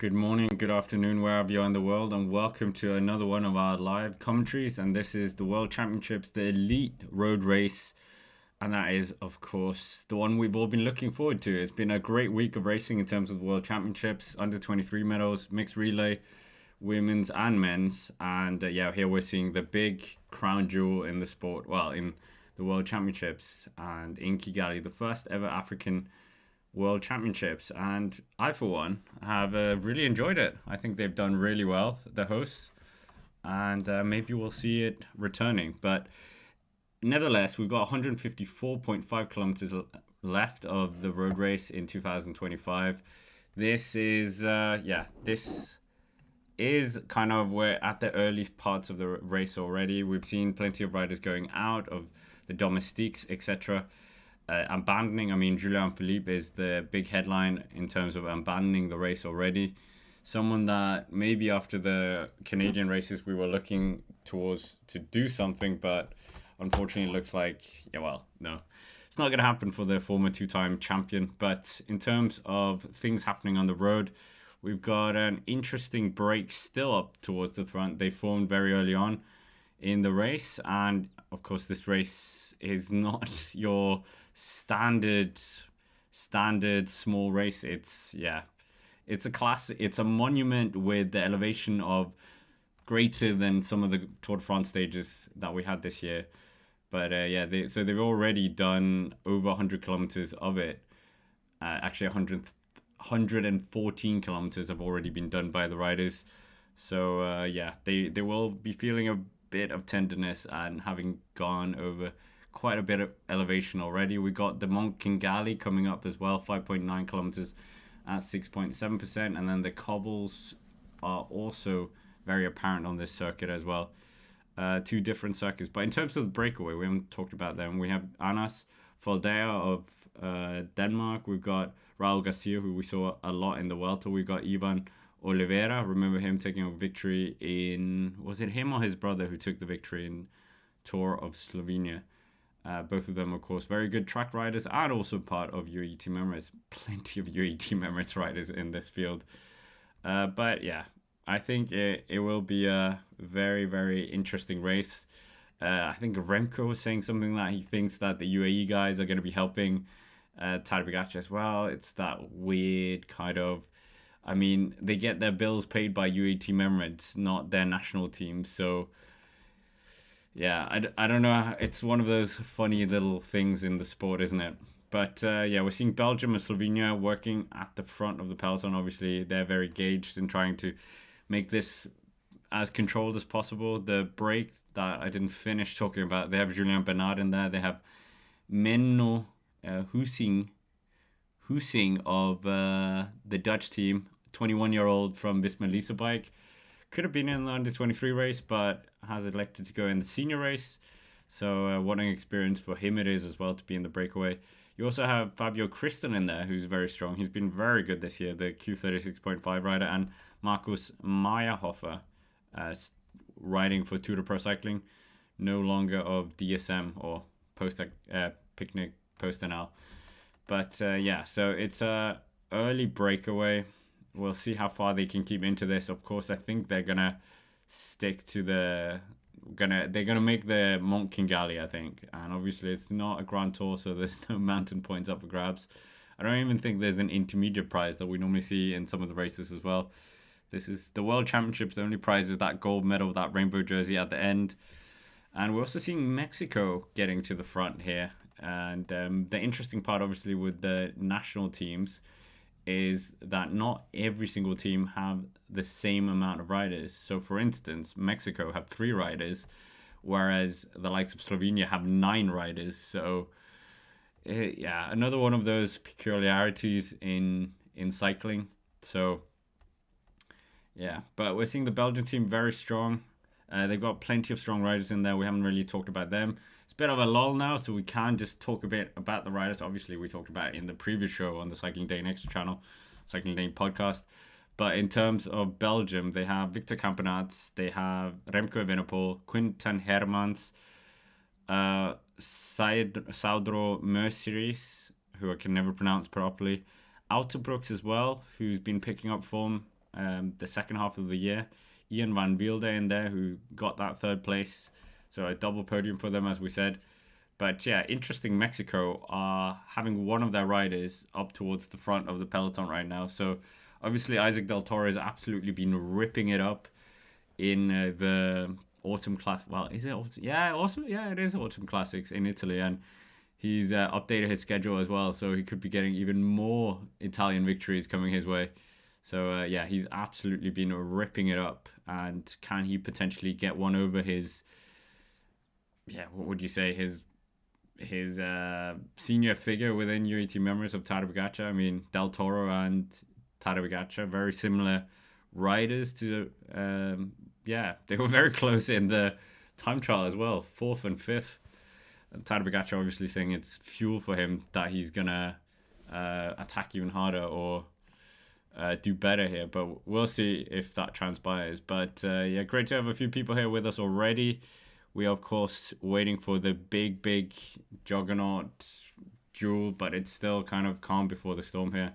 Good morning, good afternoon, wherever you are in the world, and welcome to another one of our live commentaries. And this is the World Championships, the elite road race. And that is, of course, the one we've all been looking forward to. It's been a great week of racing in terms of the World Championships, under 23 medals, mixed relay, women's and men's. And here we're seeing the big crown jewel in the sport, well, in the World Championships. And in Kigali, the first ever African World Championships, and I for one have really enjoyed it. I think they've done really well, the hosts, and maybe we'll see it returning. But nevertheless, we've got 154.5 kilometers left of the road race in 2025. This is this is kind of, we're at the early parts of the race already. We've seen plenty of riders going out of the domestiques, etc. Abandoning, Julian Philippe is the big headline in terms of abandoning the race already. Someone that maybe after the Canadian races we were looking towards to do something, but unfortunately it looks like, no. It's not going to happen for the former two-time champion. But in terms of things happening on the road, we've got an interesting break still up towards the front. They formed very early on in the race, and of course this race is not your standard small race. It's a class. It's a monument with the elevation of greater than some of the Tour de France stages that we had this year. But they've already done over 100 kilometers of it. Actually 114 kilometers have already been done by the riders. So they will be feeling a bit of tenderness and having gone over quite a bit of elevation already. We got the Mont Kingali coming up as well, 5.9 kilometers at 6.7%, and then the cobbles are also very apparent on this circuit as well. Two different circuits. But in terms of the breakaway, we haven't talked about them. We have Anas Foldea of Denmark. We've got Raul Garcia, who we saw a lot in the Vuelta. We've got Ivan Oliveira. Remember him taking a victory in, was it him or his brother who took the victory in Tour of Slovenia? Both of them, of course, very good track riders and also part of UAE Team Emirates. Plenty of UAE Team Emirates riders in this field. But I think it will be a very, very interesting race. I think Remco was saying something that he thinks that the UAE guys are going to be helping TADEJ POGACAR as well. It's that weird kind of, they get their bills paid by UAE Team Emirates, not their national team. So I don't know. It's one of those funny little things in the sport, isn't it? But we're seeing Belgium and Slovenia working at the front of the peloton. Obviously, they're very engaged in trying to make this as controlled as possible. The break that I didn't finish talking about, they have Julien Bernard in there. They have Menno Husing of the Dutch team, 21-year-old from Visma Lease Bike. Could have been in the under-23 race, but has elected to go in the senior race. So what an experience for him it is as well to be in the breakaway. You also have Fabio Christen in there, who's very strong. He's been very good this year, the Q36.5 rider, and Markus Meyerhofer riding for Tour de Pro Cycling, no longer of DSM or Picnic Post-NL. But so it's a early breakaway. We'll see how far they can keep into this. Of course, I think they're gonna stick to they're gonna make the Mont Kingali, I think. And obviously it's not a Grand Tour, so there's no mountain points up for grabs. I don't even think there's an intermediate prize that we normally see in some of the races as well. This is the World Championships. The only prize is that gold medal, that rainbow jersey at the end. And we're also seeing Mexico getting to the front here. And the interesting part, obviously, with the national teams is that not every single team have the same amount of riders. So, for instance, Mexico have 3 riders, whereas the likes of Slovenia have 9 riders. So, another one of those peculiarities in cycling. So, but we're seeing the Belgian team very strong. They've got plenty of strong riders in there. We haven't really talked about them. It's a bit of a lull now, so we can just talk a bit about the riders. Obviously, we talked about it in the previous show on the Cycling Day Next channel, Cycling Day podcast. But in terms of Belgium, they have Victor Campenaerts, they have Remco Evenepoel, Quinten Hermans, Saudro Mercedes, who I can never pronounce properly, Autobrooks as well, who's been picking up form the second half of the year. Ian van Wielde in there, who got that third place. So a double podium for them, as we said. But yeah, interesting. Mexico are having one of their riders up towards the front of the peloton right now. So obviously Isaac Del Toro has absolutely been ripping it up in the autumn class. Well, is it autumn? Yeah, also yeah, it is autumn classics in Italy, and he's updated his schedule as well, so he could be getting even more Italian victories coming his way. So yeah, he's absolutely been ripping it up, and can he potentially get one over his? Yeah, what would you say his senior figure within UAE team members of Tadej Pogacar? I mean, Del Toro and Tadej Pogacar, very similar riders to yeah, they were very close in the time trial as well, fourth and fifth. And Tadej Pogacar obviously saying it's fuel for him that he's gonna attack even harder or do better here, but we'll see if that transpires. But yeah, great to have a few people here with us already. We are, of course, waiting for the big juggernaut duel, but it's still kind of calm before the storm here.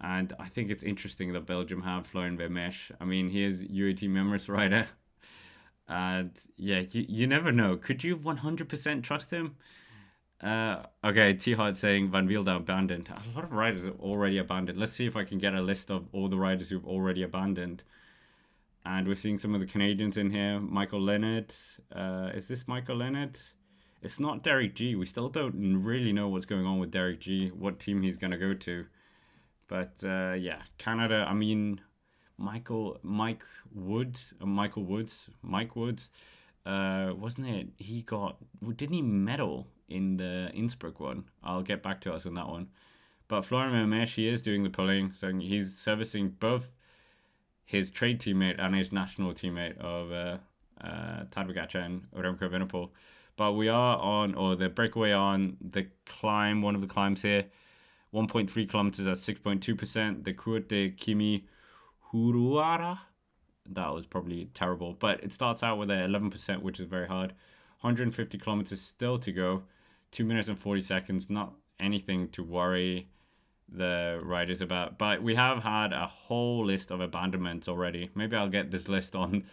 And I think it's interesting that Belgium have Florian Vermeersch. I mean, he is UAT Members rider. And yeah, you never know. Could you 100% trust him? Okay, T-Hart saying Van Wielde abandoned. A lot of riders are already abandoned. Let's see if I can get a list of all the riders who've already abandoned. And we're seeing some of the Canadians in here. Michael Leonard. Is this Michael Leonard? It's not Derek G. We still don't really know what's going on with Derek G. What team he's going to go to. But yeah, Canada, I mean, Mike Woods, wasn't it? Didn't he medal in the Innsbruck one? I'll get back to us on that one. But Florian Vermeersch, he is doing the pulling. So he's servicing both his trade teammate and his national teammate of Tadej Pogacar and Remco Evenepoel. But we are on, or the breakaway on the climb, one of the climbs here, 1.3 kilometers at 6.2%. The Court de Kimi Huruara, that was probably terrible, but it starts out with a 11%, which is very hard. 150 kilometers still to go, 2 minutes and 40 seconds, not anything to worry the riders about. But we have had a whole list of abandonments already. Maybe I'll get this list on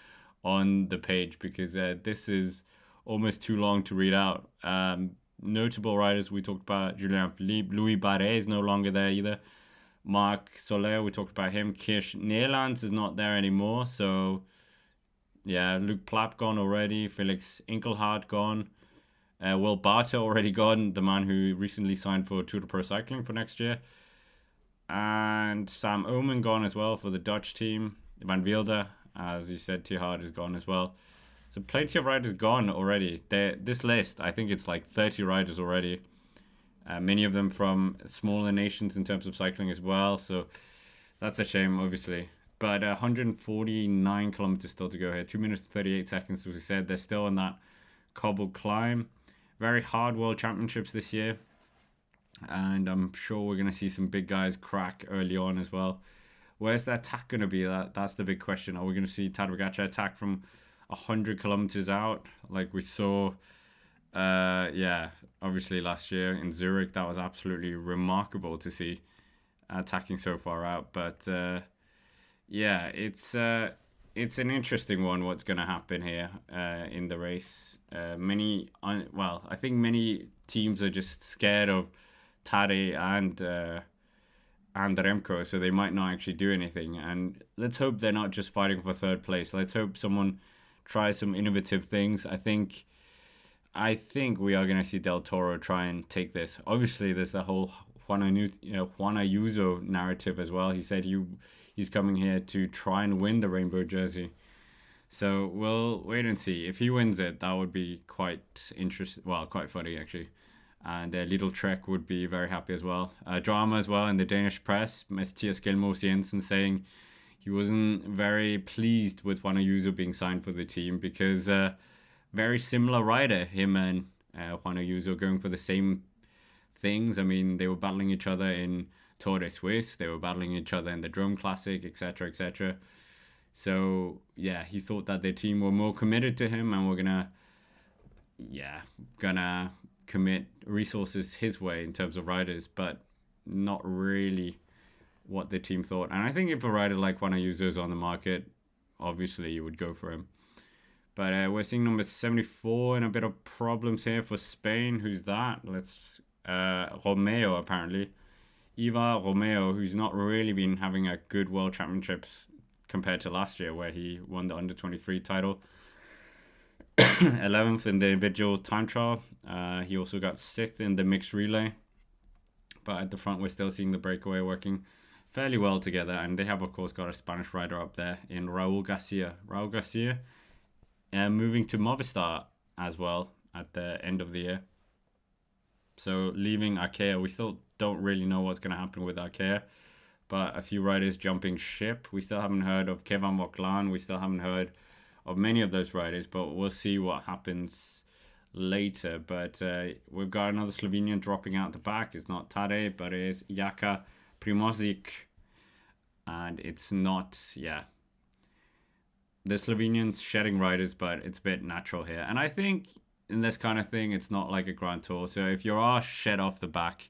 the page, because this is almost too long to read out. Notable riders, we talked about Julien Philippe. Louis Barret is no longer there either. Marc Soler, we talked about him. Kirsch Nederlands is not there anymore. So yeah, Luc Plapp gone already. Felix Inkelhard gone. Will Barter already gone, the man who recently signed for Tour de Pro Cycling for next year. And Sam Oomen gone as well for the Dutch team. Van Wielde, as you said, Tihard is gone as well. So plenty of riders gone already. This list, I think it's like 30 riders already. Many of them from smaller nations in terms of cycling as well. So that's a shame, obviously. But 149 kilometers still to go here. 2 minutes and 38 seconds, as we said. They're still on that cobbled climb. Very hard World Championships this year. And I'm sure we're going to see some big guys crack early on as well. Where's the attack going to be? That's the big question. Are we going to see Tadej Pogacar attack from 100 kilometers out, like we saw yeah, obviously last year in Zurich? That was absolutely remarkable to see attacking so far out. But yeah, it's an interesting one, what's going to happen here in the race. I think many teams are just scared of Tadej and Remco, so they might not actually do anything. And let's hope they're not just fighting for third place. Let's hope someone tries some innovative things. I think we are going to see Del Toro try and take this. Obviously, there's the whole Juan Ayuso narrative as well. He said he's coming here to try and win the rainbow jersey. So we'll wait and see. If he wins it, that would be quite interesting. Well, quite funny actually. And Little Trek would be very happy as well. Drama as well in the Danish press. Mathias Gjelmos Jensen saying he wasn't very pleased with Juan Ayuso being signed for the team, because very similar rider, him and Juan Ayuso, going for the same things. I mean, they were battling each other in Tour de Suisse. They were battling each other in the Drôme Classic, etc., etc. So yeah, he thought that their team were more committed to him and were gonna commit resources his way in terms of riders, but not really what the team thought. And I think if a rider like Juan Ayuso's on the market, obviously you would go for him. But we're seeing number 74 and a bit of problems here for Spain. Who's that? Romeo, apparently. Iva Romeo, who's not really been having a good World Championships compared to last year, where he won the under-23 title. 11th in the individual time trial. He also got 6th in the mixed relay. But at the front, we're still seeing the breakaway working fairly well together. And they have, of course, got a Spanish rider up there in Raul Garcia. Raul Garcia moving to Movistar as well at the end of the year. So leaving Arkea, we still don't really know what's going to happen with Arkea. But a few riders jumping ship. We still haven't heard of Kevin Moklan. We still haven't heard of many of those riders. But we'll see what happens later. But we've got another Slovenian dropping out the back. It's not Tadej, but it is Jaka Primozic. And it's not, the Slovenians shedding riders, but it's a bit natural here. And I think in this kind of thing, it's not like a Grand Tour. So if you are shed off the back,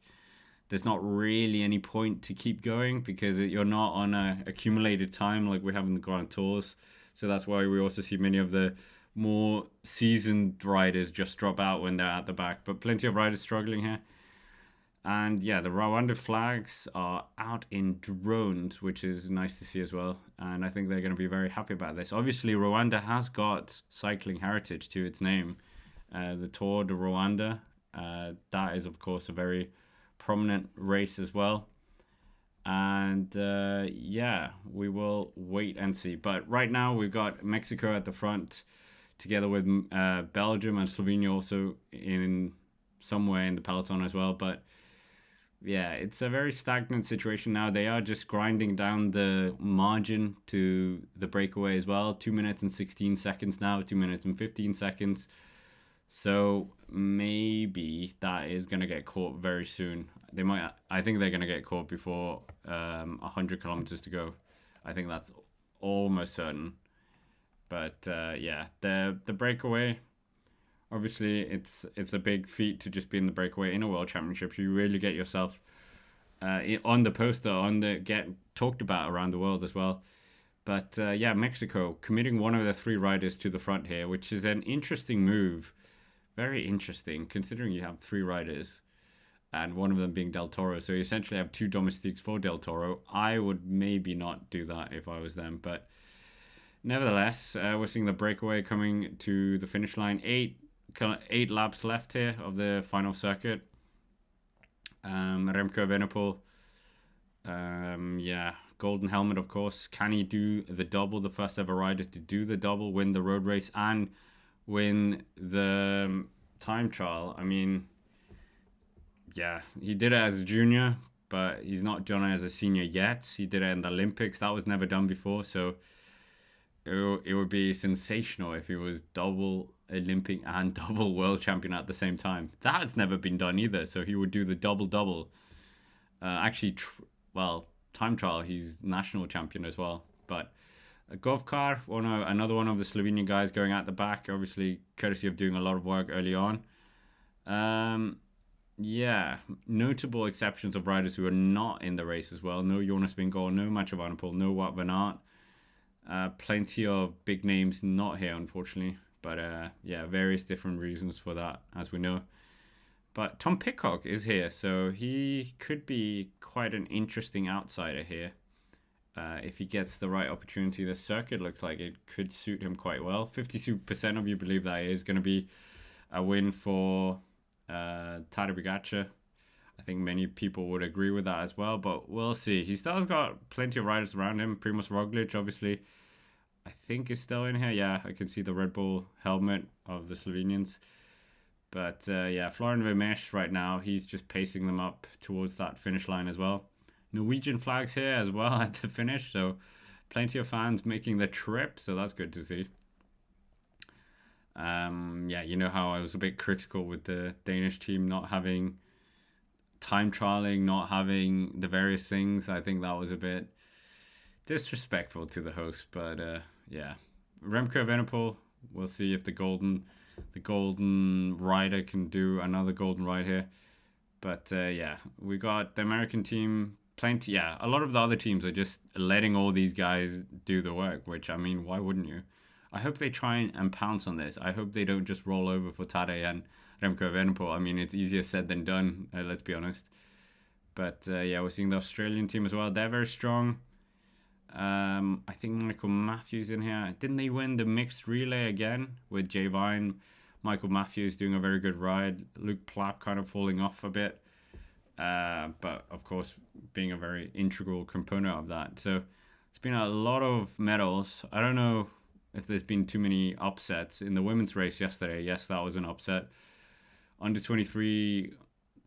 there's not really any point to keep going because you're not on a accumulated time like we have in the Grand Tours. So that's why we also see many of the more seasoned riders just drop out when they're at the back. But plenty of riders struggling here. And yeah, the Rwanda flags are out in drones, which is nice to see as well. And I think they're going to be very happy about this. Obviously, Rwanda has got cycling heritage to its name. The Tour de Rwanda, that is, of course, a very prominent race as well. And we will wait and see. But right now, we've got Mexico at the front, together with Belgium and Slovenia also in somewhere in the peloton as well. But yeah, it's a very stagnant situation now. They are just grinding down the margin to the breakaway as well. 2 minutes and 16 seconds now, 2 minutes and 15 seconds. So maybe that is going to get caught very soon. I think they're going to get caught before 100 kilometers to go. I think that's almost certain. But the breakaway, obviously, it's a big feat to just be in the breakaway in a World Championship. You really get yourself on the poster, get talked about around the world as well. But Mexico committing one of the 3 riders to the front here, which is an interesting move. Very interesting, considering you have 3 riders and one of them being Del Toro. So you essentially have 2 domestiques for Del Toro. I would maybe not do that if I was them. But nevertheless, we're seeing the breakaway coming to the finish line. 8 laps left here of the final circuit. Remco Evenepoel. Golden helmet, of course. Can he do the double? The first ever rider to do the double, win the road race and win the time trial. I mean, he did it as a junior, but he's not done it as a senior yet. He did it in the Olympics. That was never done before, so it would be sensational if he was double Olympic and double world champion at the same time. That's never been done either, so he would do the double. Time trial, he's national champion as well. But Govkar, another one of the Slovenian guys going at the back, obviously courtesy of doing a lot of work early on. Notable exceptions of riders who are not in the race as well. No Jonas Vingegaard, no Mathieu van der Poel, no Wout van Aert. Plenty of big names not here, unfortunately. But various different reasons for that, as we know. But Tom Pidcock is here, so he could be quite an interesting outsider here. If he gets the right opportunity. The circuit looks like it could suit him quite well. 52% of you believe that is going to be a win for Tadej Pogacar. I think many people would agree with that as well, but we'll see. He still has got plenty of riders around him. Primoz Roglic, obviously, I think is still in here. Yeah, I can see the Red Bull helmet of the Slovenians. But Florian Vermeersch right now, he's just pacing them up towards that finish line as well. Norwegian flags here as well at the finish, so plenty of fans making the trip, so that's good to see. You know how I was a bit critical with the Danish team not having time trialing, not having the various things. I think that was a bit disrespectful to the host, but Remco Evenepoel, we'll see if the golden rider can do another golden ride here. But we got the American team plenty. Yeah, a lot of the other teams are just letting all these guys do the work. Which, I mean, why wouldn't you? I hope they try and pounce on this. I hope they don't just roll over for Tadej and Remco Evenepoel. I mean, it's easier said than done. Let's be honest. But yeah, we're seeing the Australian team as well. They're very strong. I think Michael Matthews in here. Didn't they win the mixed relay again with Jay Vine? Michael Matthews doing a very good ride. Luke Plapp kind of falling off a bit. But of course, being a very integral component of that. So it's been a lot of medals. I don't know if there's been too many upsets in the women's race yesterday. Yes, that was an upset. Under 23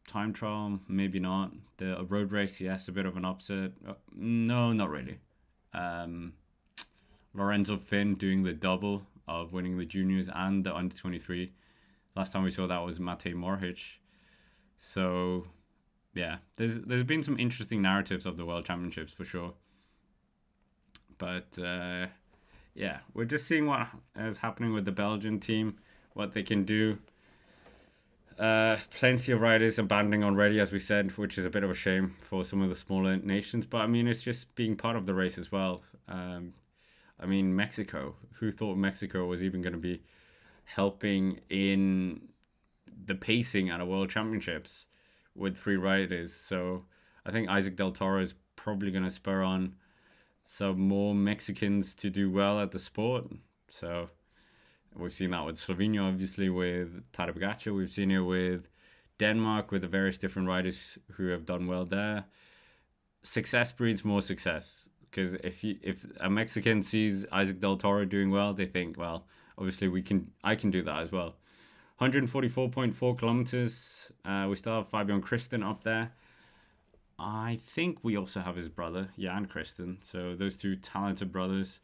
time trial, maybe not. The road race, yes, a bit of an upset. No, not really. Lorenzo Finn doing the double of winning the juniors and the under 23. Last time we saw that was Matej Morhic. So yeah, there's been some interesting narratives of the World Championships for sure. But yeah, we're just seeing what is happening with the Belgian team, what they can do. Plenty of riders abandoning already, as we said, which is a bit of a shame for some of the smaller nations. But I mean, it's just being part of the race as well. I mean, Mexico. Who thought Mexico was even going to be helping in the pacing at a World Championships with 3 riders? So I think Isaac Del Toro is probably going to spur on some more Mexicans to do well at the sport. So we've seen that with Slovenia, obviously, with TADEJ POGACAR. We've seen it with Denmark, with the various different riders who have done well there. Success breeds more success. Because if a Mexican sees Isaac Del Toro doing well, they think, well, obviously I can do that as well. 144.4 kilometers. We still have Fabian Christen up there. I think we also have his brother, Jan Christen. So those two talented brothers.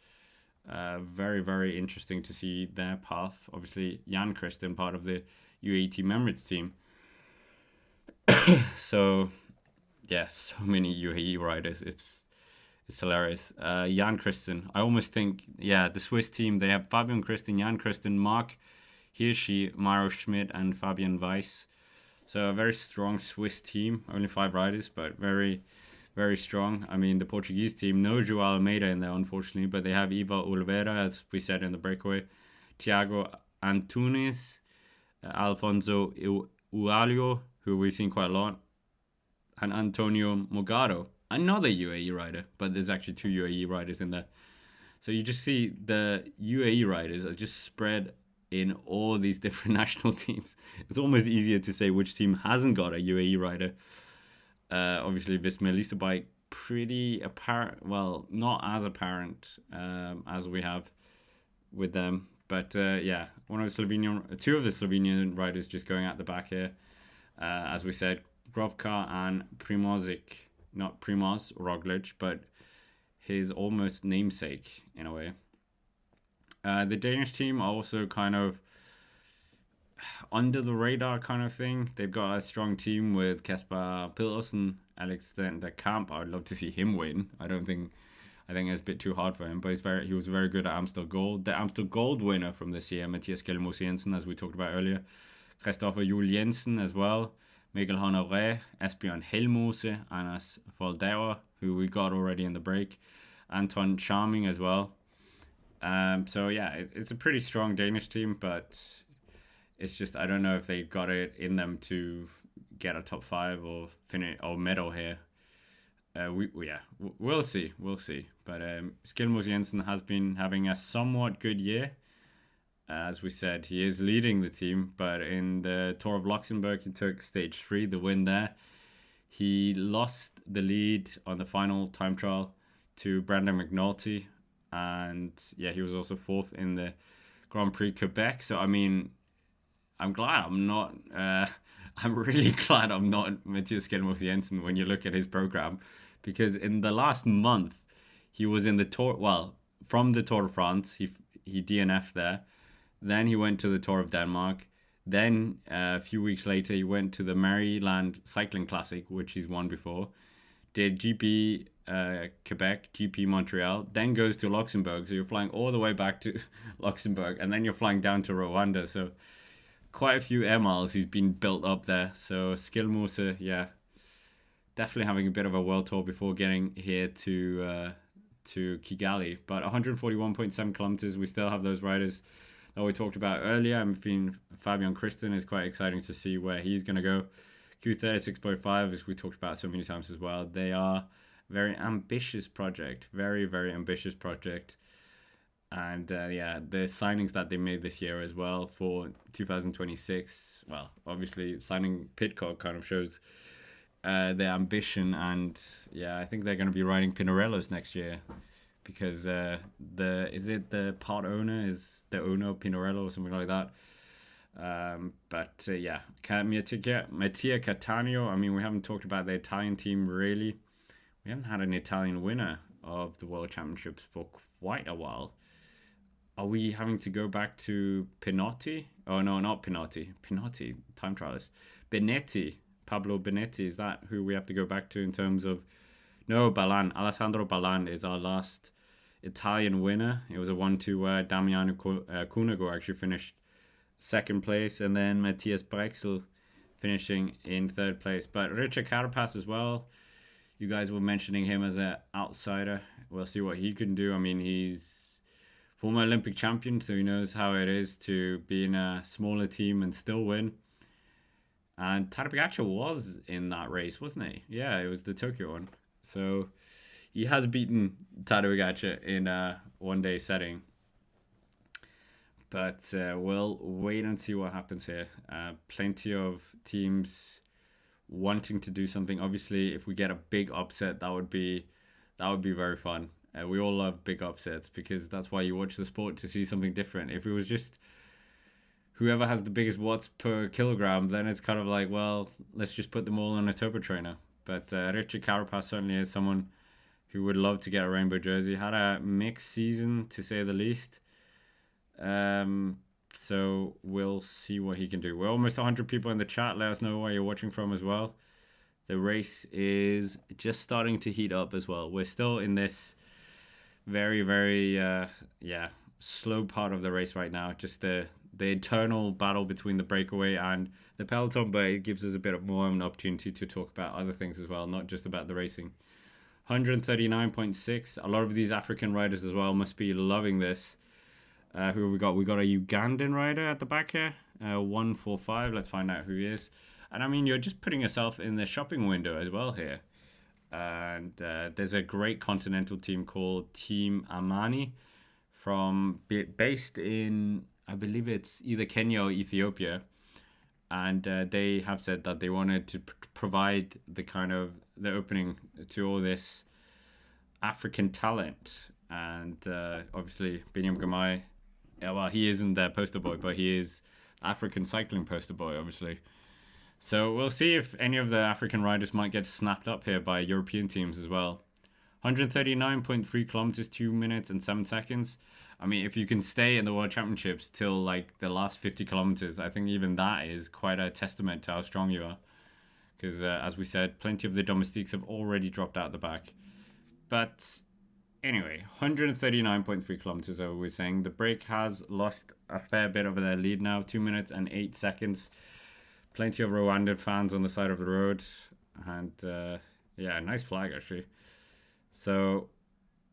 Very, very interesting to see their path. Obviously, Jan Christen, part of the UAE Team Emirates team. So, yeah, so many UAE riders. It's hilarious. Jan Christen. I almost think, yeah, the Swiss team, they have Fabian Christen, Jan Christen, Mark Hirschi, Maro Schmidt, and Fabian Weiss. So a very strong Swiss team. Only 5 riders, but very, very strong. I mean, the Portuguese team, no João Almeida in there, unfortunately, but they have Iva Oliveira, as we said in the breakaway, Thiago Antunes, Alfonso Ualio, who we've seen quite a lot, and Antonio Mogado, another UAE rider, but there's actually 2 UAE riders in there. So you just see the UAE riders are just spread in all these different national teams. It's almost easier to say which team hasn't got a UAE rider. Obviously, Visma Lease bike, pretty apparent, well, not as apparent as we have with them. But yeah, two of the Slovenian riders just going at the back here. As we said, Grovka and not Primoz Roglic, but his almost namesake in a way. The Danish team are also kind of under the radar kind of thing. They've got a strong team with Kasper Pedersen, Alexander Kamp. I would love to see him win. I think it's a bit too hard for him, but he was very good at Amstel Gold. The Amstel Gold winner from this year, Mathias Kjellmos Jensen, as we talked about earlier. Christopher Juel Jensen as well. Mikkel Honoré, Esbjørn Helmose, Anders Foldauer, who we got already in the break. Anton Charming as well. So yeah, it's a pretty strong Danish team, but it's just, I don't know if they got it in them to get a top 5 or finish or medal here. We'll see. But Kjellmos Jensen has been having a somewhat good year. As we said, he is leading the team, but in the Tour of Luxembourg, he took stage 3, the win there. He lost the lead on the final time trial to Brandon McNulty, and yeah, he was also 4th in the Grand Prix Quebec. So I mean, I'm really glad I'm not Mathias Kjellmos Jensen when you look at his program, because in the last month he was in the Tour. Well, from the Tour de France, he DNF'd there. Then he went to the Tour of Denmark. Then a few weeks later, he went to the Maryland Cycling Classic, which he's won before. Did GP Quebec, GP Montreal, then goes to Luxembourg. So you're flying all the way back to Luxembourg, and then you're flying down to Rwanda. So quite a few air miles he's been built up there. So Skilmose, yeah, definitely having a bit of a world tour before getting here to Kigali. But 141.7 kilometers, we still have those riders that we talked about earlier. I mean, Fabian Christen is quite exciting to see where he's going to go. Q36.5, as we talked about so many times as well. They are very ambitious project, very, very ambitious project. And yeah, the signings that they made this year as well for 2026, well, obviously signing Pidcock kind of shows their ambition. And yeah, I think they're going to be riding Pinarellos next year, because the part owner is the owner of Pinarello or something like that. But yeah, Mattia Cattaneo. I mean, we haven't talked about the Italian team really. We haven't had an Italian winner of the World Championships for quite a while. Are we having to go back to Pinotti? Oh no, not Pinotti. Pinotti, time trialist. Benetti, Pablo Benetti. Is that who we have to go back to in terms of? No, Balan. Alessandro Balan is our last Italian winner. It was a 1-2 where Damiano Cunego actually finished second place, and then Matthias Brexel finishing in third place. But Richard Carapaz as well. You guys were mentioning him as an outsider. We'll see what he can do. I mean, he's former Olympic champion, so he knows how it is to be in a smaller team and still win. And Tadej Pogacar was in that race, wasn't he? Yeah, it was the Tokyo one. So he has beaten Tadej Pogacar in a one-day setting. But we'll wait and see what happens here. Plenty of teams wanting to do something. Obviously, if we get a big upset, that would be very fun. We all love big upsets because that's why you watch the sport, to see something different. If it was just whoever has the biggest watts per kilogram, then it's kind of like, well, let's just put them all on a turbo trainer. But Richard Carapaz certainly is someone who would love to get a rainbow jersey. Had a mixed season, to say the least. So we'll see what he can do. We're almost 100 people in the chat. Let us know where you're watching from as well. The race is just starting to heat up as well. We're still in this very, very slow part of the race right now. Just the eternal battle between the breakaway and the peloton, but it gives us a bit more of an opportunity to talk about other things as well, not just about the racing. 139.6. A lot of these African riders as well must be loving this. Who have we got? We got a Ugandan rider at the back here. 145. Let's find out who he is. And I mean, you're just putting yourself in the shopping window as well here. And there's a great continental team called Team Amani based in, I believe it's either Kenya or Ethiopia. And they have said that they wanted to provide the opening to all this African talent. And obviously, Binyam Gamai, well, he isn't their poster boy, but he is African cycling poster boy, obviously. So we'll see if any of the African riders might get snapped up here by European teams as well. 139.3 kilometers, 2 minutes and 7 seconds. I mean, if you can stay in the World Championships till like the last 50 kilometers, I think even that is quite a testament to how strong you are. Because as we said, plenty of the domestiques have already dropped out the back. But anyway, 139.3 kilometers, as we were saying. The break has lost a fair bit of their lead now, 2 minutes and 8 seconds. Plenty of Rwandan fans on the side of the road. And yeah, nice flag actually. So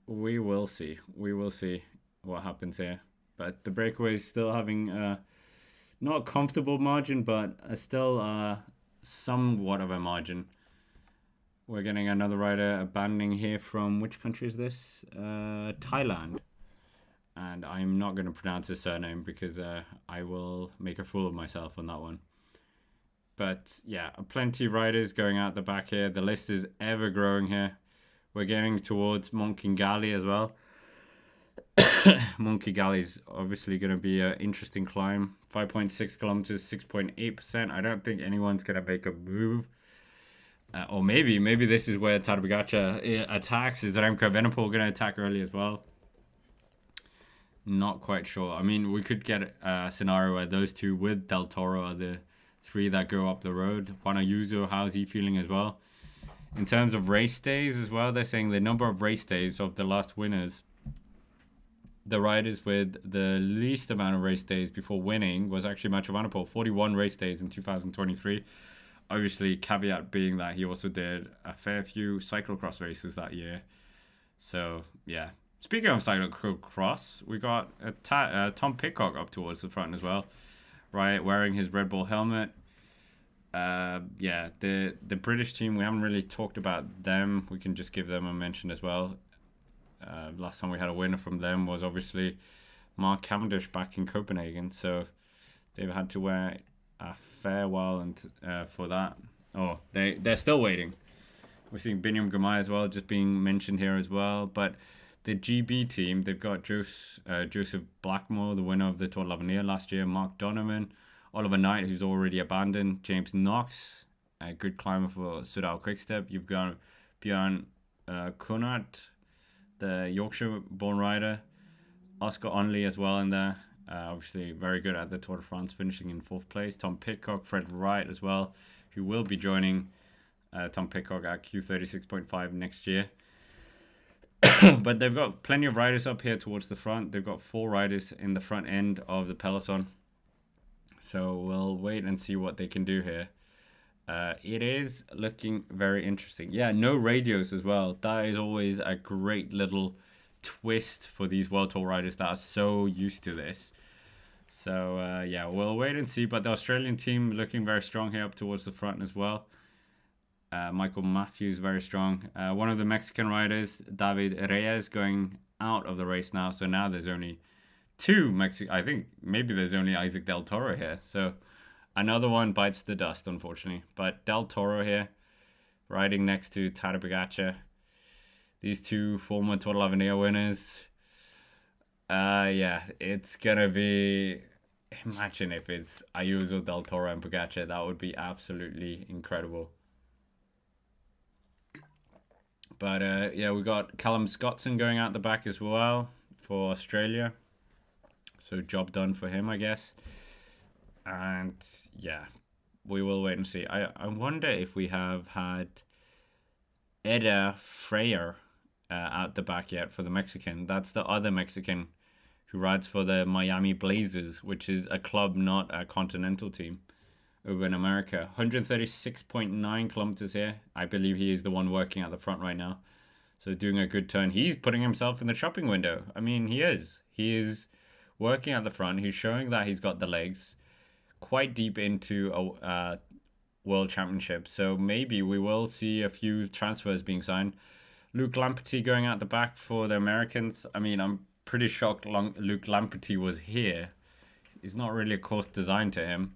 we will see. We will see what happens here. But the breakaway is still having not a comfortable margin, but still somewhat of a margin. We're getting another rider abandoning here from, which country is this? Thailand. And I'm not going to pronounce his surname because I will make a fool of myself on that one. But yeah, plenty of riders going out the back here. The list is ever growing here. We're getting towards Mont Kigali as well. Mont Kigali is obviously going to be an interesting climb. 5.6 kilometers, 6.8%. I don't think anyone's going to make a move. Or maybe this is where Tadej Pogacar attacks. Is Remco Evenepoel going to attack early as well? Not quite sure. I mean, we could get a scenario where those two with Del Toro are the three that go up the road. Juan Ayuso, how's he feeling as well? In terms of race days as well, they're saying the number of race days of the last winners, the riders with the least amount of race days before winning was actually Mathieu Van Der Poel, 41 race days in 2023. Obviously, caveat being that he also did a fair few cyclocross races that year. So, yeah. Speaking of cyclocross, we got Tom Pidcock up towards the front as well, right? Wearing his Red Bull helmet. Yeah, the British team, we haven't really talked about them. We can just give them a mention as well. Last time we had a winner from them was obviously Mark Cavendish back in Copenhagen. So they've had to wait a fair while and for that. Oh, they're still waiting. We're seeing Binyam Gamay as well, just being mentioned here as well. But the GB team, they've got Joseph Blackmore, the winner of the Tour de l'Avenir last year, Mark Donovan, Oliver Knight, who's already abandoned, James Knox, a good climber for Sudal Quickstep. You've got Björn Kunert, the Yorkshire-born rider, Oscar Onley as well in there. Obviously very good at the Tour de France, finishing in 4th place. Tom Pidcock, Fred Wright as well, who will be joining Tom Pidcock at Q36.5 next year. But they've got plenty of riders up here towards the front. They've got 4 riders in the front end of the peloton. So we'll wait and see what they can do here. It is looking very interesting. Yeah, no radios as well. That is always a great little twist for these World Tour riders that are so used to this. So yeah, we'll wait and see. But the Australian team looking very strong here up towards the front as well. Michael Matthews very strong. One of the Mexican riders, David Reyes, going out of the race now. So now there's only 2 Mexican. I think maybe there's only Isaac Del Toro here. So another one bites the dust, unfortunately. But Del Toro here, riding next to Tadej Pogacar. These 2 former Tour de l'Avenir winners. Yeah, it's gonna be. Imagine if it's Ayuso, Del Toro, and Pogacar. That would be absolutely incredible. But yeah, we got Callum Scottson going out the back as well for Australia. So job done for him, I guess. And yeah, we will wait and see. I wonder if we have had Eder Freyer out the back yet for the Mexican. That's the other Mexican who rides for the Miami Blazers, which is a club, not a continental team over in America. 136.9 kilometers here. I believe he is the one working at the front right now. So doing a good turn. He's putting himself in the shopping window. I mean, he is. He is working at the front. He's showing that he's got the legs quite deep into a World Championship. So maybe we will see a few transfers being signed. Luke Lamperty going out the back for the Americans. I mean, I'm pretty shocked Luke Lamperty was here. It's not really a course designed to him.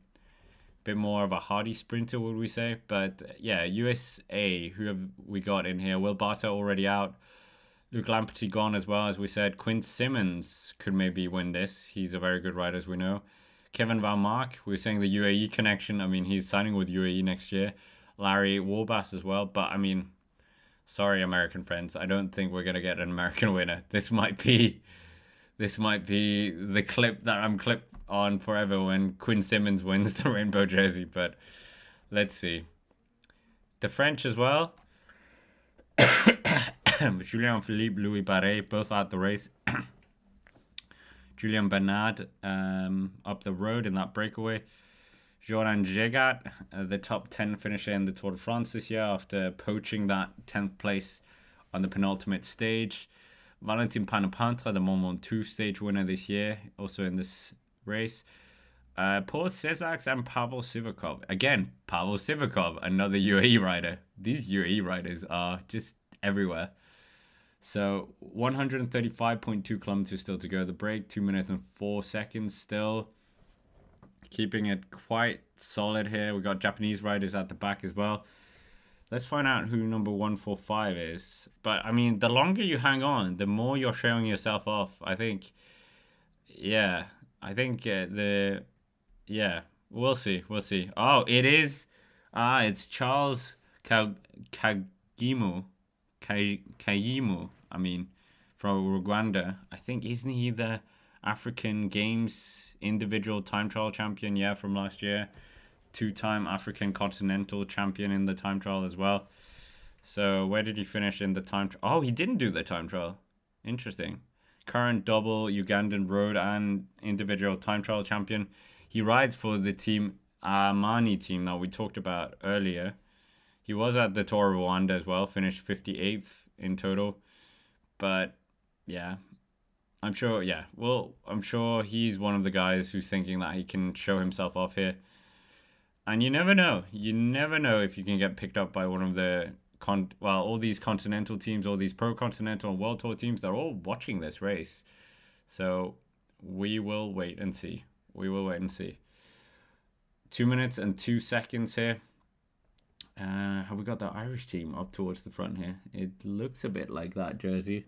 Bit more of a hardy sprinter, would we say? But yeah, USA, who have we got in here? Will Barter already out. Luke Lamperty gone as well, as we said. Quinn Simmons could maybe win this. He's a very good rider, as we know. Kevin Van Mark, we were saying the UAE connection. I mean, he's signing with UAE next year. Larry Warbass as well. But I mean, sorry, American friends. I don't think we're going to get an American winner. This might be the clip that I'm clipped on forever when Quinn Simmons wins the rainbow jersey, but let's see. The French as well. Julien Philippe, Louis Barret, both out the race. Julien Bernard up the road in that breakaway. Jordan Jegat, the top 10 finisher in the Tour de France this year after poaching that 10th place on the penultimate stage. Valentin Panapantra, the Mont Ventoux stage winner this year, also in this race. Paul Cesarx and Pavel Sivakov. Again, Pavel Sivakov, another UAE rider. These UAE riders are just everywhere. So 135.2 kilometers still to go. The break, 2 minutes and 4 seconds still. Keeping it quite solid here. We got Japanese riders at the back as well. Let's find out who number 145 is. But I mean, the longer you hang on, the more you're showing yourself off. I think, yeah. I think we'll see. Oh, it is. It's Charles Kagimu. I mean, from Rwanda. I think, isn't he the African Games individual time trial champion? Yeah, from last year. 2-time African continental champion in the time trial as well. So where did he finish in the time trial? Oh, he didn't do the time trial. Interesting. Current double Ugandan road and individual time trial champion. He rides for the team Armani team that we talked about earlier. He was at the Tour of Rwanda as well, finished 58th in total. But yeah, I'm sure, yeah. Well, I'm sure he's one of the guys who's thinking that he can show himself off here. And you never know. You never know if you can get picked up by one of the all these continental teams, all these pro continental and world tour teams, they're all watching this race. So we will wait and see. We will wait and see. 2 minutes and 2 seconds here. Have we got the Irish team up towards the front here? It looks a bit like that jersey.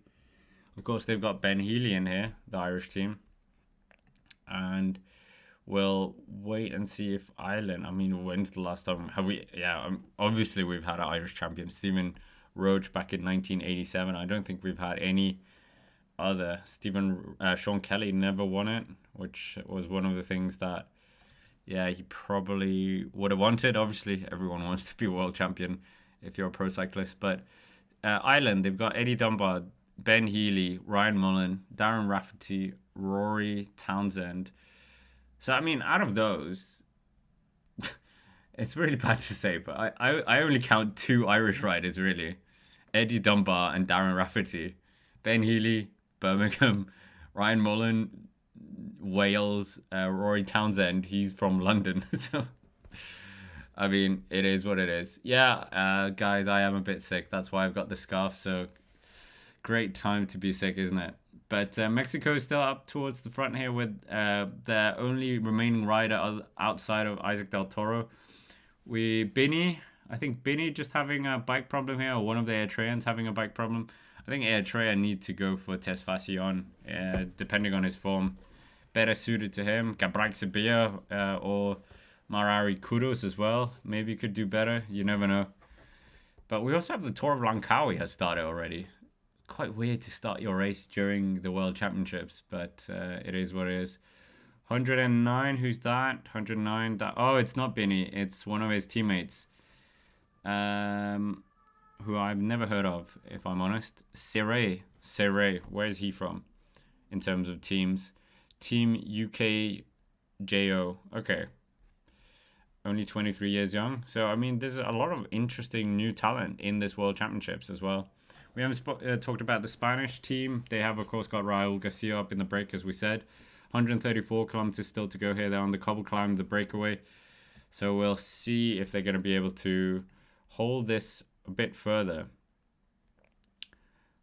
Of course, they've got Ben Healy in here, the Irish team. And we'll wait and see if Ireland, I mean, when's the last time? Have we? Yeah, obviously we've had an Irish champion, Stephen Roach, back in 1987. I don't think we've had any other. Sean Kelly never won it, which was one of the things that, yeah, he probably would have wanted. Obviously, everyone wants to be world champion if you're a pro cyclist. But Ireland, they've got Eddie Dunbar, Ben Healy, Ryan Mullen, Darren Rafferty, Rory Townsend. So, I mean, out of those, it's really bad to say, but I only count 2 Irish riders, really. Eddie Dunbar and Darren Rafferty. Ben Healy, Birmingham. Ryan Mullen, Wales. Rory Townsend, he's from London. So, I mean, it is what it is. Yeah, guys, I am a bit sick. That's why I've got the scarf. So, great time to be sick, isn't it? But Mexico is still up towards the front here with their only remaining rider outside of Isaac Del Toro. I think Binny just having a bike problem here, or one of the Eritreans having a bike problem. I think Eritrea need to go for Tesfacion, depending on his form. Better suited to him. Gabrak Sabia or Marari Kudos as well. Maybe could do better. You never know. But we also have the Tour of Langkawi has started already. Quite weird to start your race during the World Championships, but it is what it is. 109, who's that? 109, oh, it's not Binny, it's one of his teammates, who I've never heard of, if I'm honest. Sere, where's he from in terms of teams? Team UKJO, okay. Only 23 years young. So, I mean, there's a lot of interesting new talent in this World Championships as well. We haven't talked about the Spanish team. They have, of course, got Raul Garcia up in the break, as we said. 134 kilometers still to go here. They're on the cobble climb, the breakaway. So we'll see if they're going to be able to hold this a bit further.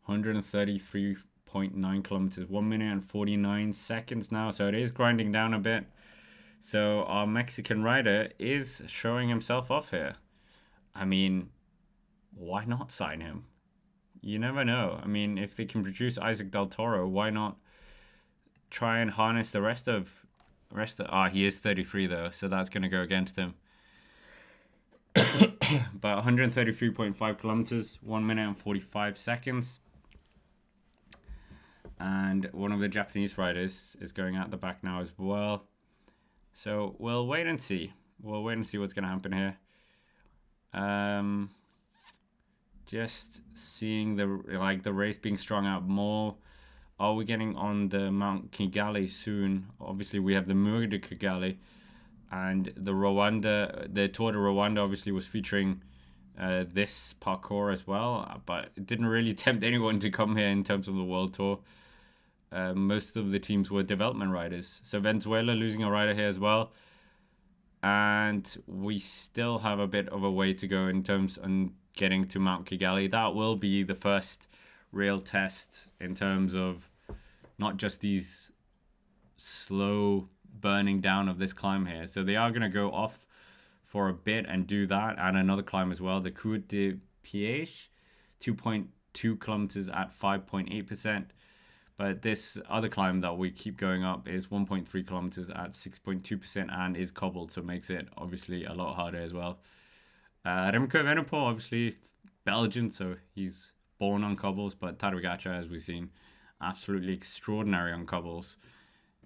133.9 kilometers, 1 minute and 49 seconds now. So it is grinding down a bit. So our Mexican rider is showing himself off here. I mean, why not sign him? You never know. I mean, if they can produce Isaac Del Toro, why not try and harness the rest of... he is 33 though, so that's going to go against him. But 133.5 kilometers, 1 minute and 45 seconds. And one of the Japanese riders is going out the back now as well. So we'll wait and see. We'll wait and see what's going to happen here. Just seeing the race being strung out more. Are we getting on the Mount Kigali soon? Obviously, we have the Mur de Kigali, and the Tour de Rwanda obviously was featuring this parkour as well, but it didn't really tempt anyone to come here in terms of the World Tour. Most of the teams were development riders. So Venezuela losing a rider here as well. And we still have a bit of a way to go in terms of getting to Mount Kigali. That will be the first real test in terms of not just these slow burning down of this climb here. So they are going to go off for a bit and do that, and another climb as well, the Côte de Piège, 2.2 kilometers at 5.8%. But this other climb that we keep going up is 1.3 kilometers at 6.2% and is cobbled, so it makes it obviously a lot harder as well. REMCO EVENEPOEL, obviously Belgian, so he's born on cobbles, but TADEJ POGACAR, as we've seen, absolutely extraordinary on cobbles,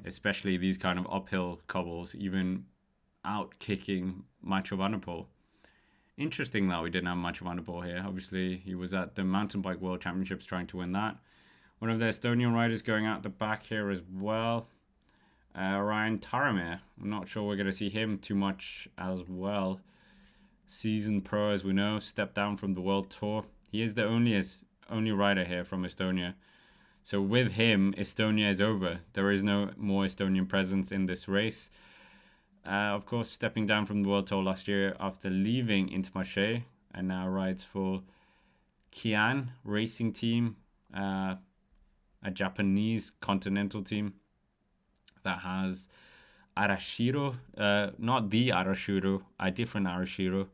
especially these kind of uphill cobbles, even out kicking Mathieu van der Poel. Interesting that we didn't have Mathieu van der Poel here. Obviously, he was at the Mountain Bike World Championships trying to win that. One of the Estonian riders going out the back here as well. Ryan Taramir. I'm not sure we're going to see him too much as well. Seasoned pro, as we know, stepped down from the World Tour. He is the only rider here from Estonia. So with him, Estonia is over. There is no more Estonian presence in this race. Of course, stepping down from the World Tour last year after leaving Intermarché, and now rides for Kian Racing Team, a Japanese continental team that has Arashiro, not the Arashiro, a different Arashiro.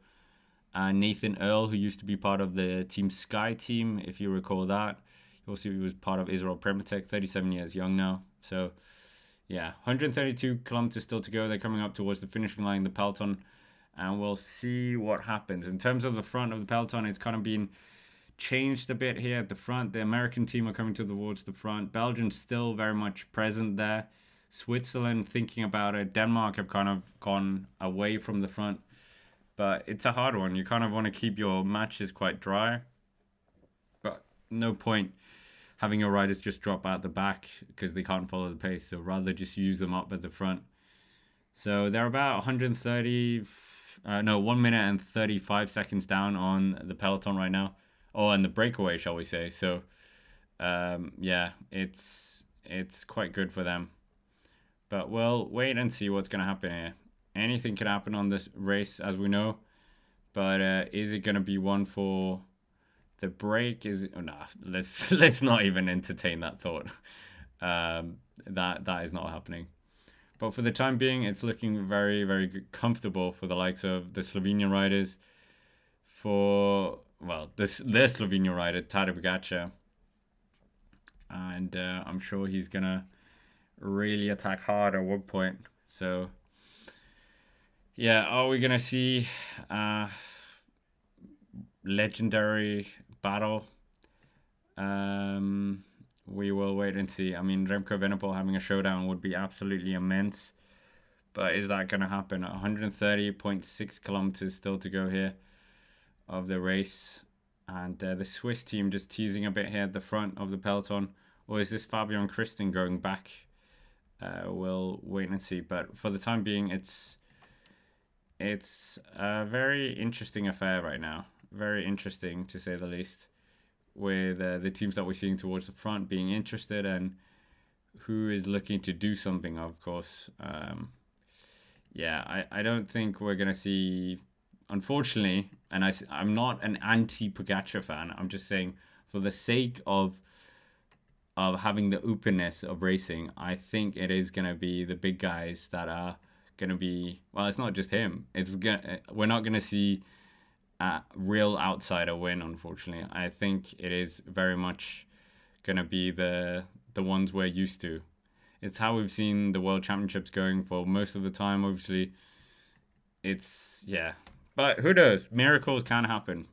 Nathan Earl, who used to be part of the Team Sky team, if you recall that. He was part of Israel Prematech, 37 years young now. So, yeah, 132 kilometers still to go. They're coming up towards the finishing line, the peloton, and we'll see what happens. In terms of the front of the peloton, it's kind of been changed a bit here at the front. The American team are coming towards the front. Belgium's still very much present there. Switzerland thinking about it. Denmark have kind of gone away from the front. But it's a hard one. You kind of want to keep your matches quite dry. But no point having your riders just drop out the back because they can't follow the pace. So rather just use them up at the front. So they're about 1 minute and 35 seconds down on the peloton right now. Oh, and the breakaway, shall we say. So, yeah, it's quite good for them. But we'll wait and see what's going to happen here. Anything can happen on this race, as we know. But is it going to be one for the break? Let's not even entertain that thought. That is not happening. But for the time being, it's looking very, very good, comfortable for the likes of the Slovenian riders. The Slovenian rider, TADEJ Pogacar. And I'm sure he's going to really attack hard at one point. So, yeah, are we going to see a legendary battle? We will wait and see. I mean, REMCO EVENEPOEL having a showdown would be absolutely immense. But is that going to happen? 130.6 kilometers still to go here of the race. And the Swiss team just teasing a bit here at the front of the peloton. Or is this Fabian Christen going back? We'll wait and see. But for the time being, it's a very interesting affair right now. Very interesting, to say the least. With the teams that we're seeing towards the front being interested and who is looking to do something, of course. I don't think we're going to see, unfortunately, and I'm not an anti-Pogacar fan. I'm just saying for the sake of having the openness of racing, I think it is going to be the big guys that are going to be, well, it's not just him. We're not going to see a real outsider win, unfortunately. I think it is very much going to be the ones we're used to. It's how we've seen the World Championships going for most of the time, obviously. But who knows? Miracles can happen.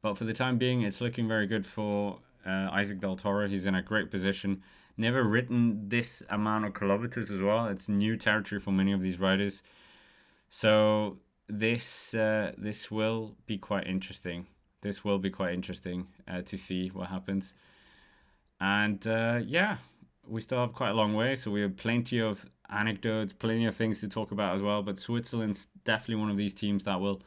But for the time being, it's looking very good for Isaac Del Toro. He's in a great position. Never ridden this amount of kilometers as well. It's new territory for many of these riders. So this will be quite interesting. To see what happens. And we still have quite a long way. So we have plenty of anecdotes, plenty of things to talk about as well. But Switzerland's definitely one of these teams that will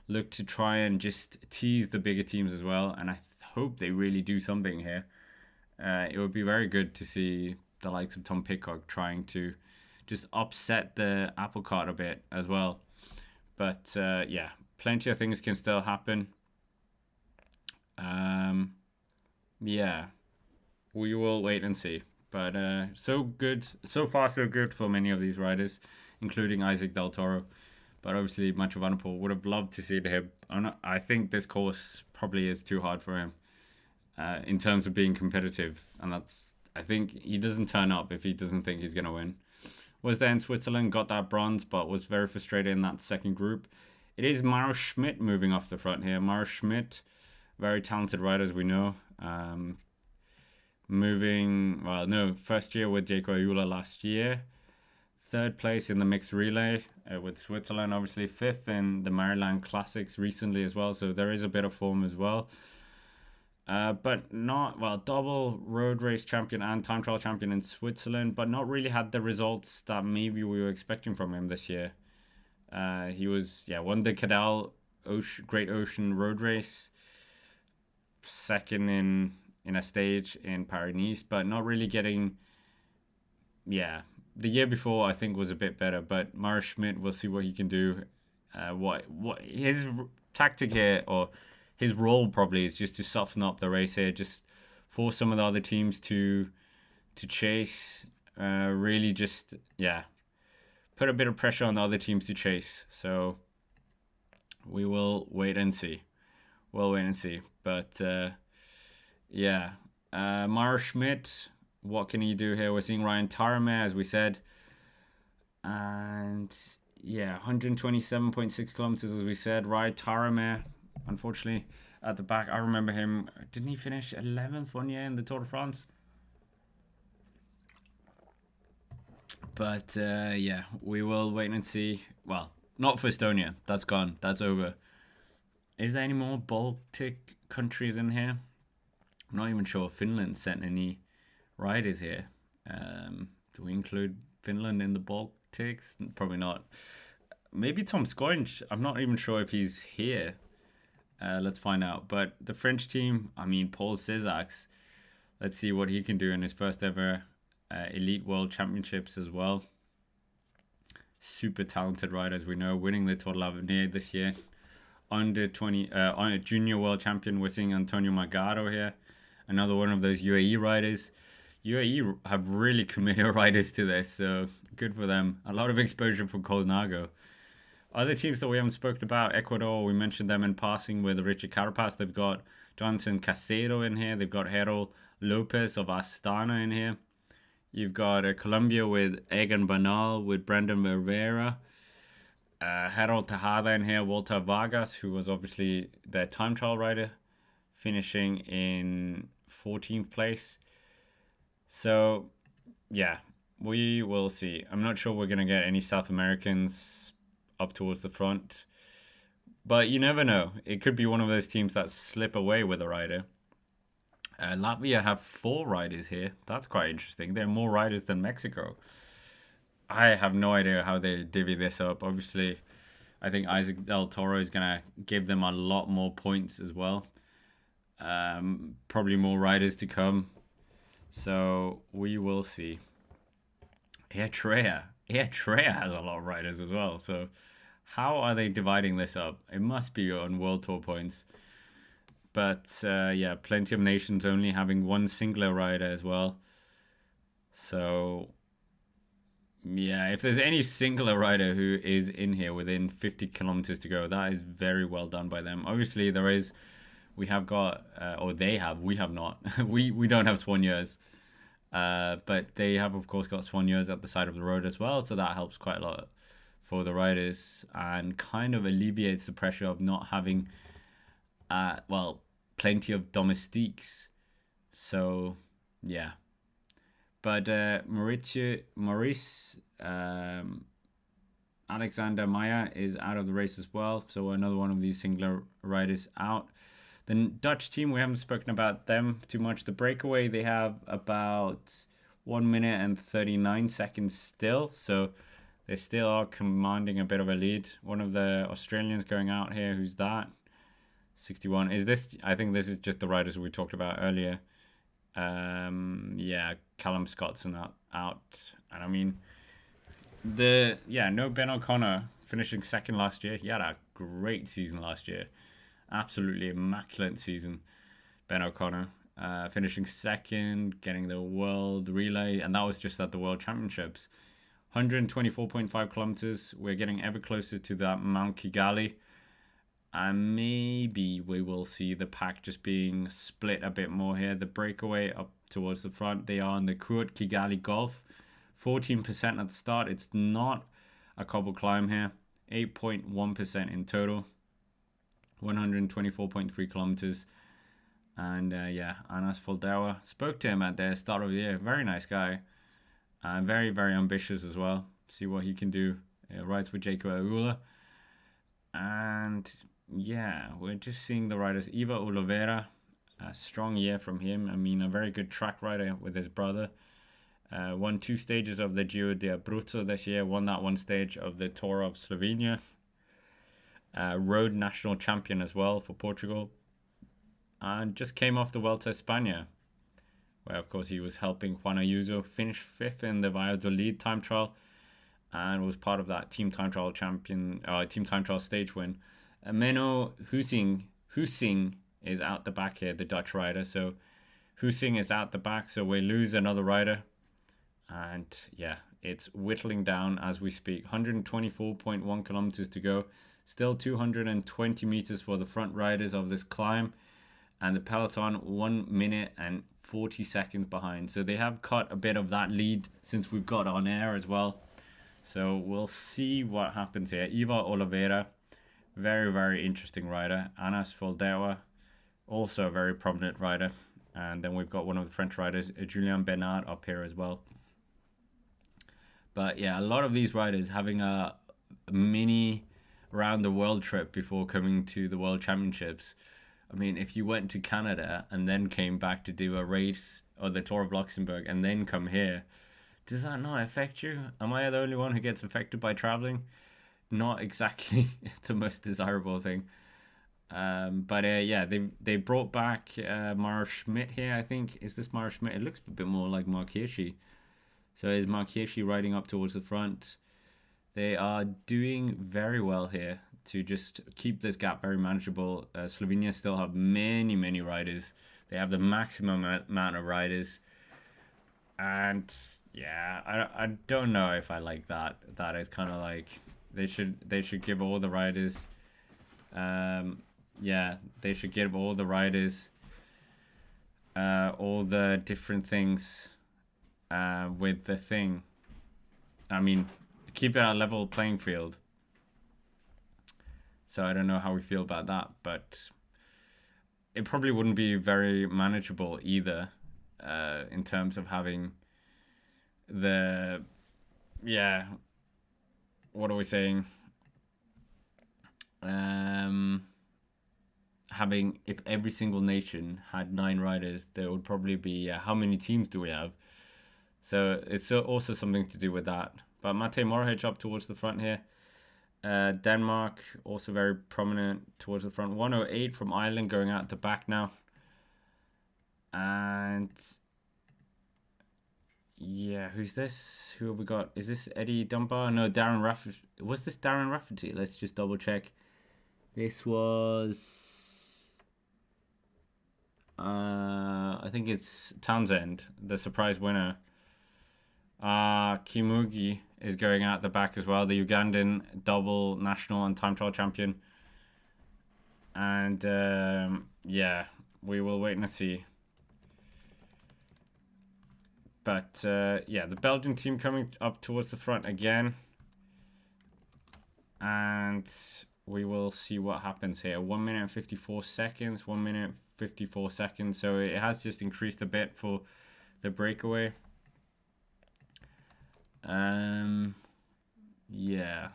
look to try and just tease the bigger teams as well. And I hope they really do something here. It would be very good to see the likes of Tom Pidcock trying to just upset the apple cart a bit as well. But plenty of things can still happen. We will wait and see. But so far so good for many of these riders, including Isaac Del Toro. But obviously, Mathieu van der Poel would have loved to see him. I think this course probably is too hard for him in terms of being competitive. And I think he doesn't turn up if he doesn't think he's going to win. Was there in Switzerland, got that bronze, but was very frustrated in that second group. It is Mauro Schmidt moving off the front here. Mauro Schmidt, very talented rider, as we know. First year with Jaco Ayula last year. Third place in the mixed relay with Switzerland, obviously. Fifth in the Maryland Classics recently as well. So there is a bit of form as well. But not, well, double road race champion and time trial champion in Switzerland, but not really had the results that maybe we were expecting from him this year. He was, yeah, won the Cadal Great Ocean Road Race, second in a stage in Paris-Nice, but not really getting, yeah. The year before I think was a bit better, but Mara Schmidt, we'll see what he can do. What his tactic here, or his role probably, is just to soften up the race here, just force some of the other teams to chase. Really, just, yeah, put a bit of pressure on the other teams to chase. So we will wait and see. We'll wait and see. But yeah, Mara Schmidt, what can he do here? We're seeing Ryan Tarame, as we said, and yeah, 127.6 kilometers, as we said. Ryan Tarame, unfortunately, at the back. I remember him. Didn't he finish 11th one year in the Tour de France? But yeah, we will wait and see. Well, not for Estonia. That's gone. That's over. Is there any more Baltic countries in here? I'm not even sure if Finland sent any riders here. Do we include Finland in the Baltics? Probably not. Maybe Tom Scoinch. I'm not even sure if he's here. Let's find out. But the French team, I mean, Paul Césax. Let's see what he can do in his first ever Elite World Championships as well. Super talented rider, as we know, winning the Tour de l'Avenir this year. Under 20, on a junior world champion, we're seeing Antonio Magaro here. Another one of those UAE riders. UAE have really committed riders to this, so good for them. A lot of exposure for Colnago. Other teams that we haven't spoken about, Ecuador, we mentioned them in passing with Richard Carapaz. They've got Johnson Casero in here. They've got Harold Lopez of Astana in here. You've got Colombia with Egan Bernal, with Brendan Rivera. Harold Tejada in here. Walter Vargas, who was obviously their time trial rider, finishing in 14th place. So, yeah, we will see. I'm not sure we're going to get any South Americans up towards the front. But you never know. It could be one of those teams that slip away with a rider. Latvia have 4 riders here. That's quite interesting. There are more riders than Mexico. I have no idea how they divvy this up. Obviously, I think Isaac Del Toro is going to give them a lot more points as well. Probably more riders to come. So we will see. Eritrea has a lot of riders as well. So how are they dividing this up? It must be on World Tour points. But yeah, plenty of nations only having one singular rider as well. So yeah, if there's any singular rider who is in here within 50 kilometers to go, that is very well done by them. Obviously, we have got, or they have, we have not. we don't have soigneurs. But they have, of course, got soigneurs at the side of the road as well. So that helps quite a lot for the riders and kind of alleviates the pressure of not having, plenty of domestiques. So, yeah. But Maurice Alexander Maya is out of the race as well. So another one of these singular riders out. The Dutch team, we haven't spoken about them too much. The breakaway, they have about 1 minute and 39 seconds still. So they still are commanding a bit of a lead. One of the Australians going out here. Who's that? 61. Is this? I think this is just the riders we talked about earlier. Yeah, Callum Scott's out. And I mean, no Ben O'Connor finishing second last year. He had a great season last year. Absolutely immaculate season. Ben O'Connor finishing second, getting the world relay, and that was just at the World Championships. 124.5 kilometers. We're getting ever closer to that Mount Kigali. And maybe we will see the pack just being split a bit more here. The breakaway up towards the front. They are on the Kurt Kigali Golf. 14% at the start. It's not a cobble climb here. 8.1% in total. 124.3 kilometers. And yeah, Anas Foldawa. Spoke to him at the start of the year. Very nice guy. And very, very ambitious as well. See what he can do. Rides with Jacob Aula. And yeah, we're just seeing the riders. Eva Oliveira A strong year from him. I mean, a very good track rider with his brother. Won 2 stages of the Giro de Abruzzo this year. Won that 1 stage of the Tour of Slovenia. Road national champion as well for Portugal. And just came off the Vuelta a España, where of course he was helping Juan Ayuso finish 5th in the Valladolid time trial, and was part of that team time trial stage win. Menno Husing is out the back here, the Dutch rider. So Husing is out the back, so we lose another rider. And yeah, it's whittling down as we speak. 124.1 kilometers to go. Still 220 meters for the front riders of this climb. And the peloton 1 minute and 40 seconds behind. So they have cut a bit of that lead since we've got on air as well. So we'll see what happens here. Iva Oliveira, very, very interesting rider. Anas Foldewa, also a very prominent rider. And then we've got one of the French riders, Julien Bernard, up here as well. But yeah, a lot of these riders having a mini around the world trip before coming to the World Championships. I mean, if you went to Canada and then came back to do a race or the Tour of Luxembourg and then come here, does that not affect you? Am I the only one who gets affected by traveling? Not exactly the most desirable thing. But yeah, they brought back Mara Schmidt here, I think. Is this Mara Schmidt? It looks a bit more like Mark Hirschi. So is Mark Hirschi riding up towards the front? They are doing very well here to just keep this gap very manageable. Slovenia still have many, many riders. They have the maximum amount of riders. And yeah, I don't know if I like that. That is kind of like they should give all the riders they should give all the riders all the different things with the thing. I mean, keep it a level playing field. So I don't know how we feel about that, but it probably wouldn't be very manageable either in terms of having the, what are we saying? Having, if every single nation had 9 riders, there would probably be, how many teams do we have? So it's also something to do with that. But Matej Mohoric up towards the front here. Denmark also very prominent towards the front. 108 from Ireland going out the back now. And yeah, who's this? Who have we got? Is this Eddie Dunbar? No, Darren Rafferty. Was this Darren Rafferty? Let's just double check. This was I think it's Townsend, the surprise winner. Kimugi is going out the back as well, the Ugandan double national and time trial champion. And yeah, we will wait and see. But yeah, the Belgian team coming up towards the front again. And we will see what happens here. 1 minute and 54 seconds. 1 minute 54 seconds. So it has just increased a bit for the breakaway. Yeah,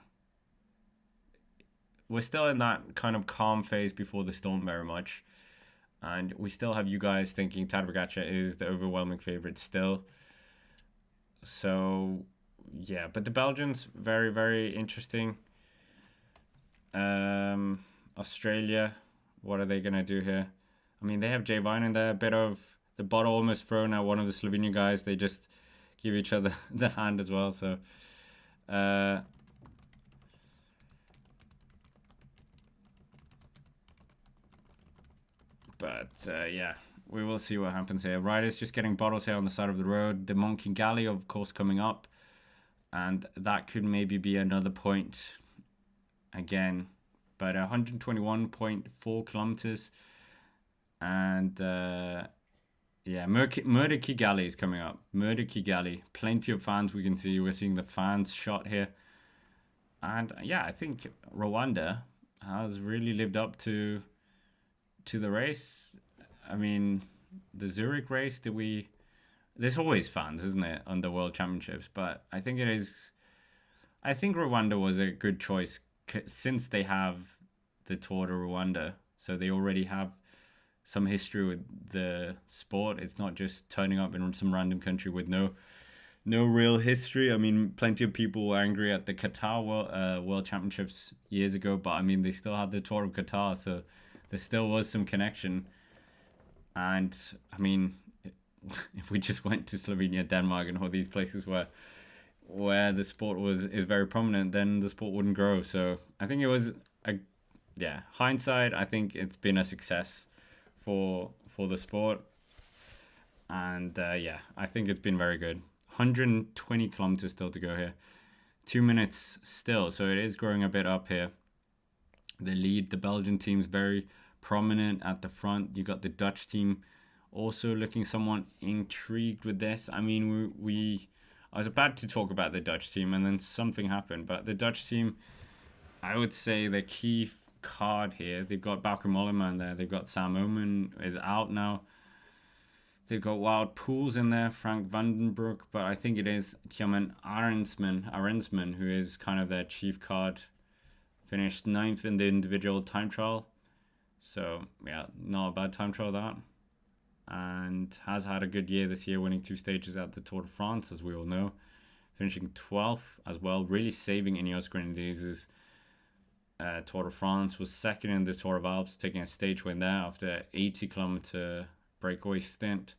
we're still in that kind of calm phase before the storm very much, and we still have you guys thinking Tadej Pogacar is the overwhelming favorite still. So yeah, but the Belgians, very, very interesting. Australia, what are they gonna do here? I mean, they have Jay Vine in there, a bit of the bottle almost thrown at one of the Slovenian guys. They just give each other the hand as well. So yeah, we will see what happens here. Riders just getting bottles here on the side of the road. The Monkey Galley, of course, coming up, and that could maybe be another point again. But 121.4 kilometers, and yeah, Murder Kigali is coming up. Murder Kigali. Plenty of fans we can see. We're seeing the fans shot here. And yeah, I think Rwanda has really lived up to the race. I mean, the Zurich race, there's always fans, isn't it, on the World Championships? But I think Rwanda was a good choice since they have the Tour de Rwanda. So they already have some history with the sport. It's not just turning up in some random country with no real history. I mean, plenty of people were angry at the Qatar World Championships years ago, but I mean, they still had the Tour of Qatar, so there still was some connection. And I mean, if we just went to Slovenia, Denmark, and all these places where the sport is very prominent, then the sport wouldn't grow. So I think it was a hindsight. I think it's been a success for the sport, and I think it's been very good. 120 kilometers still to go here. 2 minutes still, so it is growing a bit up here. The lead, the Belgian team's very prominent at the front. You got the Dutch team also looking somewhat intrigued with this. I mean, I was about to talk about the Dutch team, and then something happened. But the Dutch team, I would say the key card here, they've got Bauke Mollema there. They've got Sam Omen is out now. They've got Wout Poels in there, Frank Vandenbroek, but I think it is Tjemen Arensman, who is kind of their chief card. Finished 9th in the individual time trial. So, yeah, not a bad time trial, that. And has had a good year this year, winning 2 stages at the Tour de France, as we all know. Finishing 12th as well, really saving Ineos Grenadiers' Tour de France. Was second in the Tour of Alps, taking a stage win there after 80-kilometer breakaway stint.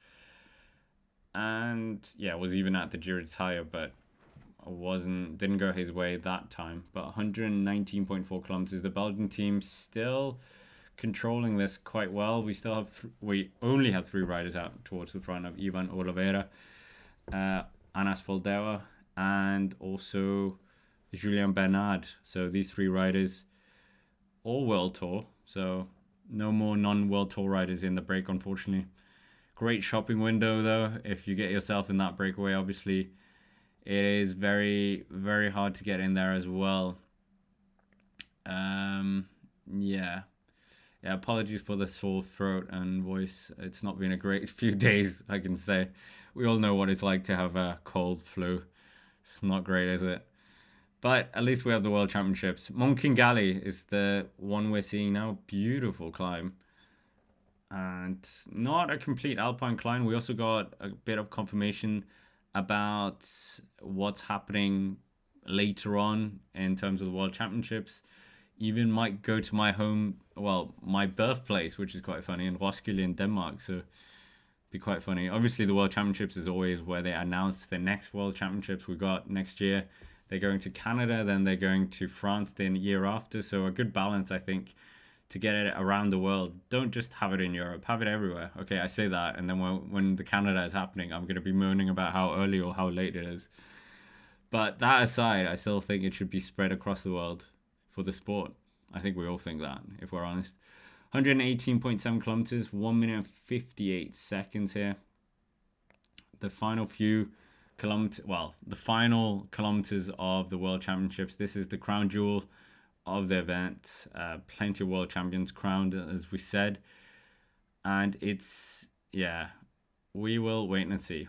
And yeah, was even at the Giro d'Italia, but didn't go his way that time. But 119.4 kilometers. The Belgian team still controlling this quite well. We only have 3 riders out towards the front of Ivan Oliveira, Anas Voldauer, and also Julien Bernard. So these 3 riders, all World Tour. So no more non-World Tour riders in the break, unfortunately. Great shopping window, though, if you get yourself in that breakaway. Obviously, it is very, very hard to get in there as well. Yeah, apologies for the sore throat and voice. It's not been a great few days, I can say. We all know what it's like to have a cold flu. It's not great, is it? But at least we have the World Championships. Mont Kingali is the one we're seeing now. Beautiful climb. And not a complete alpine climb. We also got a bit of confirmation about what's happening later on in terms of the World Championships. Even might go to my birthplace, which is quite funny, in Roskilde in Denmark. So be quite funny. Obviously, the World Championships is always where they announce the next World Championships we got next year. They're going to Canada, then they're going to France the year after. So a good balance, I think, to get it around the world. Don't just have it in Europe, have it everywhere. Okay, I say that, and then when the Canada is happening, I'm going to be moaning about how early or how late it is. But that aside, I still think it should be spread across the world for the sport. I think we all think that, if we're honest. 118.7 kilometers, 1 minute and 58 seconds here. The final few kilometers, the final kilometers of the World Championships. This is the crown jewel of the event. Plenty of world champions crowned, as we said. And we will wait and see.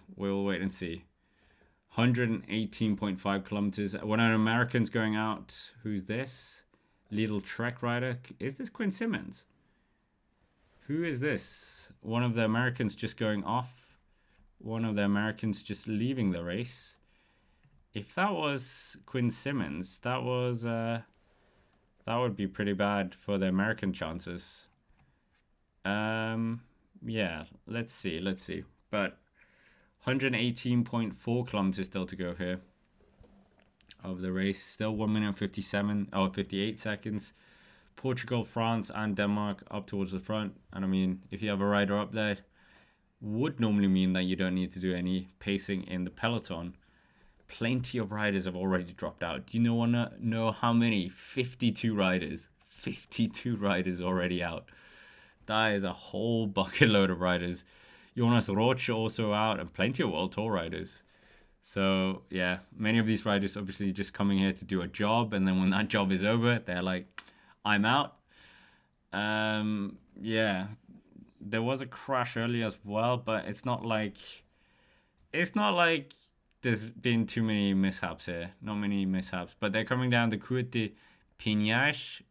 118.5 kilometers. When an American's going out, who's this? Little Trek rider. Is this Quinn Simmons? Who is this? One of the Americans just going off. One of the Americans just leaving the race. If that was Quinn Simmons, that would be pretty bad for the American chances. Let's see. But 118.4 kilometers still to go here of the race. Still 1 minute 58 seconds. Portugal, France, and Denmark up towards the front. And I mean, if you have a rider up there, would normally mean that you don't need to do any pacing in the peloton. Plenty of riders have already dropped out. Do you want to know how many? 52 riders. 52 riders already out. That is a whole bucket load of riders. Jonas Roche also out, and plenty of World Tour riders. So, yeah, many of these riders obviously just coming here to do a job, and then when that job is over, they're like, I'm out. There was a crash earlier as well, but it's not like there's been too many mishaps here. Not many mishaps, but they're coming down the Côte de Pinache.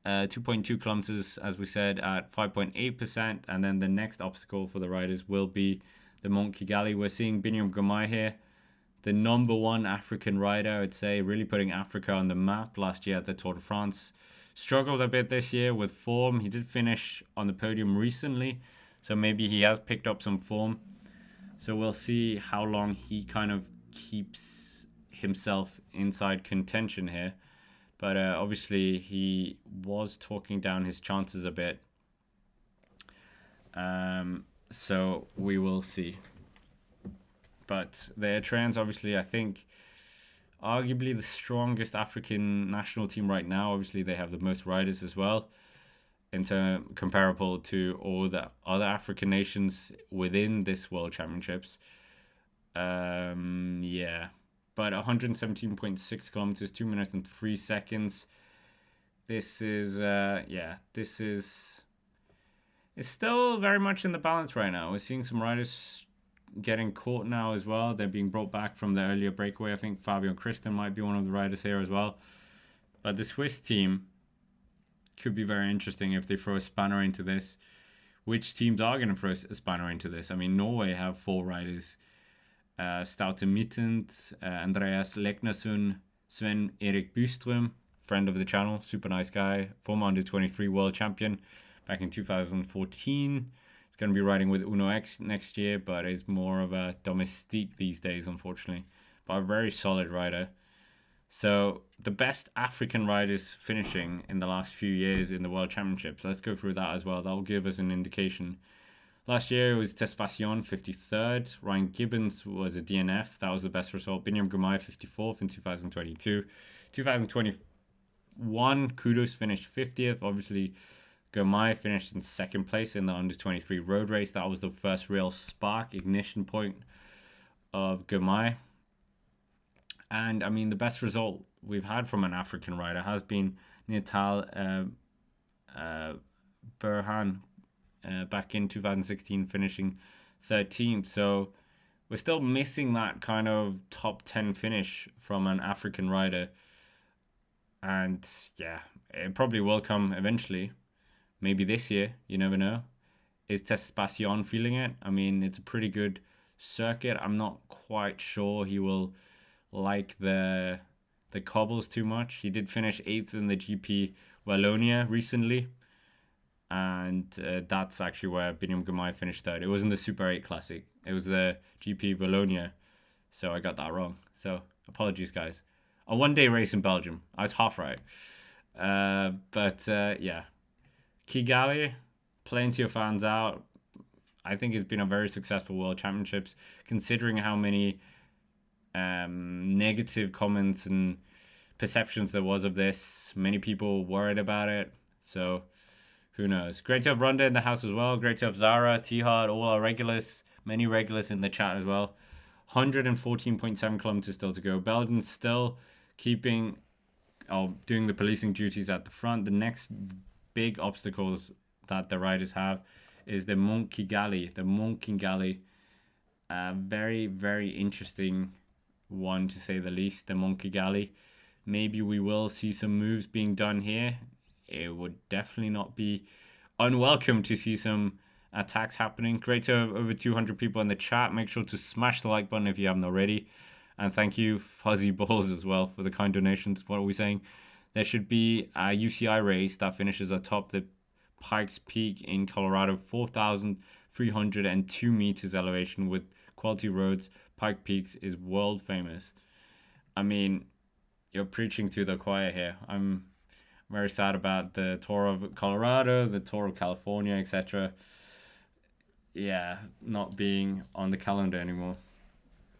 2.2 kilometers, as we said, at 5.8%. And then the next obstacle for the riders will be the Mont Kigali. We're seeing Binyam Girmay here, the number one African rider, I would say, really putting Africa on the map last year at the Tour de France. Struggled a bit this year with form. He did finish on the podium recently, so maybe he has picked up some form. So we'll see how long he kind of keeps himself inside contention here. But obviously he was talking down his chances a bit. So we will see. But the Eritreans, obviously, I think, arguably the strongest African national team right now. Obviously, they have the most riders as well, comparable to all the other African nations within this World Championships. Yeah. But 117.6 kilometers, 2 minutes and 3 seconds. This is, it's still very much in the balance right now. We're seeing some riders getting caught now as well. They're being brought back from the earlier breakaway. I think Fabio Christen might be one of the riders here as well. But the Swiss team could be very interesting if they throw a spanner into this. Which teams are going to throw a spanner into this? I mean, Norway have 4 riders. Stoute Mittent, Andreas Leknesund, Sven Erik Byström, friend of the channel, super nice guy, former under-23 world champion back in 2014. He's going to be riding with Uno X next year, but is more of a domestique these days, unfortunately. But a very solid rider. So the best African riders finishing in the last few years in the World Championships. Let's go through that as well. That will give us an indication. Last year it was Tespassion, 53rd. Ryan Gibbons was a DNF. That was the best result. Binyam Girmay, 54th in 2022. 2021, Kudos finished 50th. Obviously, Girmay finished in 2nd place in the under-23 road race. That was the first real spark, ignition point of Girmay. And, I mean, the best result we've had from an African rider has been Nital Burhan, back in 2016, finishing 13th. So we're still missing that kind of top 10 finish from an African rider. And yeah, it probably will come eventually. Maybe this year, you never know. Is Tespassion feeling it? I mean, it's a pretty good circuit. I'm not quite sure he will like the cobbles too much. He did finish 8th in the GP Wallonia recently. And that's actually where Binyam Girmay finished 3rd. It wasn't the Super 8 Classic. It was the GP Wallonia. So I got that wrong. So apologies, guys. A one-day race in Belgium. I was half right. Yeah. Kigali, plenty of fans out. I think it's been a very successful World Championships, considering how many negative comments and perceptions there was of this. Many people worried about it. So who knows? Great to have Ronda in the house as well. Great to have Zara, Tihad, all our regulars. Many regulars in the chat as well. 114.7 kilometers still to go. Belgium still doing the policing duties at the front. The next big obstacles that the riders have is the Mont Kigali. The Mont Kigali. Very, very interesting one to say the least. The Mont Kigali. Maybe we will see some moves being done here. It would definitely not be unwelcome to see some attacks happening. Great to have over 200 people in the chat. Make sure to smash the like button if you haven't already. And thank you, Fuzzy Balls, as well, for the kind donations. What are we saying? There should be a UCI race that finishes atop the Pikes Peak in Colorado, 4,302 meters elevation with quality roads. Pike Peaks is world famous. I mean, you're preaching to the choir here. I'm very sad about the Tour of Colorado, the Tour of California, etc. Yeah, not being on the calendar anymore.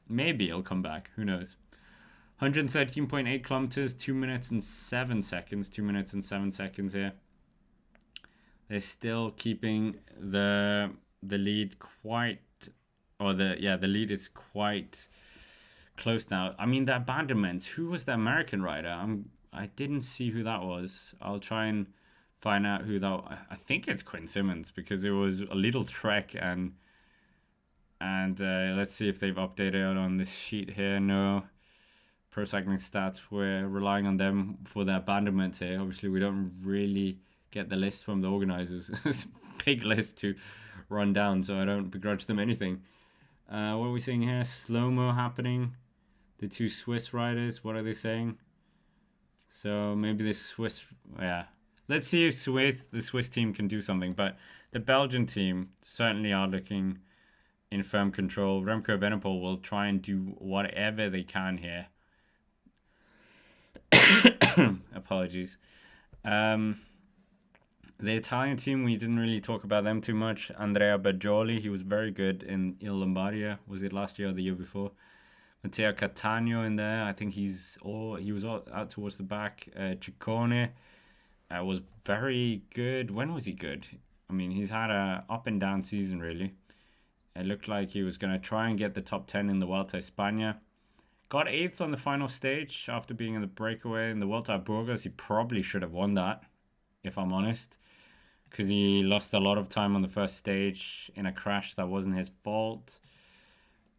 Maybe it'll come back. Who knows? 113.8 kilometers, 2 minutes and 7 seconds. 2 minutes and 7 seconds here. They're still keeping the lead quite, the lead is quite close now. I mean, the abandonments. Who was the American rider? I didn't see who that was. I'll try and find out who that. I think it's Quinn Simmons because it was a little trek and let's see if they've updated on this sheet here. No, Pro Cycling Stats. We're relying on them for their abandonment here. Obviously, we don't really get the list from the organisers. It's a big list to run down, so I don't begrudge them anything. What are we seeing here? Slow-mo happening. The two Swiss riders, what are they saying? So maybe the Swiss, yeah. Let's see if the Swiss team can do something. But the Belgian team certainly are looking in firm control. Remco Evenepoel will try and do whatever they can here. Apologies. The Italian team, we didn't really talk about them too much. Andrea Bajoli, he was very good in Il Lombardia. Was it last year or the year before? Matteo Cattaneo in there. I think he was out towards the back. Ciccone was very good. When was he good? I mean, he's had a up and down season, really. It looked like he was going to try and get the top 10 in the Vuelta a España. Got 8th on the final stage after being in the breakaway in the Vuelta a Burgos. He probably should have won that, if I'm honest, because he lost a lot of time on the first stage in a crash that wasn't his fault.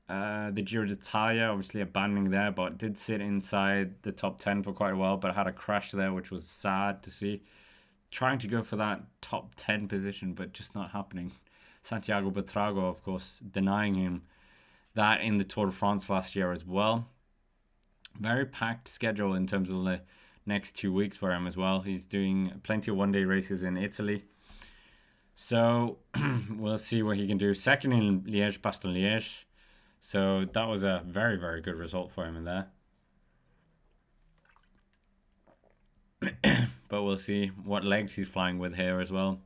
The Giro d'Italia, obviously abandoning there, but did sit inside the top 10 for quite a while, but had a crash there, which was sad to see. Trying to go for that top 10 position, but just not happening. Santiago Buitrago, of course, denying him that in the Tour de France last year as well. Very packed schedule in terms of the next 2 weeks for him as well. He's doing plenty of one-day races in Italy. So we'll see what he can do. Second in Liège-Bastogne-Liège. So that was a very, very good result for him in there. But we'll see what legs he's flying with here as well.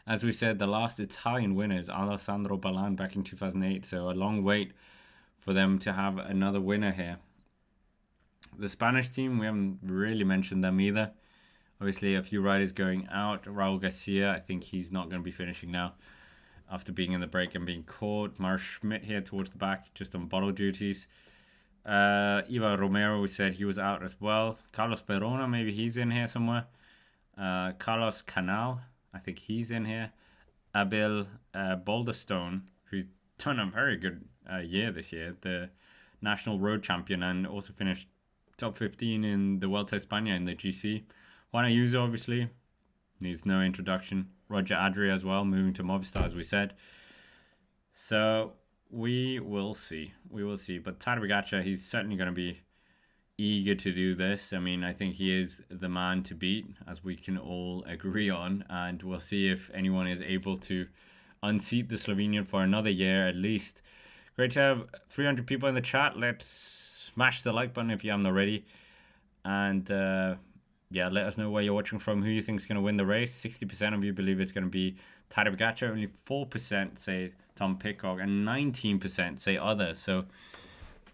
As we said, the last Italian winner is Alessandro Ballan back in 2008. So a long wait for them to have another winner here. The Spanish team, we haven't really mentioned them either. Obviously, a few riders going out. Raul Garcia, I think he's not going to be finishing now after being in the break and being caught. Mark Schmidt here towards the back, just on bottle duties. Iva Romero, we said he was out as well. Carlos Verona, maybe he's in here somewhere. Carlos Canal, I think he's in here. Abel Boulderstone, who's done a very good year this year, the national road champion, and also finished top 15 in the Vuelta a España in the GC. Juan Ayuso, obviously, needs no introduction. Roger Adria as well, moving to Movistar, as we said. So we will see. We will see. But Tadej Pogacar, he's certainly going to be eager to do this. I mean, I think he is the man to beat, as we can all agree on. And we'll see if anyone is able to unseat the Slovenian for another year at least. Great to have 300 people in the chat. Let's smash the like button if you haven't already. And yeah, let us know where you're watching from, who you think is going to win the race. 60% of you believe it's going to be Tadej Pogacar. Only 4% say Tom Pidcock, and 19% say others. So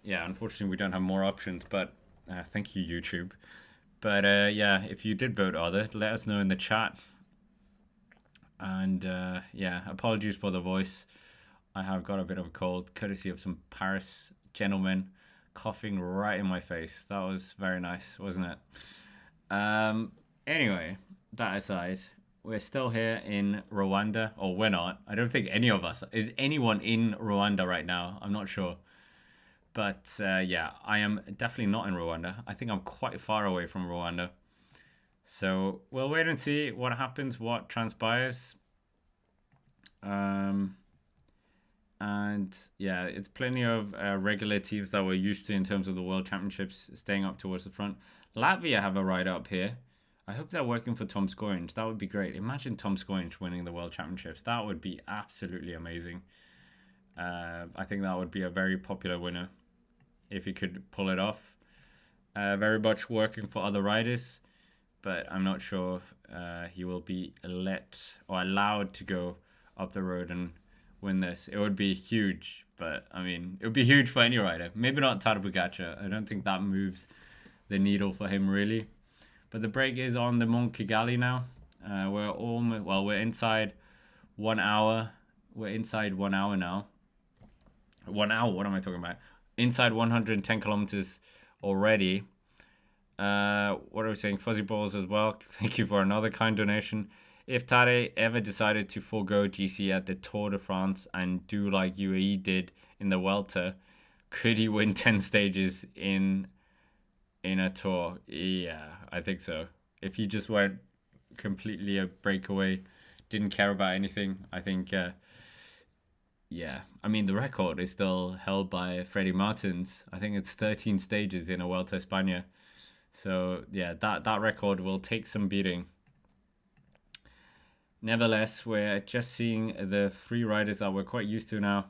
yeah, unfortunately we don't have more options, but thank you, YouTube. But yeah, if you did vote other, let us know in the chat. And yeah, apologies for the voice. I have got a bit of a cold, courtesy of some Paris gentlemen coughing right in my face. That was very nice, wasn't it? Anyway, that aside, we're still here in Rwanda, or we're not. I don't think any of us, is anyone in Rwanda right now? I'm not sure. But yeah, I am definitely not in Rwanda. I think I'm quite far away from Rwanda. So we'll wait and see what happens, what transpires. And yeah, it's plenty of regular teams that we're used to in terms of the World Championships staying up towards the front. Latvia have a rider up here. I hope they're working for Tom Scoynes. That would be great. Imagine Tom Scoynes winning the World Championships. That would be absolutely amazing. I think that would be a very popular winner if he could pull it off. Very much working for other riders, but I'm not sure he will be let or allowed to go up the road and win this. It would be huge, but I mean, it would be huge for any rider. Maybe not Tadej Pogacar. I don't think that moves the needle for him really. But the break is on the Mont Kigali now. We're almost, well, we're inside 1 hour. We're inside 1 hour now. 1 hour, what am I talking about? Inside 110 kilometers already. What are we saying? Fuzzy Balls as well. Thank you for another kind donation. If Tadej ever decided to forego GC at the Tour de France and do like UAE did in the Vuelta, Could he win 10 stages in a tour? Yeah, I think so. If he just went completely a breakaway, didn't care about anything, I think, yeah. I mean, the record is still held by Freddie Martins. I think it's 13 stages in a Vuelta a España. So, yeah, that record will take some beating. Nevertheless, we're just seeing the three riders that we're quite used to now.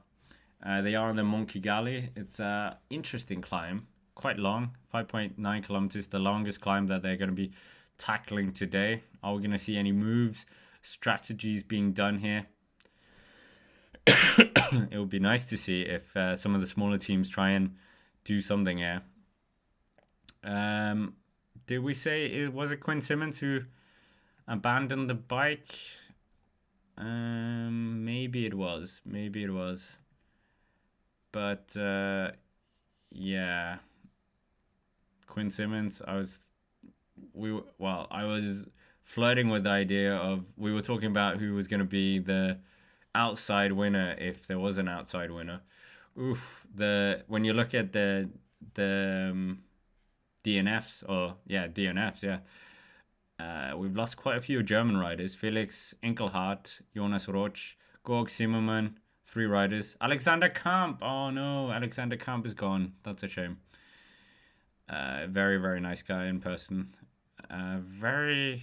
They are on the Monchigali. It's a interesting climb, quite long, 5.9 kilometers, the longest climb that they're going to be tackling today. Are we going to see any moves, strategies being done here? It would be nice to see if some of the smaller teams try and do something here. Did we say was it Quinn Simmons who abandoned the bike? Maybe it was. Maybe it was. But yeah, Quinn Simmons. I was flirting with the idea of, we were talking about who was going to be the outside winner if there was an outside winner. When you look at the DNFs, we've lost quite a few German riders: Felix Enkelhardt, Jonas Roch, Georg Zimmermann. 3 riders. Alexander Kamp. Oh no, Alexander Kamp is gone. That's a shame. Very, very nice guy in person. Very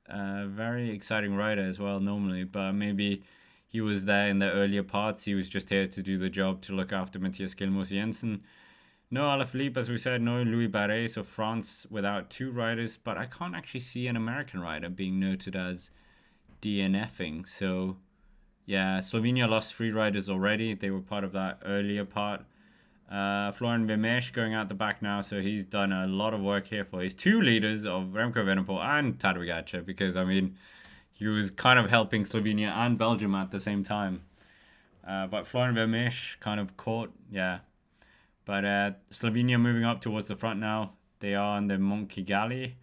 exciting rider as well normally, but maybe he was there in the earlier parts. He was just here to do the job, to look after Matthias Gilmour Jensen. No Alaphilippe, as we said. No Louis Barret. So France without 2 riders, but I can't actually see an American rider being noted as DNFing. So yeah, Slovenia lost 3 riders already. They were part of that earlier part. Florian Vermeersch going out the back now, so he's done a lot of work here for his 2 leaders of Remco Evenepoel and Tadej Pogacar, because I mean, he was kind of helping Slovenia and Belgium at the same time. But Florian Vermeersch kind of caught, yeah. But Slovenia moving up towards the front now. They are on the Monchigali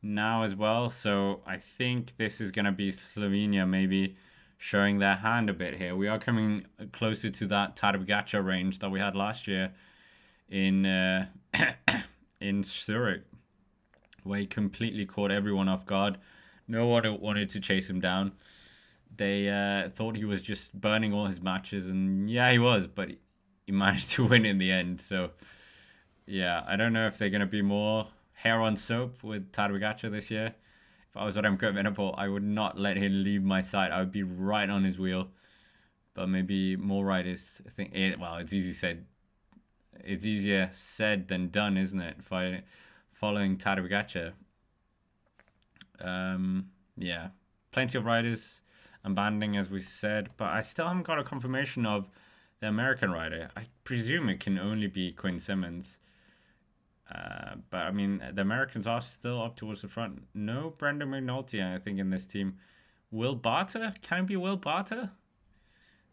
now as well, so I think this is going to be Slovenia maybe showing their hand a bit here. We are coming closer to that Tadej Pogacar range that we had last year in in Zurich, where he completely caught everyone off guard. No one wanted to chase him down. They thought he was just burning all his matches, and yeah, he was, but he managed to win in the end. So yeah, I don't know if they're going to be more hair on soap with Tadej Pogacar this year. If I was Remco Evenepoel, I would not let him leave my side. I would be right on his wheel. But maybe more riders think it's easier said than done, isn't it? Following Tadej Pogacar. Yeah, plenty of riders abandoning, as we said, but I still haven't got a confirmation of the American rider. I presume it can only be Quinn Simmons. But I mean, the Americans are still up towards the front. No Brendan McNulty, I think, in this team. Will Barter? Can it be Will Barter?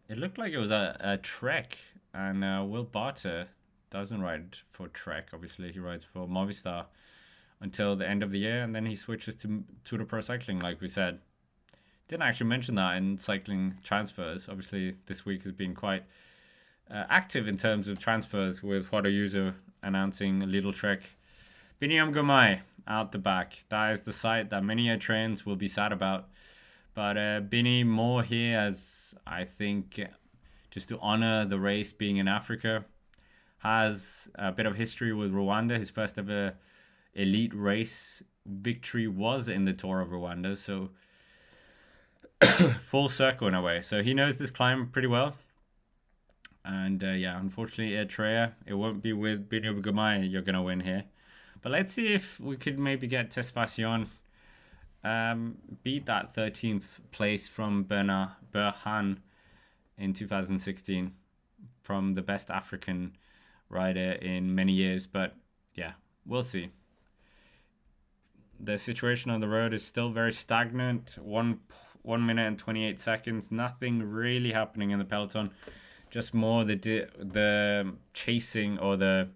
It looked like it was a Trek, and Will Barter doesn't ride for Trek. Obviously, he rides for Movistar until the end of the year, and then he switches to Tour de Pro Cycling, like we said. Didn't actually mention that in cycling transfers. Obviously, this week has been quite active in terms of transfers, with Juan Ayuso announcing Lidl Trek. Biniam Girmay out the back. That is the sight that many trains will be sad about. But Bini more here, as I think, just to honor the race being in Africa. Has a bit of history with Rwanda. His first ever elite race victory was in the Tour of Rwanda. So full circle in a way. So he knows this climb pretty well. And unfortunately, Eritrea, it won't be with Biniam Girmay you're going to win here. But let's see if we could maybe get Tesfacion beat that 13th place from Berhan in 2016, from the best African rider in many years. But yeah, we'll see. The situation on the road is still very stagnant. 1 minute and 28 seconds. Nothing really happening in the peloton. Just more the chasing or the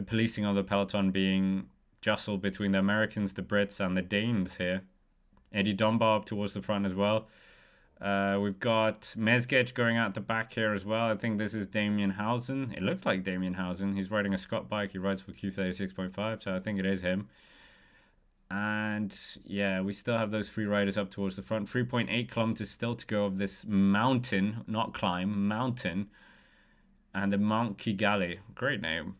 policing of the peloton being jostled between the Americans, the Brits, and the Danes here. Eddie Dunbar up towards the front as well. We've got Mezgec going out the back here as well. I think this is Damien Housen. It looks like Damien Housen. He's riding a Scott bike. He rides for Q36.5, so I think it is him. And yeah, we still have those three riders up towards the front. 3.8 kilometers still to go of this mountain, not climb, mountain. And the Mount Kigali. Great name.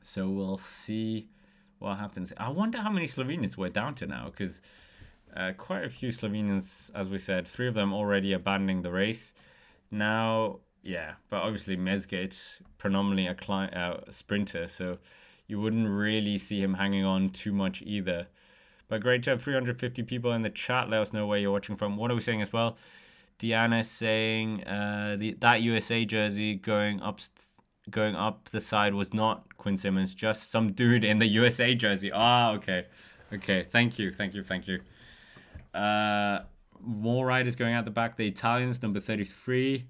So we'll see what happens. I wonder how many Slovenians we're down to now, because quite a few Slovenians, as we said, 3 of them already abandoning the race. Now, yeah, but obviously Mezgec, predominantly a sprinter, so you wouldn't really see him hanging on too much either. But great to have 350 people in the chat. Let us know where you're watching from. What are we saying as well? Deanna saying that USA jersey going up the side was not Quinn Simmons, just some dude in the USA jersey. Ah, okay. Okay, thank you. More riders going out the back. The Italians, number 33,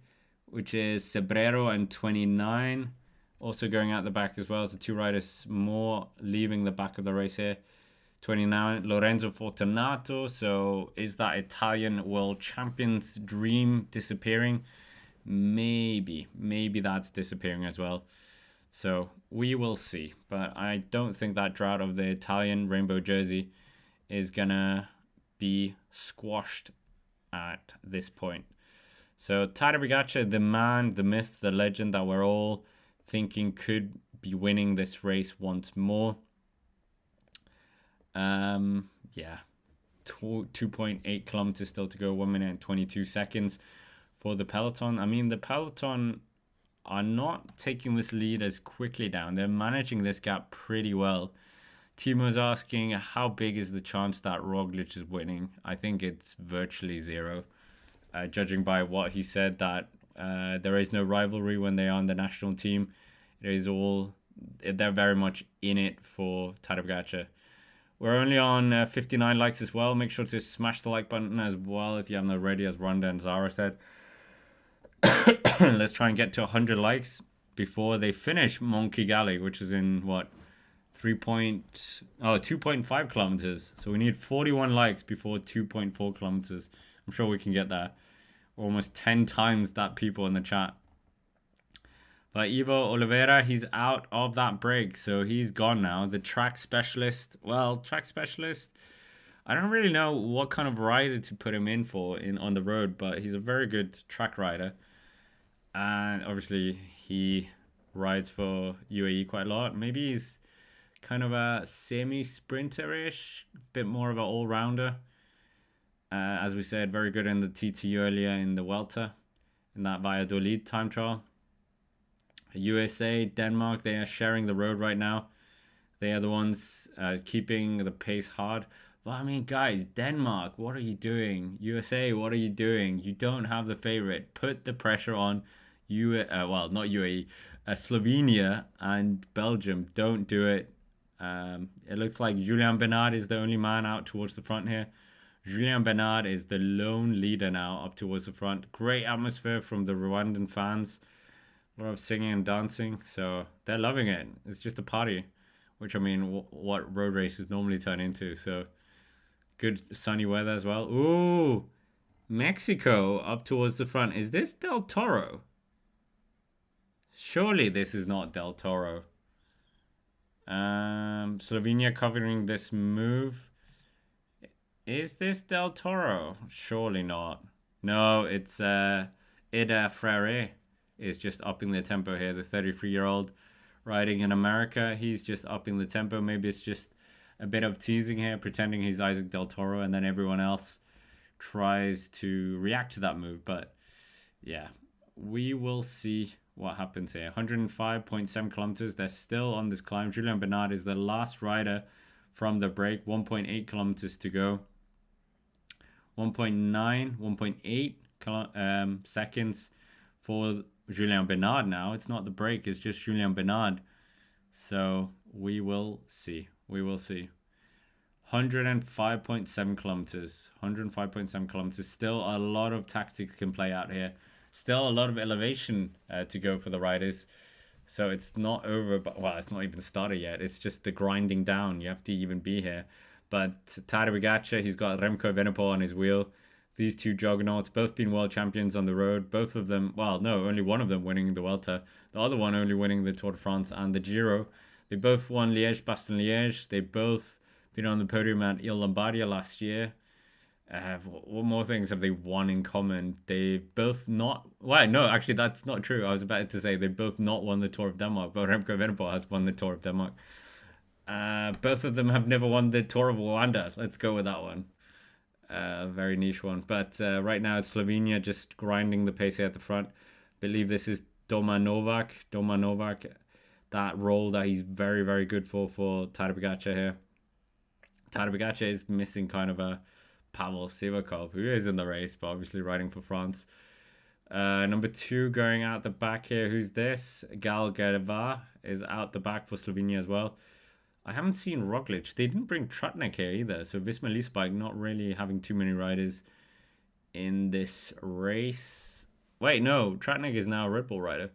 which is Cebrero, and 29. Also going out the back as well as the 2 riders more leaving the back of the race here. 29, Lorenzo Fortunato. So is that Italian world champion's dream disappearing? Maybe that's disappearing as well. So we will see. But I don't think that drought of the Italian rainbow jersey is gonna be squashed at this point. So Tadej Pogacar, the man, the myth, the legend that we're all thinking could be winning this race once more. Yeah, 2.8 kilometers still to go, 1 minute and 22 seconds for the peloton. I mean, the peloton are not taking this lead as quickly down. They're managing this gap pretty well. Timo's asking, how big is the chance that Roglic is winning? I think it's virtually zero. Judging by what he said, that there is no rivalry when they are on the national team. They're very much in it for Tadej Pogacar. We're only on 59 likes as well. Make sure to smash the like button as well if you haven't already, as Rhonda and Zara said. Let's try and get to 100 likes before they finish Mont Kigali, which is in what? 2.5 kilometers. So we need 41 likes before 2.4 kilometers. I'm sure we can get that. Almost 10 times that people in the chat. But Ivo Oliveira, he's out of that break, so he's gone now. The track specialist, I don't really know what kind of rider to put him in for on the road, but he's a very good track rider. And obviously he rides for UAE quite a lot. Maybe he's kind of a semi-sprinter-ish, bit more of an all-rounder. As we said, very good in the TT earlier in the Welter, in that Valladolid time trial. USA, Denmark, they are sharing the road right now. They are the ones keeping the pace hard. But I mean, guys, Denmark, what are you doing? USA, what are you doing? You don't have the favorite. Put the pressure on not UAE, Slovenia and Belgium. Don't do it. It looks like Julian Bernard is the only man out towards the front here. Julian Bernard is the lone leader now up towards the front. Great atmosphere from the Rwandan fans. A lot of singing and dancing, so they're loving it. It's just a party, which I mean, what road races normally turn into. So good sunny weather as well. Ooh, Mexico up towards the front. Is this Del Toro? Surely this is not Del Toro. Slovenia covering this move. Is this Del Toro? Surely not. No, it's Ida Frere is just upping the tempo here. The 33-year-old riding in America. He's just upping the tempo. Maybe it's just a bit of teasing here, pretending he's Isaac Del Toro, and then everyone else tries to react to that move. But yeah, we will see what happens here. 105.7 kilometers. They're still on this climb. Julian Bernard is the last rider from the break. 1.8 kilometers to go. 1.8 seconds for Julian Bernard now. It's not the break, it's just Julian Bernard. So we will see. 105.7 kilometers. 105.7 kilometers. Still a lot of tactics can play out here. Still a lot of elevation to go for the riders. So it's not over, but well, it's not even started yet. It's just the grinding down. You have to even be here. But Tadej Pogacar, he's got Remco Evenepoel on his wheel. These two juggernauts, both been world champions on the road. Both of them, well, no, only one of them winning the Vuelta. The other one only winning the Tour de France and the Giro. They both won Liège-Bastogne-Liège. They both been on the podium at Il Lombardia last year. What more things have they won in common? They both not... Well, no, actually, that's not true. I was about to say they both not won the Tour of Denmark, but Remco Evenepoel has won the Tour of Denmark. Both of them have never won the Tour of Rwanda. Let's go with that one. Very niche one. But right now, it's Slovenia just grinding the pace here at the front. I believe this is Doma Novak. Doma Novak, that role that he's very, very good for Tadej Pogacar here. Tadej Pogacar is missing kind of a Pavel Sivakov, who is in the race, but obviously riding for France. Number 2 going out the back here. Who's this? Gal Geva is out the back for Slovenia as well. I haven't seen Roglic. They didn't bring Trutnik here either. So Visma Leasebike not really having too many riders in this race. Wait, no. Trutnik is now a Red Bull rider.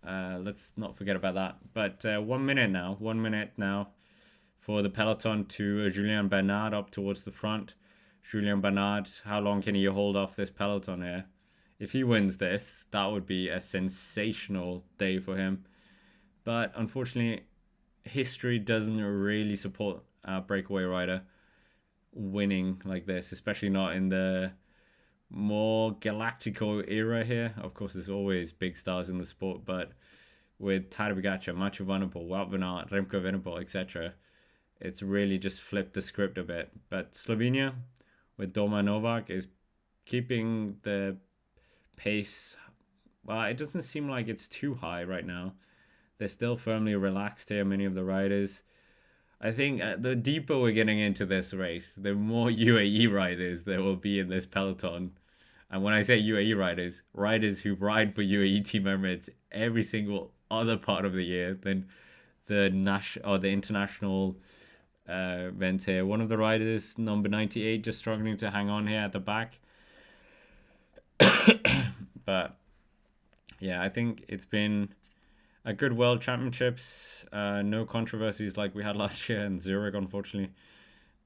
Let's not forget about that. But 1 minute now. 1 minute now for the peloton to Julien Bernard up towards the front. Julien Bernard, how long can he hold off this peloton here? If he wins this, that would be a sensational day for him. But unfortunately, history doesn't really support a breakaway rider winning like this, especially not in the more Galactico era here. Of course, there's always big stars in the sport, but with Tadej Pogacar, Mathieu van der Poel, Wout van Aert, Remco Evenepoel, etc., it's really just flipped the script a bit. But Slovenia, with Doma Novak, is keeping the pace. Well, it doesn't seem like it's too high right now. They're still firmly relaxed here, many of the riders. I think the deeper we're getting into this race, the more UAE riders there will be in this peloton. And when I say UAE riders, riders who ride for UAE Team Emirates every single other part of the year than the international event here. One of the riders, number 98, just struggling to hang on here at the back. But yeah, I think it's been a good World Championships. No controversies like we had last year in Zurich, unfortunately,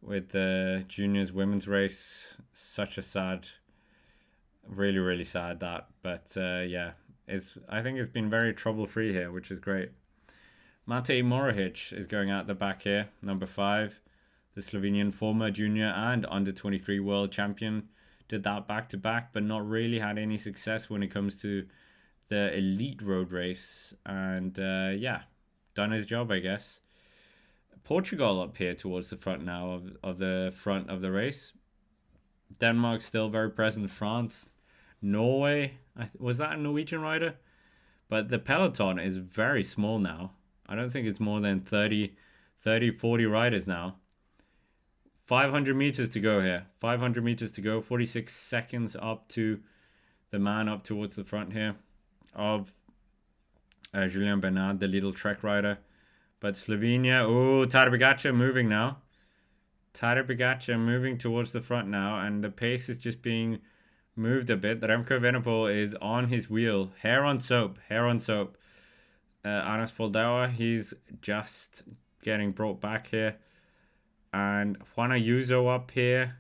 with the juniors women's race. Such a sad, really, really sad that. But yeah, I think it's been very trouble-free here, which is great. Matej Mohoric is going out the back here, number 5. The Slovenian former junior and under-23 world champion. Did that back-to-back, but not really had any success when it comes to the elite road race. And yeah, done his job, I guess. Portugal up here towards the front now of the front of the race. Denmark still very present. France. Norway. Was that a Norwegian rider? But the peloton is very small now. I don't think it's more than 40 riders now. 500 meters to go here. 500 meters to go. 46 seconds up to the man up towards the front here of Julien Bernard, the little Trek rider. But Slovenia, Tadej Pogacar moving now. Tadej Pogacar moving towards the front now, and the pace is just being moved a bit. Remco Evenepoel is on his wheel. Hair on soap. Anas Foldauer, he's just getting brought back here. And Juan Ayuso up here.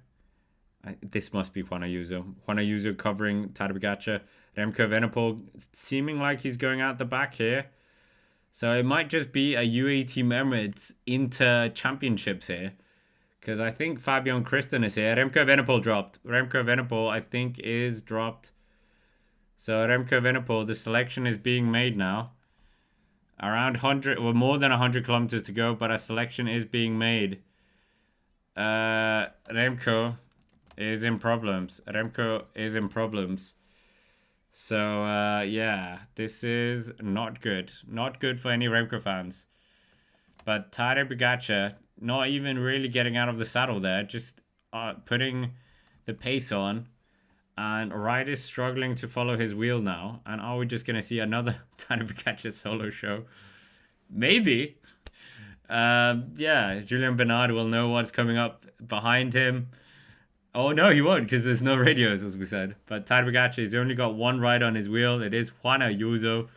This must be Juan Ayuso. Juan Ayuso covering Tadej Pogacar. Remco Evenepoel seeming like he's going out the back here. So it might just be a UAE Team Emirates Inter Championships here. Because I think Fabian Christen is here. Remco Evenepoel dropped. Remco Evenepoel, I think, is dropped. So Remco Evenepoel, the selection is being made now. Around 100, or more than 100 kilometers to go, but a selection is being made. Remco is in problems. So, yeah, this is not good. Not good for any Remco fans. But Tadej Pogacar, not even really getting out of the saddle there, just putting the pace on. And riders struggling to follow his wheel now. And are we just going to see another Tadej Pogacar solo show? Maybe. Yeah, Julien Bernard will know what's coming up behind him. Oh, no, he won't, because there's no radios, as we said. But Tadej Pogacar, he's only got one rider on his wheel. It is Juan Ayuso.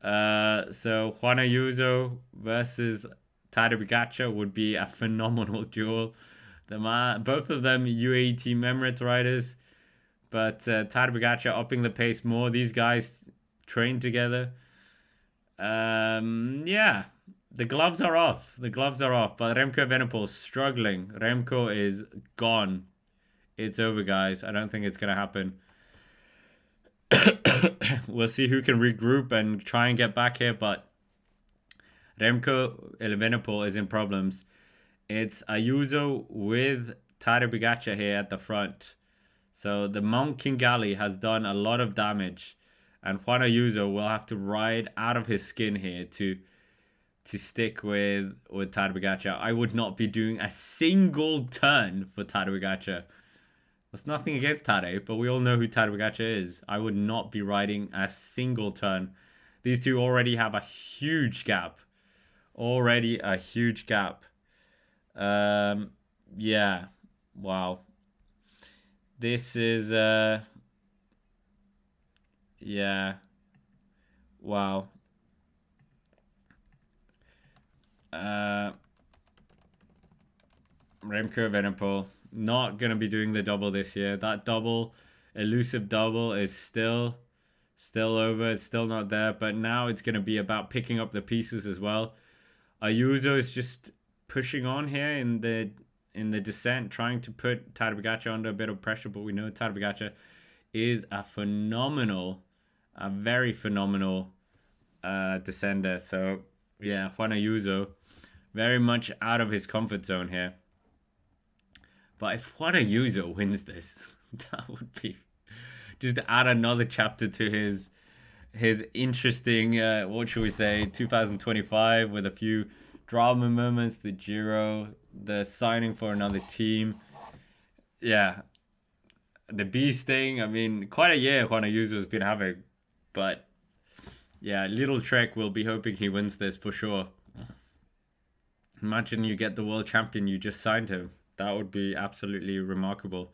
So Juan Ayuso versus TADEJ Pogacar would be a phenomenal duel. Both of them UAE Team Emirates riders, but TADEJ Pogacar upping the pace more. These guys train together. Yeah, the gloves are off. The gloves are off. But Remco Evenepoel struggling. Remco is gone. It's over, guys. I don't think it's gonna happen. We'll see who can regroup and try and get back here, but Remco Evenepoel is in problems. It's Ayuso with TADEJ Pogacar here at the front. So the Mount Kingali has done a lot of damage, and Juan Ayuso will have to ride out of his skin here to stick with TADEJ Pogacar. I would not be doing a single turn for TADEJ Pogacar. That's nothing against TADEJ, but we all know who TADEJ Pogacar is. I would not be riding a single turn. These two already have a huge gap. Already a huge gap. Yeah. Wow. This is yeah. Wow. Remco Evenepoel not gonna be doing the double this year. That double, elusive double, is still over. It's still not there. But now it's gonna be about picking up the pieces as well. Ayuso is just pushing on here in the descent, trying to put TADEJ Pogacar under a bit of pressure. But we know TADEJ Pogacar is a very phenomenal descender. So yeah, Juan Ayuso very much out of his comfort zone here. But if Juan Ayuso wins this, that would be just add another chapter to his interesting, what should we say, 2025, with a few drama moments, the Giro, the signing for another team. Yeah, the beast thing. I mean, quite a year Juan Ayuso has been having. But yeah, Little Trek will be hoping he wins this for sure. Imagine you get the world champion, you just signed him. That would be absolutely remarkable.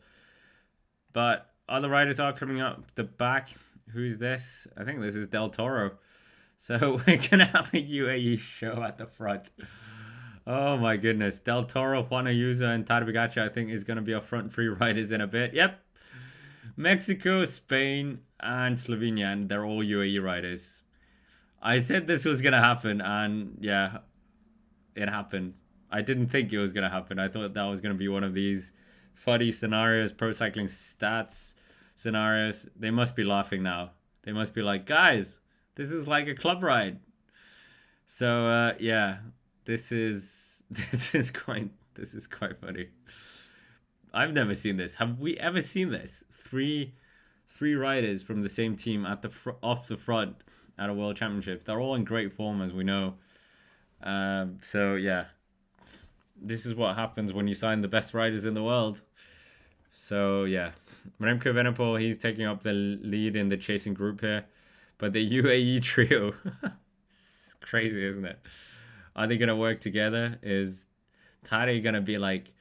But other riders are coming up the back. Who's this? I think this is Del Toro. So we're going to have a UAE show at the front. Oh my goodness. Del Toro, Juan Ayuso, and TADEJ Pogacar, I think, is going to be our front three riders in a bit. Yep. Mexico, Spain, and Slovenia, and they're all UAE riders. I said this was going to happen, and yeah, it happened. I didn't think it was going to happen. I thought that was going to be one of these funny scenarios, pro cycling stats scenarios. They must be laughing now. They must be like, guys, this is like a club ride. So yeah, this is quite funny. I've never seen this. Have we ever seen this? Three riders from the same team at off the front at a World Championship. They're all in great form, as we know. So yeah, this is what happens when you sign the best riders in the world. So yeah, Remco Evenepoel, he's taking up the lead in the chasing group here. But the UAE trio, it's crazy, isn't it? Are they going to work together? Is TADEJ going to be like,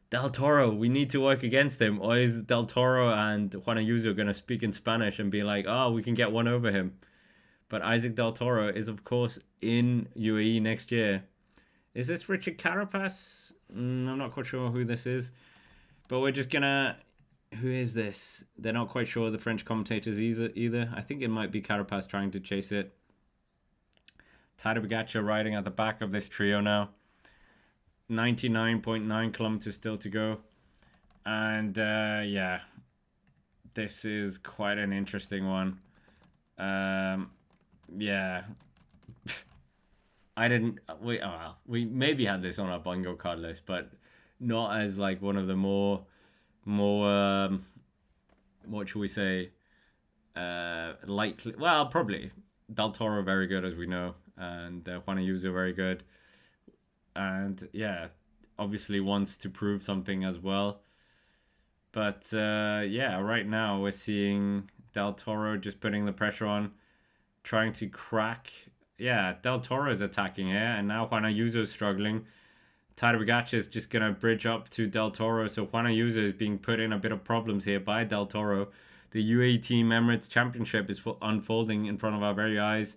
Del Toro, we need to work against him? Or is Del Toro and Juan Ayuso going to speak in Spanish and be like, oh, we can get one over him? But Isaac Del Toro is, of course, in UAE next year. Is this Richard Carapaz? I'm not quite sure who this is. But we're just going to... Who is this? They're not quite sure, the French commentators either. I think it might be Carapaz trying to chase it. TADEJ Pogacar riding at the back of this trio now. 99.9 kilometers still to go. And yeah, this is quite an interesting one. Yeah. We maybe had this on our bingo card list, but not as like one of the more what should we say, likely. Well, probably Del Toro very good, as we know, and Juan Ayuso very good, and yeah, obviously wants to prove something as well. But yeah, right now we're seeing Del Toro just putting the pressure on, trying to crack. Yeah, Del Toro is attacking here, and now Juan Ayuso is struggling. TADEJ Pogacar is just going to bridge up to Del Toro. So Juan Ayuso is being put in a bit of problems here by Del Toro. The UAE Team Emirates Championship is unfolding in front of our very eyes.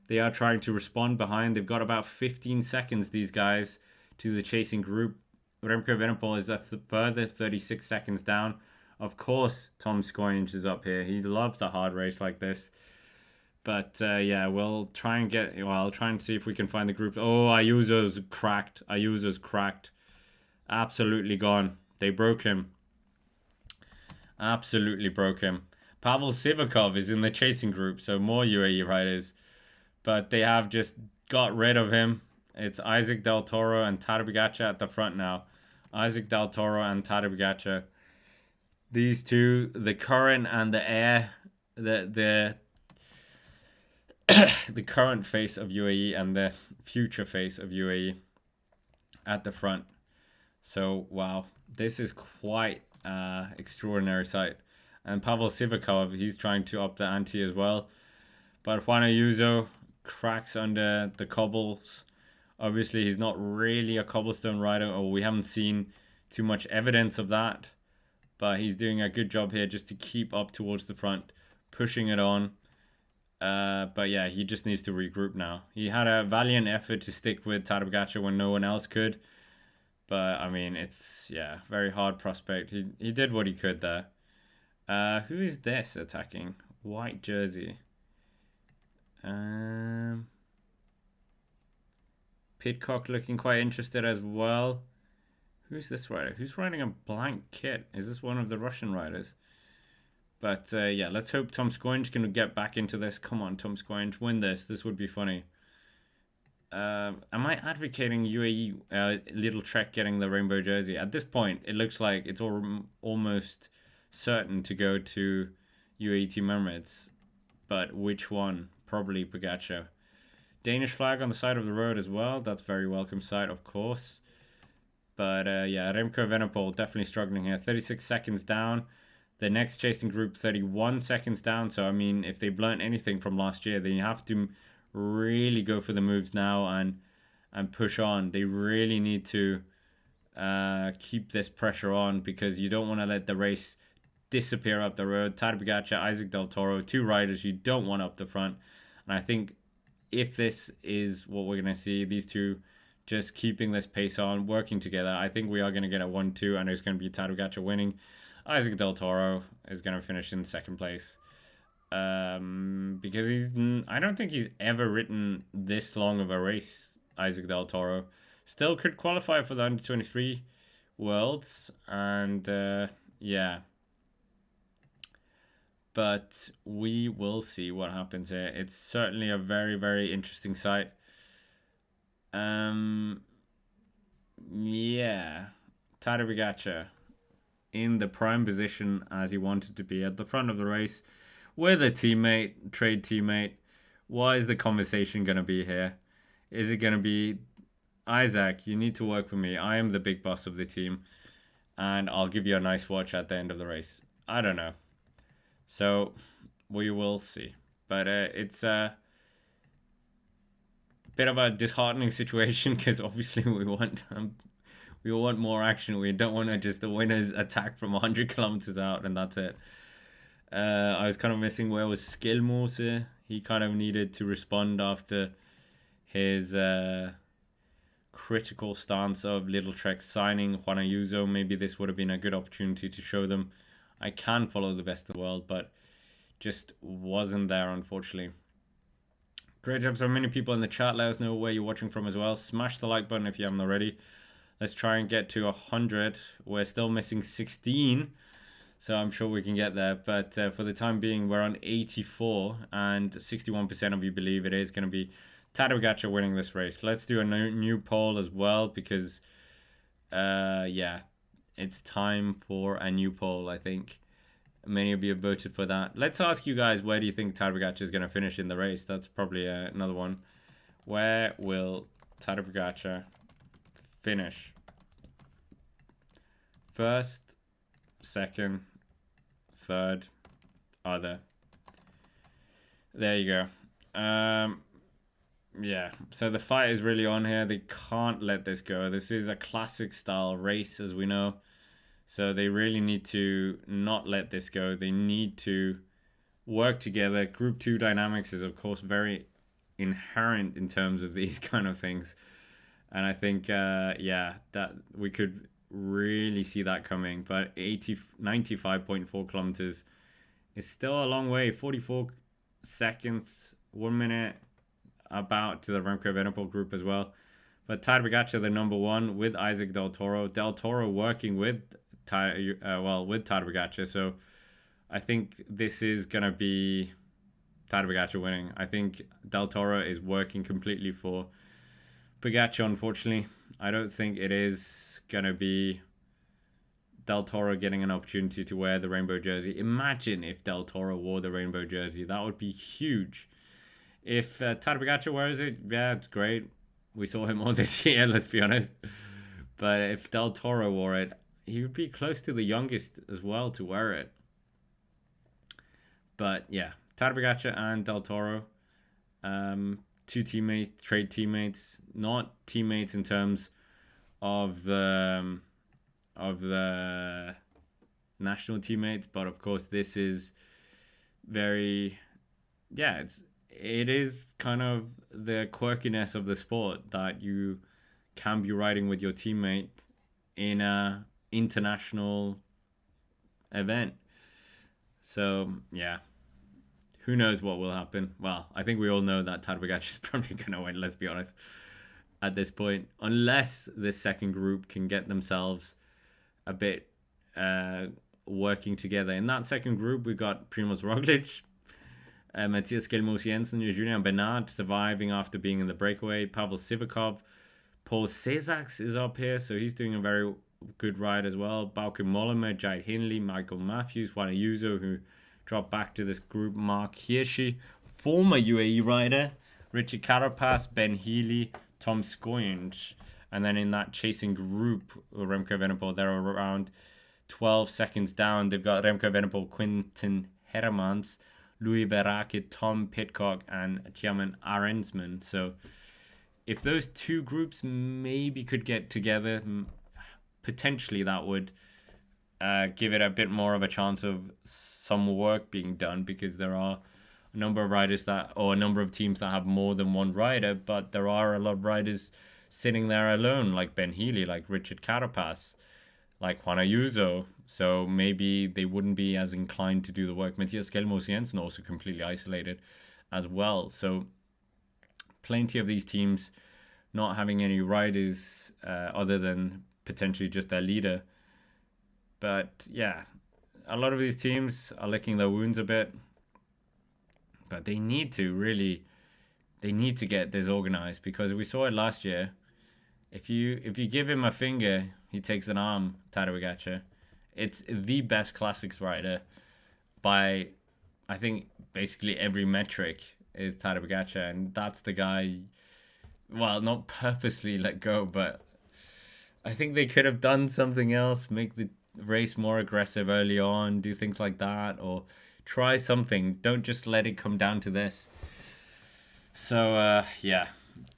They are trying to respond behind. They've got about 15 seconds, these guys, to the chasing group. Remco Evenepoel is a further 36 seconds down. Of course, Tom Scoynes is up here. He loves a hard race like this. But yeah, we'll try and get... Well, I'll try and see if we can find the group. Oh, Ayuso's cracked. Ayuso's cracked. Absolutely gone. They broke him. Absolutely broke him. Pavel Sivakov is in the chasing group, so more UAE riders. But they have just got rid of him. It's Isaac Del Toro and Tadej Pogacar at the front now. Isaac Del Toro and Tadej Pogacar. These two, the current and the heir, the the current face of UAE and the future face of UAE at the front. So, wow, this is quite extraordinary sight. And Pavel Sivakov, he's trying to up the ante as well. But Juan Ayuso cracks under the cobbles. Obviously, he's not really a cobblestone rider, or we haven't seen too much evidence of that. But he's doing a good job here just to keep up towards the front, pushing it on. But yeah, he just needs to regroup now. He had a valiant effort to stick with Tadej Pogacar when no one else could. But, I mean, it's, yeah, very hard prospect. He did what he could there. Who is this attacking? White jersey. Pidcock looking quite interested as well. Who's this rider? Who's riding a blank kit? Is this one of the Russian riders? But yeah, let's hope Tom Scoynes can get back into this. Come on, Tom Scoynes, win this. This would be funny. Am I advocating UAE Little Trek getting the rainbow jersey? At this point, it looks like it's almost certain to go to UAE Team Emirates. But which one? Probably Pogacar. Danish flag on the side of the road as well. That's very welcome sight, of course. But yeah, Remco Evenepoel definitely struggling here. 36 seconds down. The next chasing group, 31 seconds down. So, I mean, if they've learned anything from last year, then you have to really go for the moves now and push on. They really need to keep this pressure on, because you don't want to let the race disappear up the road. Tadej Pogacar, Isaac Del Toro, two riders you don't want up the front. And I think if this is what we're going to see, these two just keeping this pace on, working together, I think we are going to get a 1-2, and it's going to be Tadej Pogacar winning. Isaac Del Toro is going to finish in second place. Because I don't think he's ever ridden this long of a race, Isaac Del Toro. Still could qualify for the under-23 Worlds, and yeah. But we will see what happens here. It's certainly a very, very interesting sight. Yeah. Tadej Pogacar in the prime position as he wanted to be at the front of the race with a teammate, trade teammate. What is the conversation going to be here? Is it going to be, Isaac, you need to work for me. I am the big boss of the team, and I'll give you a nice watch at the end of the race. I don't know. So we will see. But it's a bit of a disheartening situation, because obviously we want more action. We don't want to just the winners attack from 100 kilometers out and that's it. I was kind of missing, where was Skilmose? He kind of needed to respond after his critical stance of Little Trek signing Juan Ayuso. Maybe this would have been a good opportunity to show them I can follow the best in the world, but just wasn't there, unfortunately. Great to have so many people in the chat. Let us know where you're watching from as well. Smash the like button if you haven't already. Let's try and get to 100. We're still missing 16, so I'm sure we can get there. But for the time being, we're on 84, and 61% of you believe it is going to be Tadej Pogacar winning this race. Let's do a new poll as well, because yeah, it's time for a new poll. I think many of you have voted for that. Let's ask you guys, where do you think Tadej Pogacar is going to finish in the race? That's probably another one. Where will Tadej Pogacar finish? First, second, third, other. There you go. Yeah, so the fight is really on here. They can't let this go. This is a classic style race, as we know. So they really need to not let this go. They need to work together. Group 2 dynamics is, of course, very inherent in terms of these kind of things. And I think, that we could really see that coming. But 95.4 kilometers is still a long way. 44 seconds, 1 minute about to the Remco Evenepoel group as well. But Tadej Pogacar, the number one, with Isaac Del Toro. Del Toro working with Tadej Pogacar. So I think this is gonna be Tadej Pogacar winning. I think Del Toro is working completely for Pogacar. Unfortunately, I don't think it is gonna be Del Toro getting an opportunity to wear the rainbow jersey. Imagine if Del Toro wore the rainbow jersey. That would be huge. If Tadej Pogacar wears it, yeah, it's great. We saw him all this year, let's be honest. But if Del Toro wore it, he would be close to the youngest as well to wear it. But yeah, Tadej Pogacar and Del Toro, two teammates, trade teammates, not teammates in terms of the national teammates, but of course this is very, yeah, it is kind of the quirkiness of the sport that you can be riding with your teammate in a international event. So yeah, who knows what will happen? Well, I think we all know that Tadej Pogacar is probably going to win, let's be honest, at this point, unless this second group can get themselves a bit working together. In that second group, we got Primoz Roglic, Matthias Skelmos Jensen, Julian Bernard surviving after being in the breakaway. Pavel Sivakov, Paul Cesaks is up here, so he's doing a very good ride as well. Bauke Mollema, Jai Hindley, Michael Matthews, Juan Ayuso, who dropped back to this group. Mark Hirschi, former UAE rider. Richard Carapaz, Ben Healy, Tom Skoyens. And then in that chasing group, Remco Evenepoel, they're around 12 seconds down. They've got Remco Evenepoel, Quinten Hermans, Louis Verake, Tom Pidcock, and Tjamen Arensman. So if those two groups maybe could get together, potentially that would give it a bit more of a chance of some work being done, because there are a number of riders or a number of teams that have more than one rider, but there are a lot of riders sitting there alone, like Ben Healy, like Richard Carapaz, like Juan Ayuso. So maybe they wouldn't be as inclined to do the work. Matthias Skelmos Jensen also completely isolated as well. So plenty of these teams not having any riders other than potentially just their leader. But yeah, a lot of these teams are licking their wounds a bit. But they need to get this organized, because we saw it last year. If you give him a finger, he takes an arm, Tadej Pogacar. It's the best classics rider by, I think, basically every metric is Tadej Pogacar, and that's the guy, well, not purposely let go, but I think they could have done something else, make the race more aggressive early on, do things like that, or try something. Don't just let it come down to this. So, yeah,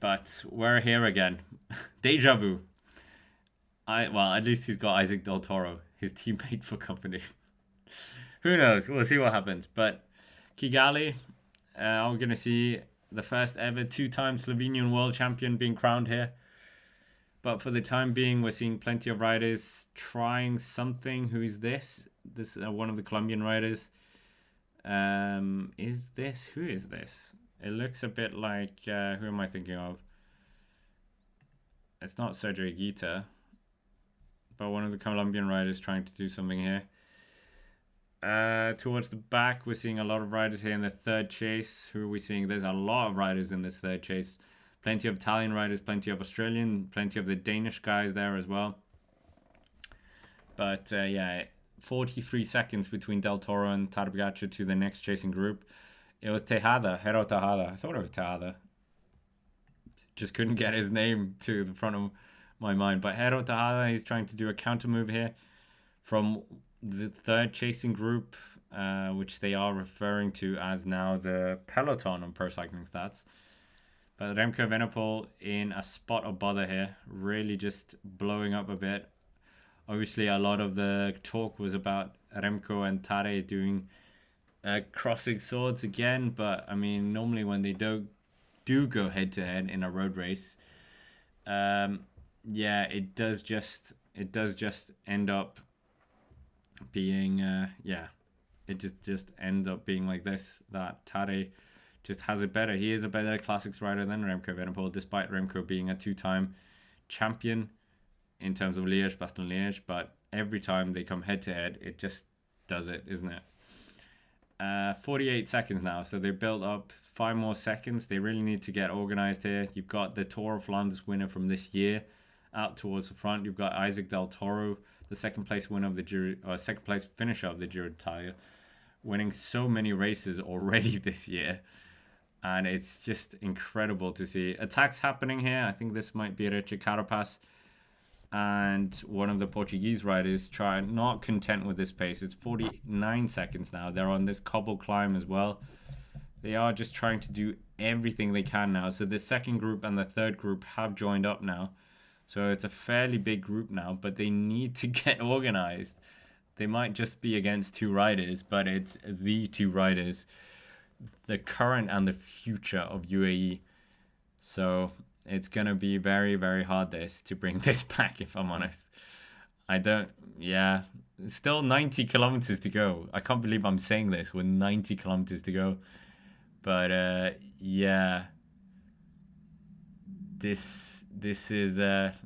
but we're here again. Deja vu. At least he's got Isaac Del Toro, his teammate for company. Who knows? We'll see what happens. But Kigali, we're going to see the first ever two-time Slovenian world champion being crowned here. But for the time being, we're seeing plenty of riders trying something. Who is this? This is one of the Colombian riders. Who is this? It looks a bit like, who am I thinking of? It's not Sergio Higuita, but one of the Colombian riders trying to do something here. Towards the back, we're seeing a lot of riders here in the third chase. Who are we seeing? There's a lot of riders in this third chase. Plenty of Italian riders, plenty of Australian, plenty of the Danish guys there as well. But yeah, 43 seconds between Del Toro and Tadej Pogacar to the next chasing group. It was Tejada, Hero Tejada. I thought it was Tejada. Just couldn't get his name to the front of my mind. But Hero Tejada, he's trying to do a counter move here from the third chasing group, which they are referring to as now the peloton on Pro Cycling Stats. But Remco Evenepoel in a spot of bother here, really just blowing up a bit. Obviously, a lot of the talk was about Remco and Tadej doing crossing swords again. But, I mean, normally when they do do go head to head in a road race, yeah, it does just end up being yeah, it just ends up being like this, that Tadej just has it better. He is a better classics rider than Remco Evenepoel, despite Remco being a two-time champion in terms of Liège, Bastogne-Liège. But every time they come head to head, it just does it, isn't it? 48 seconds now, so they built up 5 more seconds. They really need to get organized here. You've got the Tour of Flanders winner from this year out towards the front. You've got Isaac Del Toro, the second place winner of the Giro, or second place finisher of the Giro d'Italia, winning so many races already this year. And it's just incredible to see attacks happening here. I think this might be Richard Carapaz and one of the Portuguese riders not content with this pace. It's 49 seconds now. They're on this cobble climb as well. They are just trying to do everything they can now. So the second group and the third group have joined up now. So it's a fairly big group now, but they need to get organized. They might just be against 2 riders, but it's the 2 riders, the current and the future of UAE. So it's going to be very, very hard to bring this back, if I'm honest. Still 90 kilometers to go. I can't believe I'm saying this with 90 kilometers to go. But yeah, this is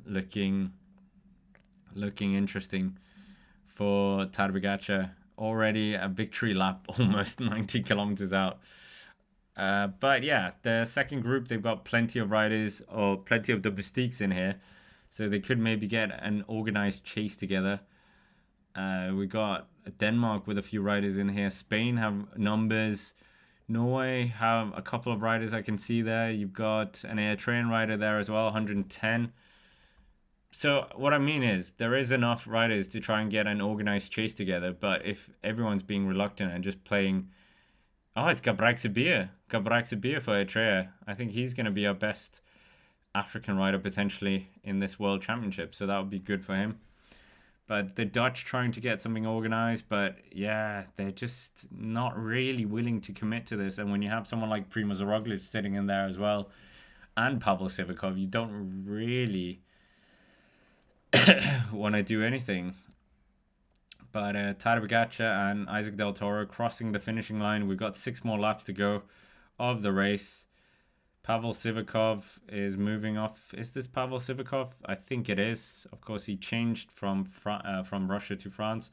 looking interesting for Tadej Pogacar. Already a victory lap, almost 90 kilometers out. But yeah, the second group, they've got plenty of riders or plenty of domestiques in here, so they could maybe get an organized chase together. We got Denmark with a few riders in here. Spain have numbers. Norway have a couple of riders I can see there. You've got an Eritrean rider there as well, 110. So what I mean is there is enough riders to try and get an organized chase together, but if everyone's being reluctant and just playing... Oh, it's Gabrak Sabir for Eritrea. I think he's going to be our best African rider potentially in this World Championship, so that would be good for him. But the Dutch trying to get something organized, but yeah, they're just not really willing to commit to this. And when you have someone like Primož Roglič sitting in there as well, and Pavel Sivakov, you don't really want to do anything. But Tadej Pogacar and Isaac Del Toro crossing the finishing line. We've got 6 more laps to go of the race. Pavel Sivakov is moving off. Is this Pavel Sivakov? I think it is. Of course, he changed from Russia to France.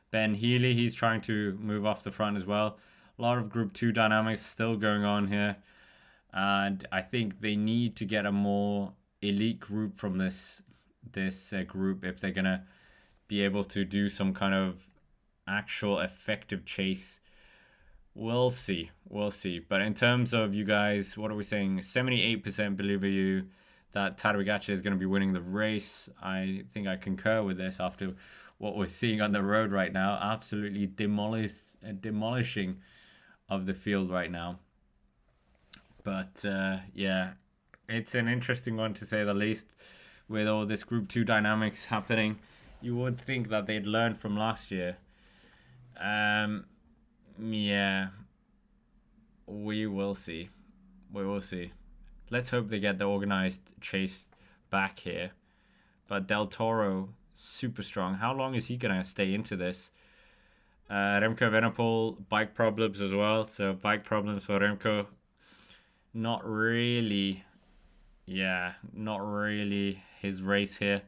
Ben Healy, he's trying to move off the front as well. A lot of Group 2 dynamics still going on here. And I think they need to get a more elite group from this group if they're going to be able to do some kind of actual effective chase. We'll see. But in terms of you guys, what are we saying? 78% believe you that Tadej Pogacar is going to be winning the race. I think I concur with this after what we're seeing on the road right now. Absolutely demolishing of the field right now. But yeah, it's an interesting one to say the least with all this Group 2 dynamics happening. You would think that they'd learned from last year. Yeah, we will see. Let's hope they get the organized chase back here. But Del Toro, super strong. How long is he going to stay into this? Remco Evenepoel, bike problems as well. So bike problems for Remco. Not really his race here.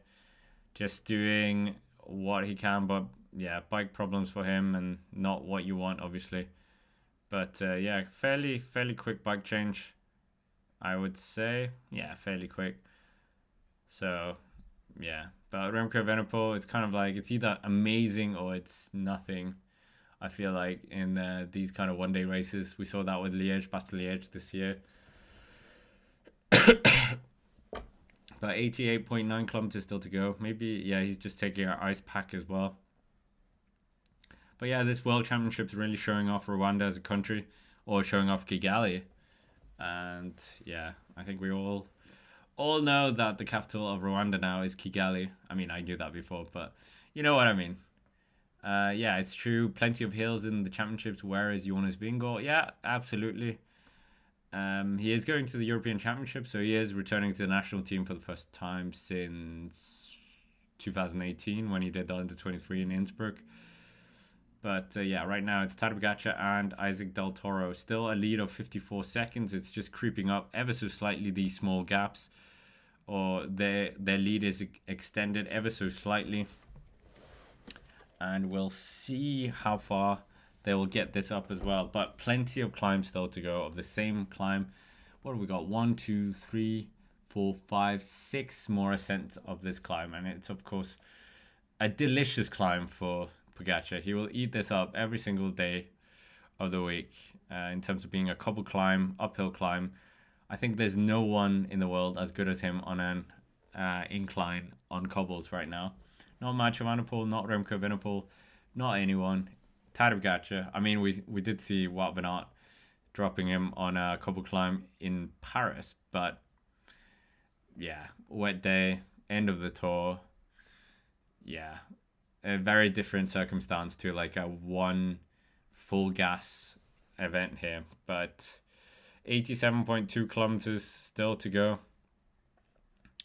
Just doing what he can, but yeah, bike problems for him and not what you want, obviously. But yeah, fairly quick bike change, I would say. Yeah, fairly quick. So yeah, but Remco Evenepoel, it's kind of like it's either amazing or it's nothing. I feel like in these kind of one-day races, we saw that with Liège, Bastogne-Liège this year. But 88.9 kilometers still to go. Maybe, yeah, he's just taking our ice pack as well. But yeah, this World Championship is really showing off Rwanda as a country, or showing off Kigali. And yeah, I think we all know that the capital of Rwanda now is Kigali. I mean, I knew that before, but you know what I mean. Yeah, it's true. Plenty of hills in the championships, whereas Jonas Vingegaard. Yeah, absolutely. He is going to the European Championship, so he is returning to the national team for the first time since 2018 when he did the under-23 in Innsbruck. But yeah, right now it's Tadej Pogacar and Isaac Del Toro. Still a lead of 54 seconds. It's just creeping up ever so slightly, these small gaps. Or their lead is extended ever so slightly. And we'll see how far they will get this up as well. But plenty of climb still to go of the same climb. What have we got? 1, 2, 3, 4, 5, 6 more ascents of this climb. And it's, of course, a delicious climb for Pogacar. He will eat this up every single day of the week in terms of being a cobble climb, uphill climb. I think there's no one in the world as good as him on an incline on cobbles right now. Not Mathieu van der Poel, not Remco Evenepoel, not anyone. Tadej Pogacar. I mean, we did see Wout van Aert dropping him on a cobble climb in Paris, but yeah, wet day, end of the tour. Yeah, a very different circumstance to like a one full gas event here, but 87.2 kilometers still to go,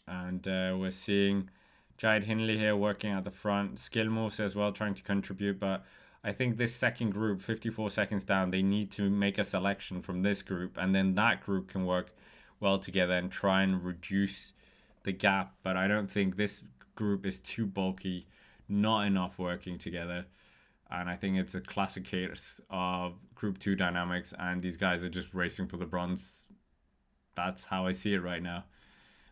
and we're seeing Jayed Hindley here working at the front, Skilmos as well trying to contribute, but I think this second group, 54 seconds down, they need to make a selection from this group, and then that group can work well together and try and reduce the gap. But I don't think this group is too bulky, not enough working together. And I think it's a classic case of Group 2 dynamics, and these guys are just racing for the bronze. That's how I see it right now.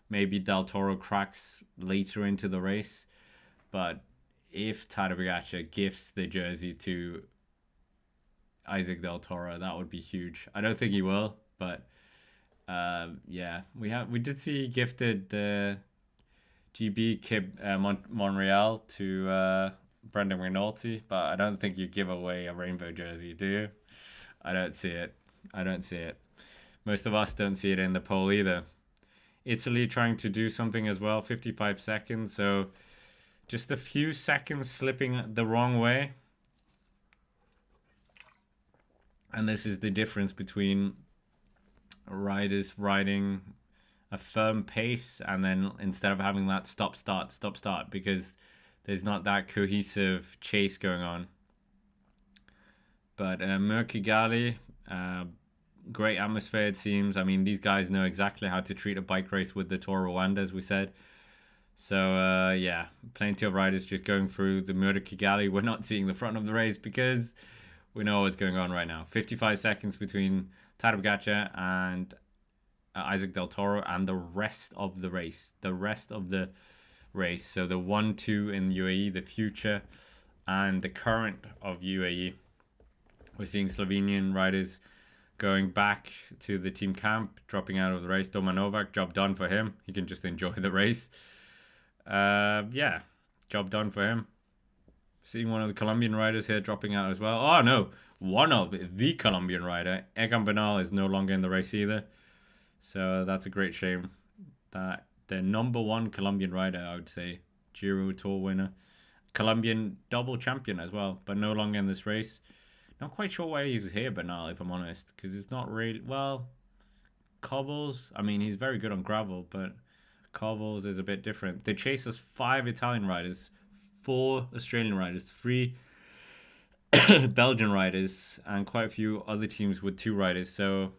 Maybe Del Toro cracks later into the race, but if Tadej Pogacar gifts the jersey to Isaac Del Toro, that would be huge. I don't think he will, but yeah, we did see he gifted the GB Kib Montreal to Brendan McNulty, but I don't think you give away a rainbow jersey, do you? I don't see it. Most of us don't see it in the poll either. Italy trying to do something as well, 55 seconds, so just a few seconds slipping the wrong way. And this is the difference between riders riding a firm pace and then instead of having that stop start, because there's not that cohesive chase going on. But Merkigali, great atmosphere it seems. I mean, these guys know exactly how to treat a bike race with the Tour Rwanda, as we said. So yeah, plenty of riders just going through the Mur de Kigali. We're not seeing the front of the race because we know what's going on right now. 55 seconds between Tadej Pogacar and Isaac Del Toro and the rest of the race. So the 1-2 in UAE, the future, and the current of UAE. We're seeing Slovenian riders going back to the team camp, dropping out of the race. Doma Novak, job done for him. He can just enjoy the race. Yeah, job done for him. Seeing one of the Colombian riders here dropping out as well. Oh no, one of the Colombian rider, Egan Bernal, is no longer in the race either. So that's a great shame. That the number one Colombian rider, I would say, Giro Tour winner, Colombian double champion as well, but no longer in this race. Not quite sure why he's here, Bernal, if I'm honest, because it's not really, well, cobbles. I mean, he's very good on gravel, but cobbles is a bit different. They chase us 5 Italian riders, 4 Australian riders, 3 Belgian riders, and quite a few other teams with 2 riders. So,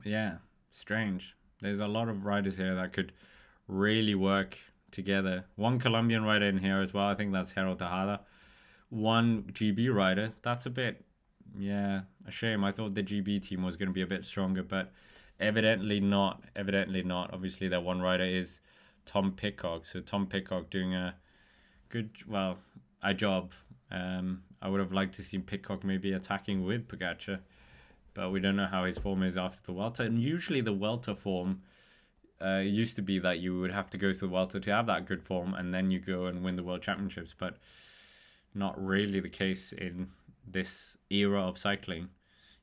yeah, strange. There's a lot of riders here that could really work together. 1 Colombian rider in here as well. I think that's Harold Tejada. 1 GB rider. That's a bit, yeah, a shame. I thought the GB team was going to be a bit stronger, but evidently not. Obviously, that 1 rider is Tom Pidcock. So Tom Pidcock doing a job. I would have liked to see Pidcock maybe attacking with Pogacar, but we don't know how his form is after the Welter. And usually the Welter form used to be that you would have to go to the Welter to have that good form, and then you go and win the World Championships. But not really the case in this era of cycling.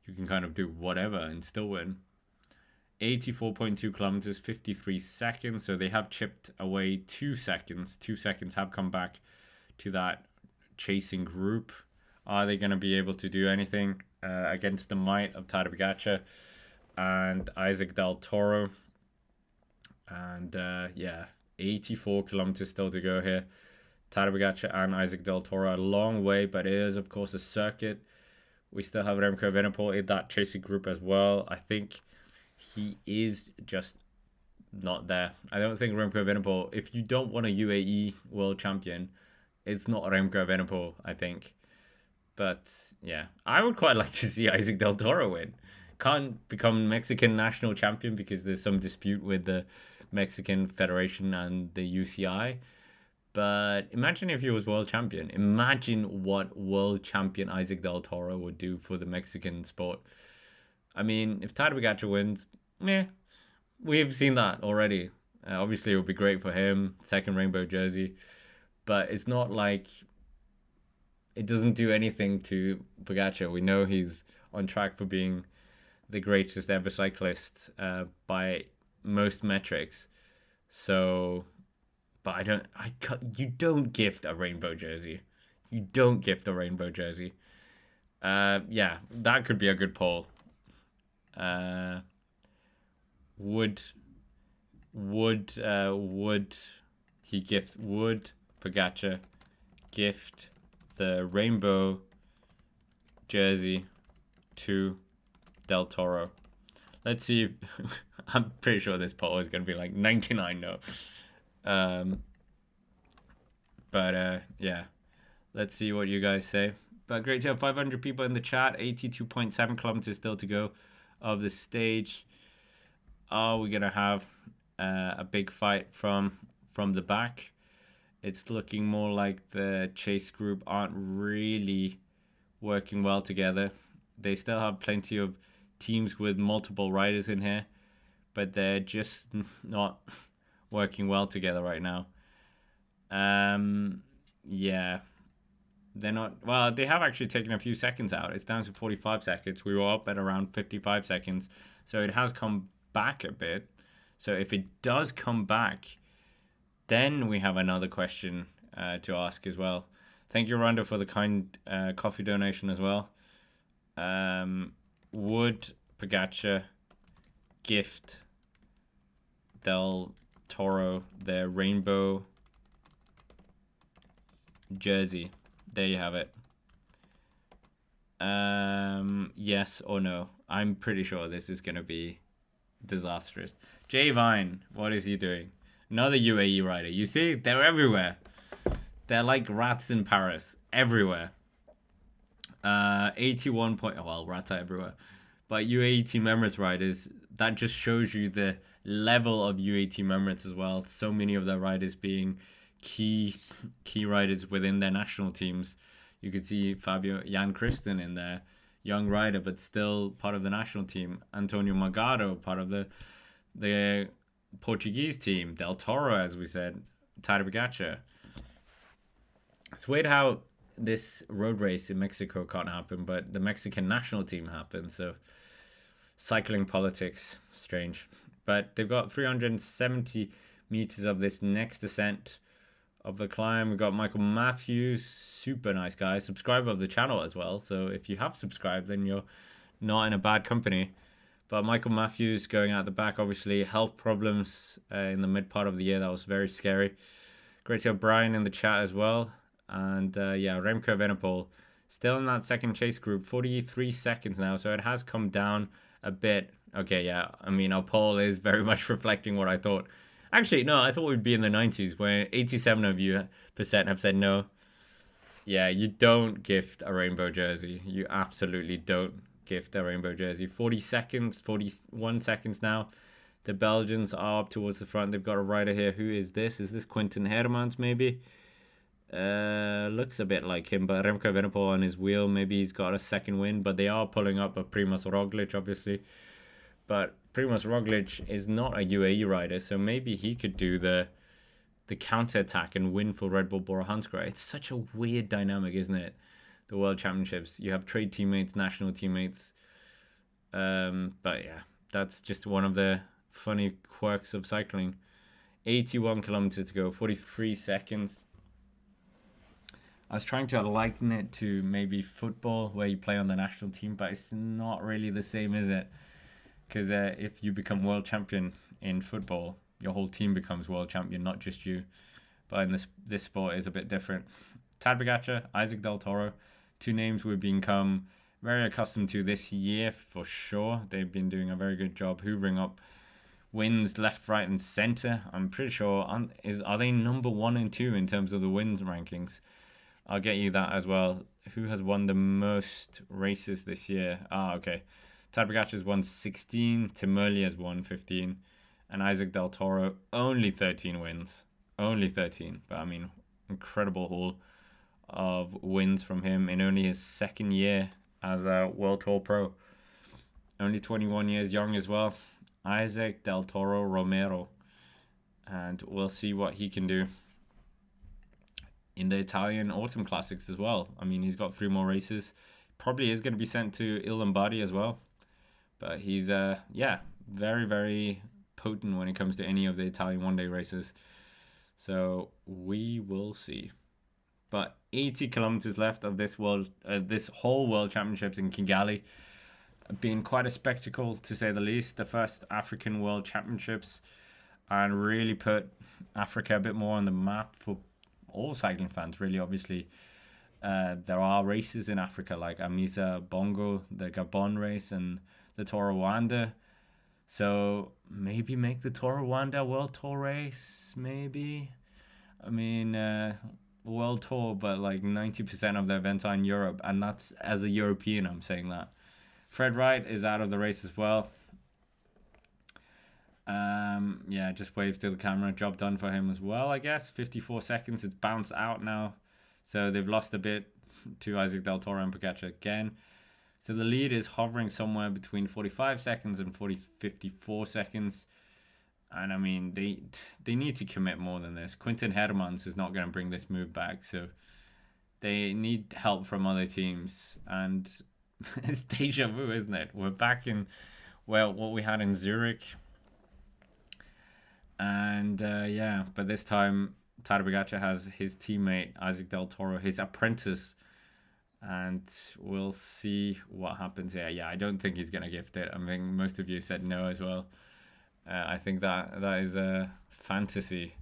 You can kind of do whatever and still win. 84.2 kilometers, 53 seconds. So they have chipped away 2 seconds. 2 seconds have come back to that chasing group. Are they going to be able to do anything against the might of Tadej Pogacar and Isaac Del Toro. And yeah, 84 kilometers still to go here. Tadej Pogacar and Isaac Del Toro, a long way, but it is, of course, a circuit. We still have Remco Evenepoel in that chasing group as well. I think he is just not there. I don't think Remco Evenepoel, if you don't want a UAE world champion, it's not Remco Evenepoel, I think. But yeah, I would quite like to see Isaac Del Toro win. Can't become Mexican national champion because there's some dispute with the Mexican Federation and the UCI. But imagine if he was world champion. Imagine what world champion Isaac Del Toro would do for the Mexican sport. I mean, if Tadej Pogacar wins, we've seen that already. Obviously, it would be great for him, second rainbow jersey. But it's not like it doesn't do anything to Pogacar. We know he's on track for being the greatest ever cyclist by most metrics. So, but you don't gift a rainbow jersey. You don't gift a rainbow jersey. Yeah, that could be a good poll. Would Pogacar gift the rainbow jersey to Del Toro? Let's see if I'm pretty sure this poll is going to be like 99 no. But yeah, let's see what you guys say. But great to have 500 people in the chat. 82.7 kilometers still to go of the stage. Are we going to have a big fight from the back? It's looking more like the chase group aren't really working well together. They still have plenty of teams with multiple riders in here, but they're just not working well together right now. Yeah, they're not. Well, they have actually taken a few seconds out. It's down to 45 seconds. We were up at around 55 seconds, so it has come back a bit. So if it does come back, then we have another question to ask as well. Thank you, Rhonda, for the kind coffee donation as well. Would Pogacar gift Del Toro their rainbow jersey? There you have it. Yes or no? I'm pretty sure this is going to be disastrous. Jay Vine, what is he doing? Another UAE rider. You see, they're everywhere. They're like rats in Paris. Everywhere. 81 point. Well, rats are everywhere. But UAE Team Emirates riders, that just shows you the level of UAE Team Emirates as well. So many of their riders being key riders within their national teams. You could see Fabio Jan Christen in there, young rider, but still part of the national team. Antonio Magado, part of the Portuguese team. Del Toro, as we said. Tadej Pogacar. It's weird how this road race in Mexico can't happen, but the Mexican national team happened. So cycling politics, strange. But they've got 370 meters of this next descent of the climb. We've got Michael Matthews, super nice guy, subscriber of the channel as well. So if you have subscribed, then you're not in a bad company. But Michael Matthews going out the back, obviously health problems in the mid part of the year. That was very scary. Great to have Brian in the chat as well. And yeah, Remco Evenepoel still in that second chase group, 43 seconds now. So it has come down a bit. Okay, yeah, I mean, our poll is very much reflecting what I thought. Actually, no, I thought we'd be in the 90s, where 87% of you have said no. Yeah, you don't gift a rainbow jersey. You absolutely don't gift a rainbow jersey. 41 seconds now. The Belgians are up towards the front. They've got a rider here. Who is this? Is this Quinten Hermans, maybe? Looks a bit like him, but Remco Evenepoel on his wheel. Maybe he's got a second win, but they are pulling up a Primož Roglič, obviously. But Primož Roglič is not a UAE rider, so maybe he could do the counter-attack and win for Red Bull Bora Hansgrohe. It's such a weird dynamic, isn't it? The World Championships. You have trade teammates, national teammates. But yeah, that's just one of the funny quirks of cycling. 81 kilometers to go, 43 seconds. I was trying to liken it to maybe football, where you play on the national team, but it's not really the same, is it? Because if you become world champion in football, your whole team becomes world champion, not just you. But in this sport is a bit different. Tadej Pogacar, Isaac Del Toro, two names we've become very accustomed to this year for sure. They've been doing a very good job hoovering up wins left, right, and center. I'm pretty sure are they number 1 and 2 in terms of the wins rankings? I'll get you that as well. Who has won the most races this year? Okay. Tadej Pogacar has won 16. Tim Merlier has won 15, and Isaac Del Toro only 13 wins. Only 13, but I mean, incredible haul of wins from him in only his second year as a World Tour Pro. Only 21 years young as well. Isaac Del Toro Romero, and we'll see what he can do in the Italian Autumn Classics as well. I mean, he's got 3 more races. Probably is going to be sent to Il Lombardi as well, but he's very, very potent when it comes to any of the Italian one-day races. So we will see. But 80 kilometers left of this whole World Championships in Kigali. Been quite a spectacle, to say the least. The first African World Championships, and really put Africa a bit more on the map for all cycling fans, really. Obviously, there are races in Africa like Amisa Bongo, the Gabon race, and the Tour Rwanda. So maybe make the Tour Rwanda World Tour race, maybe. I mean, World Tour, but like 90% of the events are in Europe, and that's as a European, I'm saying that. Fred Wright is out of the race as well. Just waves to the camera. Job done for him as well, I guess. 54 seconds. It's bounced out now. So they've lost a bit to Isaac Del Toro and Pogacar again. So the lead is hovering somewhere between 45 seconds and 54 seconds. And I mean, they need to commit more than this. Quinten Hermans is not going to bring this move back. So they need help from other teams. And it's deja vu, isn't it? We're back in, what we had in Zurich. And but this time Tadej Pogacar has his teammate Isaac Del Toro, his apprentice, and we'll see what happens here. I don't think he's gonna gift it. I mean, most of you said no as well. I think that is a fantasy,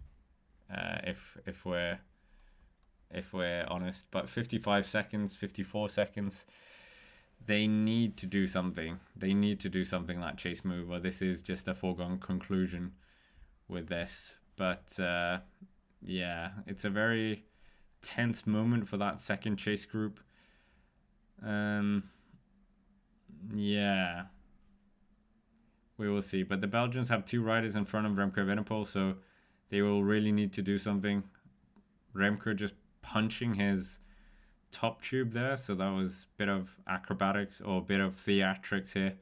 if we're honest. But 55 seconds, 54 seconds. They need to do something. They need to do something like chase move, or this is just a foregone conclusion with this. But it's a very tense moment for that second chase group. We will see. But the Belgians have 2 riders in front of Remco Evenepoel, so they will really need to do something. Remco just punching his top tube there, so that was a bit of acrobatics or a bit of theatrics here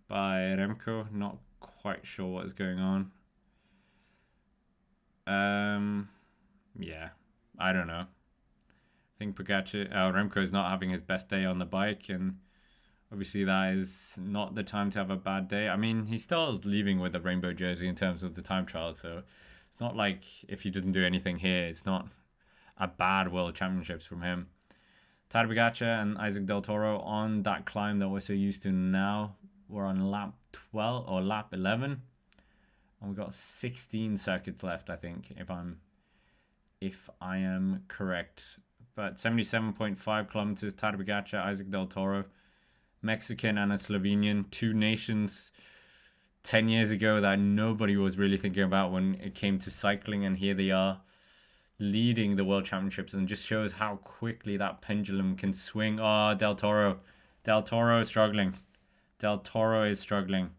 by Remco. Not quite sure what is going on. I don't know. I think Remco is not having his best day on the bike, and obviously that is not the time to have a bad day. I mean, he still is leaving with a rainbow jersey in terms of the time trial, so it's not like if he doesn't do anything here, it's not a bad World Championships from him. Tadej Pogacar and Isaac Del Toro on that climb that we're so used to now. We're on lap 12 or lap 11. And we've got 16 circuits left, I think, if I am correct. But 77.5 kilometers, Tadej Pogacar, Isaac Del Toro, Mexican and a Slovenian, 2 nations 10 years ago that nobody was really thinking about when it came to cycling, and here they are leading the World Championships, and just shows how quickly that pendulum can swing. Del Toro is struggling. Del Toro is struggling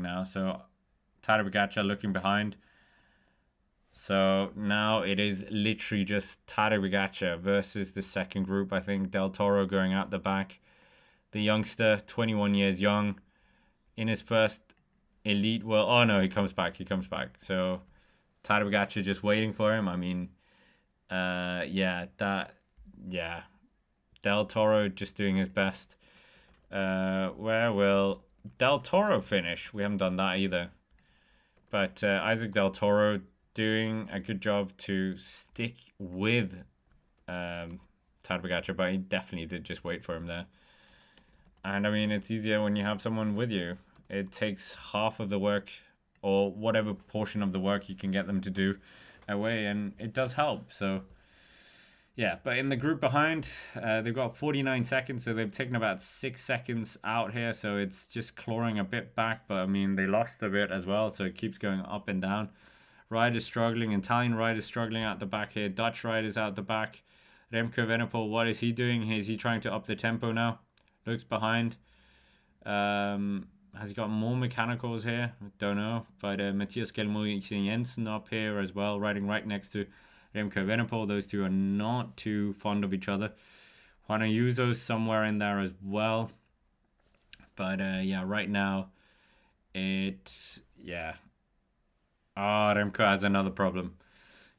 now. So Tadej Pogacar looking behind. So now it is literally just Tadej Pogacar versus the second group. I think Del Toro going out the back. The youngster, 21 years young, in his first elite world. Oh no, he comes back. So Tadej Pogacar just waiting for him. I mean, Del Toro just doing his best. Where will Del Toro finish? We haven't done that either. But Isaac Del Toro doing a good job to stick with Tadej Pogacar, but he definitely did just wait for him there. And I mean, it's easier when you have someone with you. It takes half of the work or whatever portion of the work you can get them to do away, and it does help. So, yeah, but in the group behind, they've got 49 seconds, so they've taken about 6 seconds out here, so it's just clawing a bit back, but I mean, they lost a bit as well, so it keeps going up and down. Riders struggling, Italian riders struggling at the back here, Dutch riders out the back. Remco Evenepoel, what is he doing? Is he trying to up the tempo now? Looks behind. Has he got more mechanicals here? Don't know. But Matthias Skelmo Jensen up here as well, riding right next to Remco Evenepoel. Those two are not too fond of each other. Juan Ayuso's somewhere in there as well. But yeah, right now, Remco has another problem.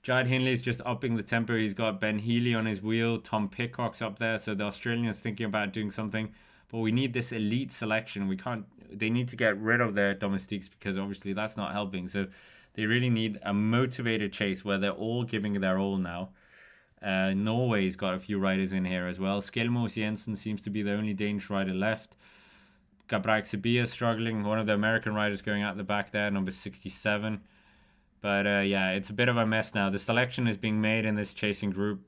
Jade Hindley's just upping the tempo. He's got Ben Healy on his wheel. Tom Pidcock's up there. So the Australians thinking about doing something. But we need this elite selection. We can't. They need to get rid of their domestiques because obviously that's not helping. So they really need a motivated chase where they're all giving their all now. Norway's got a few riders in here as well. Skelmos Jensen seems to be the only Danish rider left. Gabriel Sabia struggling. One of the American riders going out the back there, number 67. But yeah, it's a bit of a mess now. The selection is being made in this chasing group.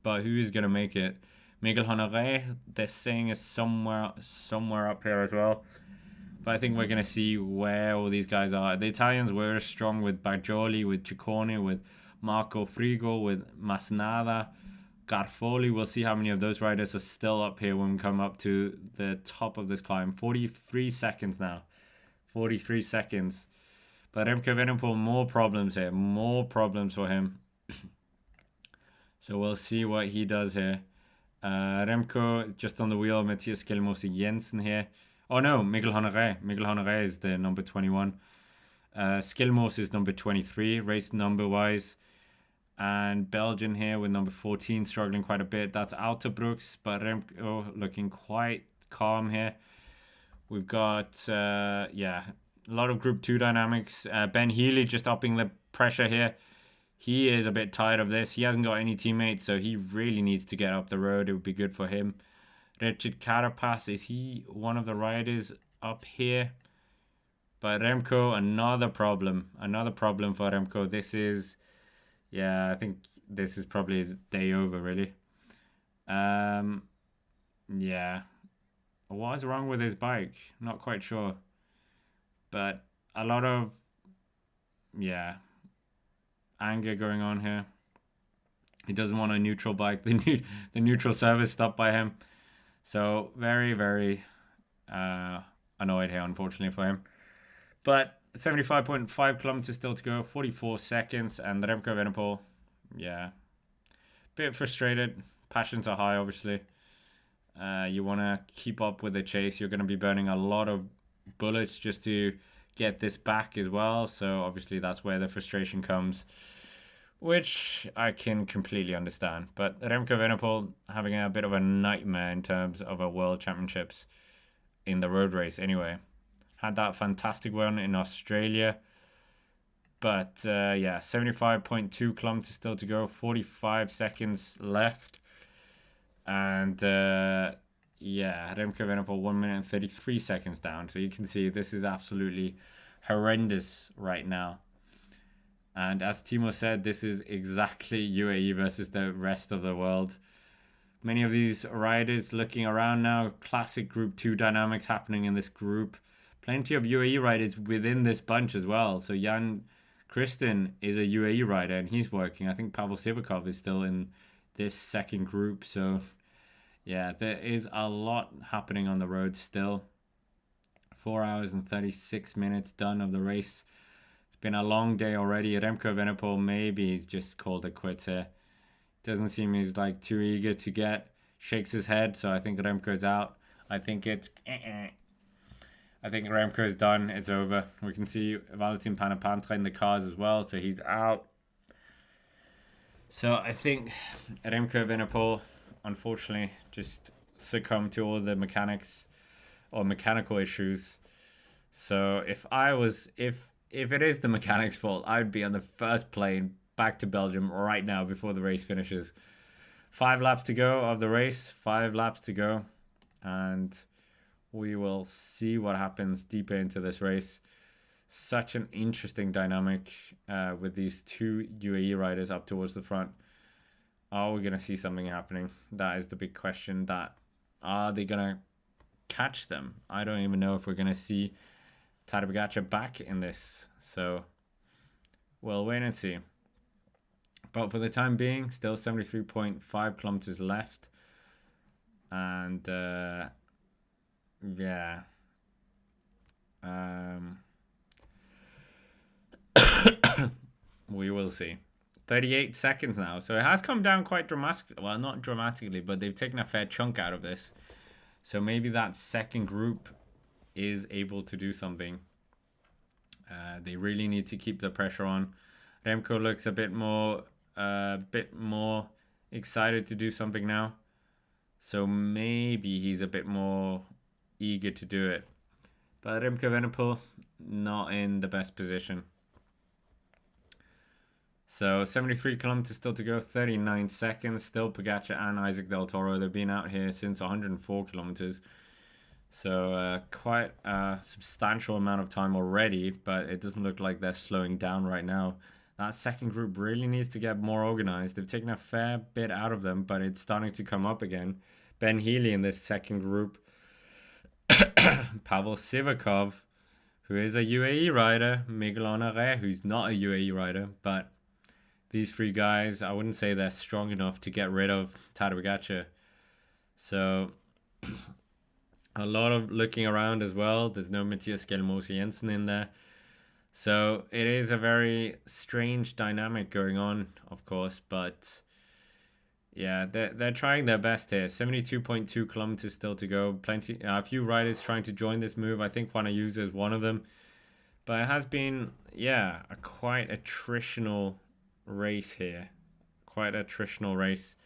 But who is going to make it? Miguel Honoré, they're saying, is somewhere up here as well. But I think we're going to see where all these guys are. The Italians were strong with Bajoli, with Ciccone, with Marco Frigo, with Masnada, Garfoli. We'll see how many of those riders are still up here when we come up to the top of this climb. 43 seconds now. 43 seconds. But Remco Evenepoel, more problems here. More problems for him. So we'll see what he does here. Remco just on the wheel. Matthias Skelmos Jensen here. Oh no, Miguel Honoré. Miguel Honoré is the number 21. Skelmos is number 23, race number wise. And Belgian here with number 14 struggling quite a bit. That's Outerbrooks, but Remco looking quite calm here. We've got, yeah, a lot of Group 2 dynamics. Ben Healy just upping the pressure here. He is a bit tired of this. He hasn't got any teammates, so he really needs to get up the road. It would be good for him. Richard Carapaz, is he one of the riders up here? But Remco, another problem. Another problem for Remco. This is, yeah, I think this is probably his day over, really. Yeah. What is wrong with his bike? Not quite sure. But a lot of, yeah, anger going on here. He doesn't want a neutral bike. The neutral service stopped by him. So very, very annoyed here, unfortunately for him. But 75.5 kilometers still to go, 44 seconds, and Remco Evenepoel, yeah, bit frustrated. Passions are high, obviously. You want to keep up with the chase. You're going to be burning a lot of bullets just to get this back as well. So obviously that's where the frustration comes, which I can completely understand. But Remco Evenepoel having a bit of a nightmare in terms of a World Championships in the road race anyway. Had that fantastic one in Australia. But yeah, 75.2 kilometers still to go. 45 seconds left. And yeah, Remco Evenepoel 1 minute and 33 seconds down. So you can see this is absolutely horrendous right now. And as Timo said, this is exactly UAE versus the rest of the world. Many of these riders looking around now. Classic Group 2 dynamics happening in this group. Plenty of UAE riders within this bunch as well. So Jan Kristen is a UAE rider and he's working. I think Pavel Sivakov is still in this second group. So yeah, there is a lot happening on the road still. 4 hours and 36 minutes done of the race. It's been a long day already. Remco Evenepoel, maybe he's just called it quits here. Doesn't seem he's like too eager to get. Shakes his head, so I think Remco's out. I think Remco's done. It's over. We can see Valentin Panapantra in the cars as well, so he's out. So I think Remco Evenepoel, unfortunately, just succumbed to all the mechanics or mechanical issues. So if it is the mechanics' fault, I'd be on the first plane back to Belgium right now before the race finishes. 5 laps to go of the race. 5 laps to go. And We will see what happens deeper into this race. Such an interesting dynamic with these two UAE riders up towards the front. Are we going to see something happening? That is the big question. That are they going to catch them? I don't even know if we're going to see TADEJ POGACAR back in this. So we'll wait and see. But for the time being, still 73.5 kilometers left. And yeah. We will see. 38 seconds now. So it has come down quite dramatically. Well, not dramatically, but they've taken a fair chunk out of this. So maybe that second group is able to do something. They really need to keep the pressure on. Remco looks a bit more excited to do something now. So maybe he's a bit more eager to do it. But REMCO EVENEPOEL, not in the best position. So 73 kilometers still to go, 39 seconds. Still Pogacar and Isaac Del Toro. They've been out here since 104 kilometers. So quite a substantial amount of time already, but it doesn't look like they're slowing down right now. That second group really needs to get more organized. They've taken a fair bit out of them, but it's starting to come up again. Ben Healy in this second group. Pavel Sivakov, who is a UAE rider. Miguel Honoré, who's not a UAE rider, but these three guys, I wouldn't say they're strong enough to get rid of TADEJ POGACAR. So a lot of looking around as well. There's no Matthias Skelmose Jensen in there. So it is a very strange dynamic going on, of course. But yeah, they're trying their best here. 72.2 kilometers still to go. A few riders trying to join this move. I think Juan Ayuso is one of them. But it has been, yeah, a quite attritional race here. Quite attritional race.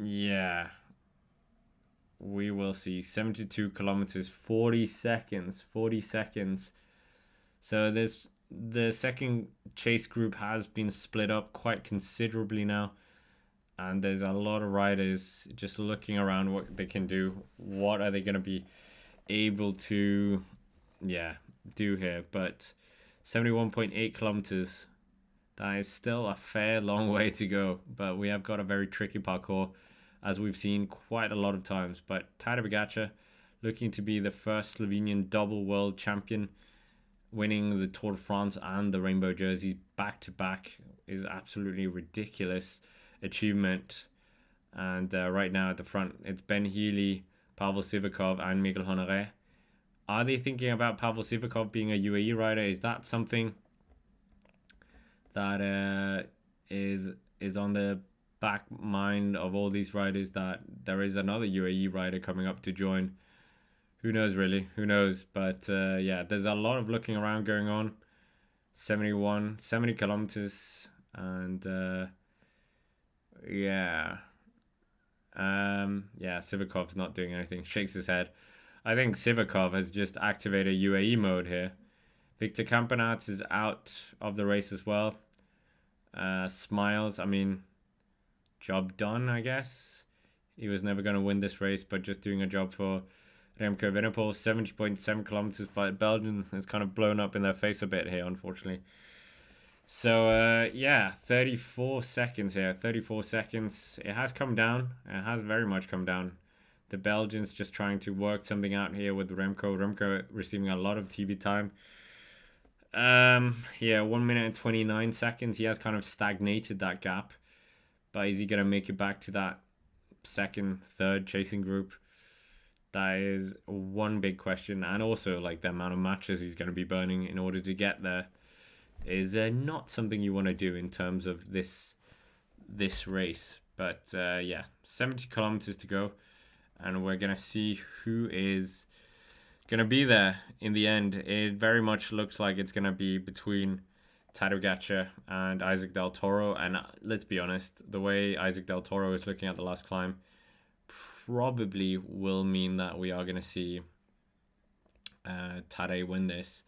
Yeah. We will see. 72 kilometers, 40 seconds. 40 seconds. So the second chase group has been split up quite considerably now. And there's a lot of riders just looking around what they can do. What are they going to be able to, do here? But 71.8 kilometers. That is still a fair long way to go. But we have got a very tricky parcours, as we've seen quite a lot of times. But TADEJ POGACAR looking to be the first Slovenian double world champion, winning the Tour de France and the Rainbow Jersey back to back is absolutely ridiculous achievement. And right now at the front, it's Ben Healy, Pavel Sivakov, and Miguel Honoré. Are they thinking about Pavel Sivakov being a UAE rider? Is that something that is on the back mind of all these riders, that there is another UAE rider coming up to join? Who knows, really? Who knows? But yeah, there's a lot of looking around going on. 70 kilometers. And yeah, Sivakov's not doing anything. Shakes his head. I think Sivakov has just activated UAE mode here. Victor Campenaerts is out of the race as well. Smiles, I mean, job done, I guess. He was never going to win this race, but just doing a job for REMCO EVENEPOEL. 70.7 kilometers, but Belgium has kind of blown up in their face a bit here, unfortunately. So, yeah, 34 seconds here. 34 seconds. It has come down. It has very much come down. The Belgians just trying to work something out here with Remco. Remco receiving a lot of TV time. Yeah, 1 minute and 29 seconds. He has kind of stagnated that gap. But is he going to make it back to that second, third chasing group? That is one big question. And also, like, the amount of matches he's going to be burning in order to get there is not something you want to do in terms of this race. But yeah, 70 kilometers to go. And we're going to see who is going to be there in the end. It very much looks like it's going to be between TADEJ POGACAR and Isaac Del Toro. And let's be honest, the way Isaac Del Toro is looking at the last climb probably will mean that we are going to see Tadej win this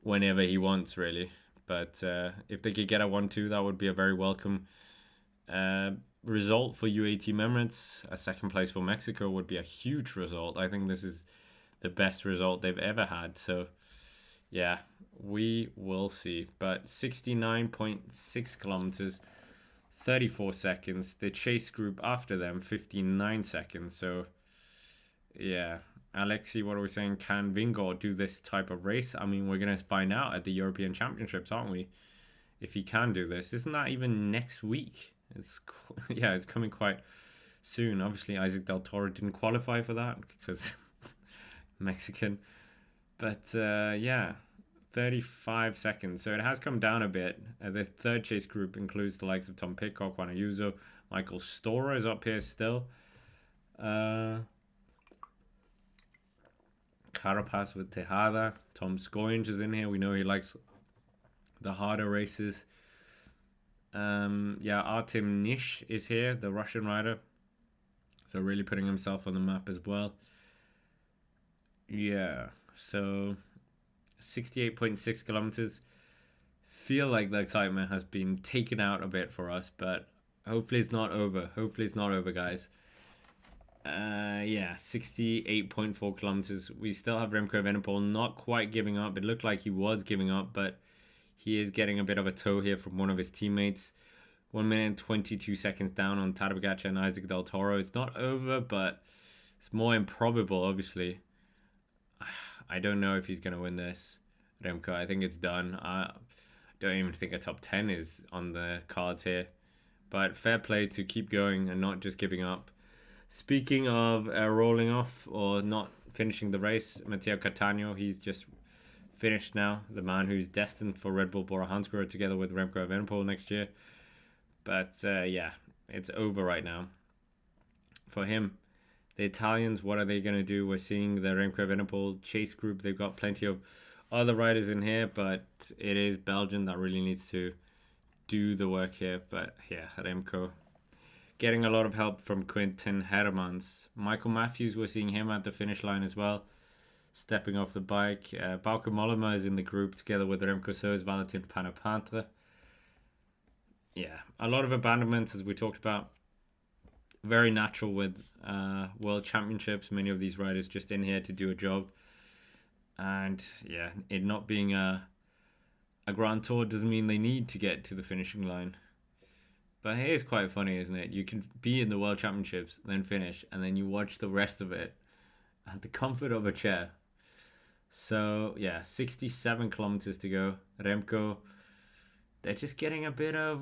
whenever he wants, really. But if they could get a 1-2, that would be a very welcome result for UAE Team Emirates. A second place for Mexico would be a huge result. I think this is the best result they've ever had. So, yeah, we will see. But 69.6 kilometers, 34 seconds. The chase group after them, 59 seconds. So, yeah. Alexi, what are we saying? Can Vingor do this type of race? I mean, we're going to find out at the European Championships, aren't we? If he can do this. Isn't that even next week? Yeah, it's coming quite soon. Obviously, Isaac Del Toro didn't qualify for that because Mexican. But yeah, 35 seconds. So it has come down a bit. The third chase group includes the likes of Tom Pidcock, Juan Ayuso, Michael Storer is up here still. Carapaz with Tejada. Tom Scoynes is in here. We know he likes the harder races. Yeah, Artem Nish is here, the Russian rider. So really putting himself on the map as well. Yeah, so 68.6 kilometers. Feel like the excitement has been taken out a bit for us, but hopefully it's not over. Hopefully it's not over, guys. Yeah, 68.4 kilometers. We still have Remco Evenepoel not quite giving up. It looked like he was giving up, but he is getting a bit of a tow here from one of his teammates. 1 minute and 22 seconds down on Tadej Pogacar and Isaac Del Toro. It's not over, but it's more improbable, obviously. I don't know if he's going to win this, Remco. I think it's done. I don't even think a top 10 is on the cards here. But fair play to keep going and not just giving up. Speaking of rolling off or not finishing the race, Matteo Cattaneo, he's just finished now. The man who's destined for Red Bull Bora Hansgrohe together with Remco Evenepoel next year. But yeah, it's over right now for him. The Italians, what are they going to do? We're seeing the Remco Evenepoel chase group. They've got plenty of other riders in here, but it is Belgium that really needs to do the work here. But yeah, Remco getting a lot of help from Quinten Hermans. Michael Matthews, we're seeing him at the finish line as well, stepping off the bike. Bauke Mollema is in the group together with Remco Soes, Valentin Panapantre. Yeah, a lot of abandonments as we talked about. Very natural with World Championships. Many of these riders just in here to do a job. And yeah, it not being a Grand Tour doesn't mean they need to get to the finishing line. But it is quite funny, isn't it? You can be in the World Championships, then finish, and then you watch the rest of it at the comfort of a chair. So yeah, 67 kilometers to go. Remco, they're just getting a bit of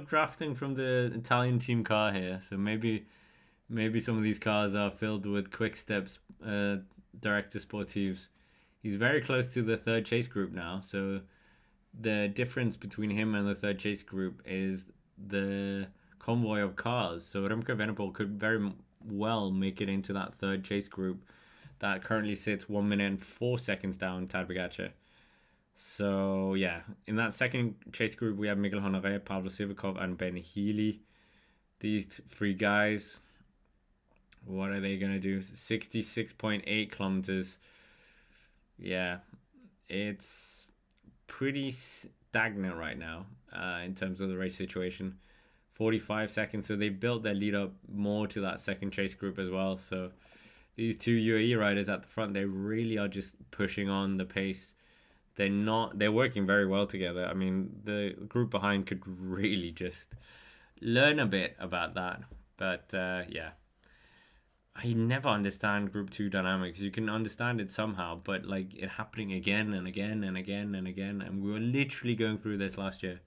drafting from the Italian team car here. So maybe some of these cars are filled with Quick Steps Director Sportives. He's very close to the third chase group now. So the difference between him and the third chase group is the convoy of cars. So Remco Evenepoel could very well make it into that third chase group that currently sits 1 minute and 4 seconds down Tadej Pogacar. So yeah, in that second chase group we have Miguel Honoré, Pablo Sivakov and Ben Healy. These three guys, what are they going to do? 66.8 kilometers. Yeah, it's pretty stagnant right now in terms of the race situation. 45 seconds, so they built their lead up more to that second chase group as well. So these two UAE riders at the front, they really are just pushing on the pace. They're working very well together. I mean, the group behind could really just learn a bit about that. But yeah, I never understand Group 2 dynamics. You can understand it somehow, but like it happening again and again and again and again. And we were literally going through this last year.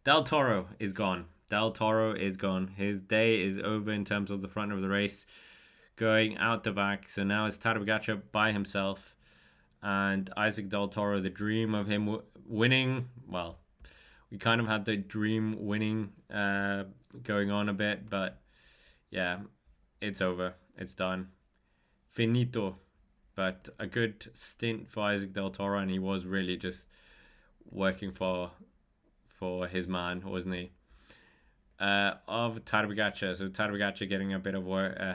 Del Toro is gone. Del Toro is gone. His day is over in terms of the front of the race, going out the back. So now it's Tadej Pogacar by himself. And Isaac Del Toro, the dream of him winning. Well, we kind of had the dream winning going on a bit, but yeah, it's over. It's done. Finito. But a good stint for Isaac Del Toro, and he was really just working for his man, wasn't he? Of Tadej Pogacar. So Tadej Pogacar getting a bit of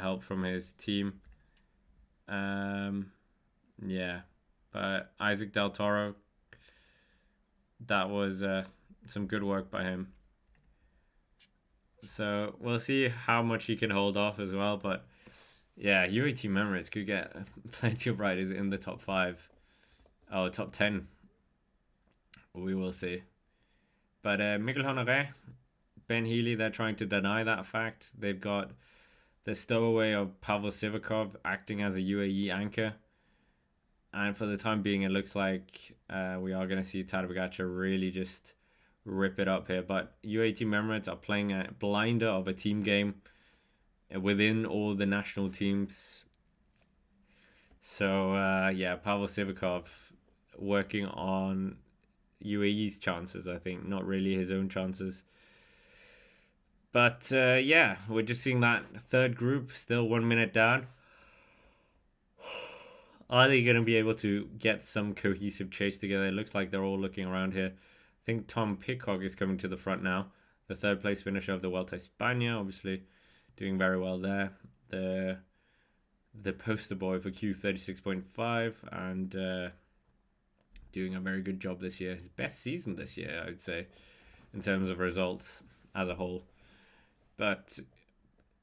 help from his team. Yeah. But Isaac Del Toro, that was some good work by him. So we'll see how much he can hold off as well. But yeah, UAT Emirates could get plenty of riders in the top 5. Oh, top 10. We will see. But Miguel Honoré, Ben Healy, they're trying to deny that fact. They've got the stowaway of Pavel Sivakov acting as a UAE anchor. And for the time being, it looks like we are going to see Tadej Pogacar really just rip it up here. But UAE Emirates are playing a blinder of a team game within all the national teams. So, yeah, Pavel Sivakov working on UAE's chances, I think, not really his own chances. But, yeah, we're just seeing that third group still 1 minute down. Are they going to be able to get some cohesive chase together? It looks like they're all looking around here. I think Tom Pidcock is coming to the front now. The third place finisher of the Vuelta a España, obviously doing very well there. The poster boy for Q36.5 and doing a very good job this year. His best season this year, I would say, in terms of results as a whole. But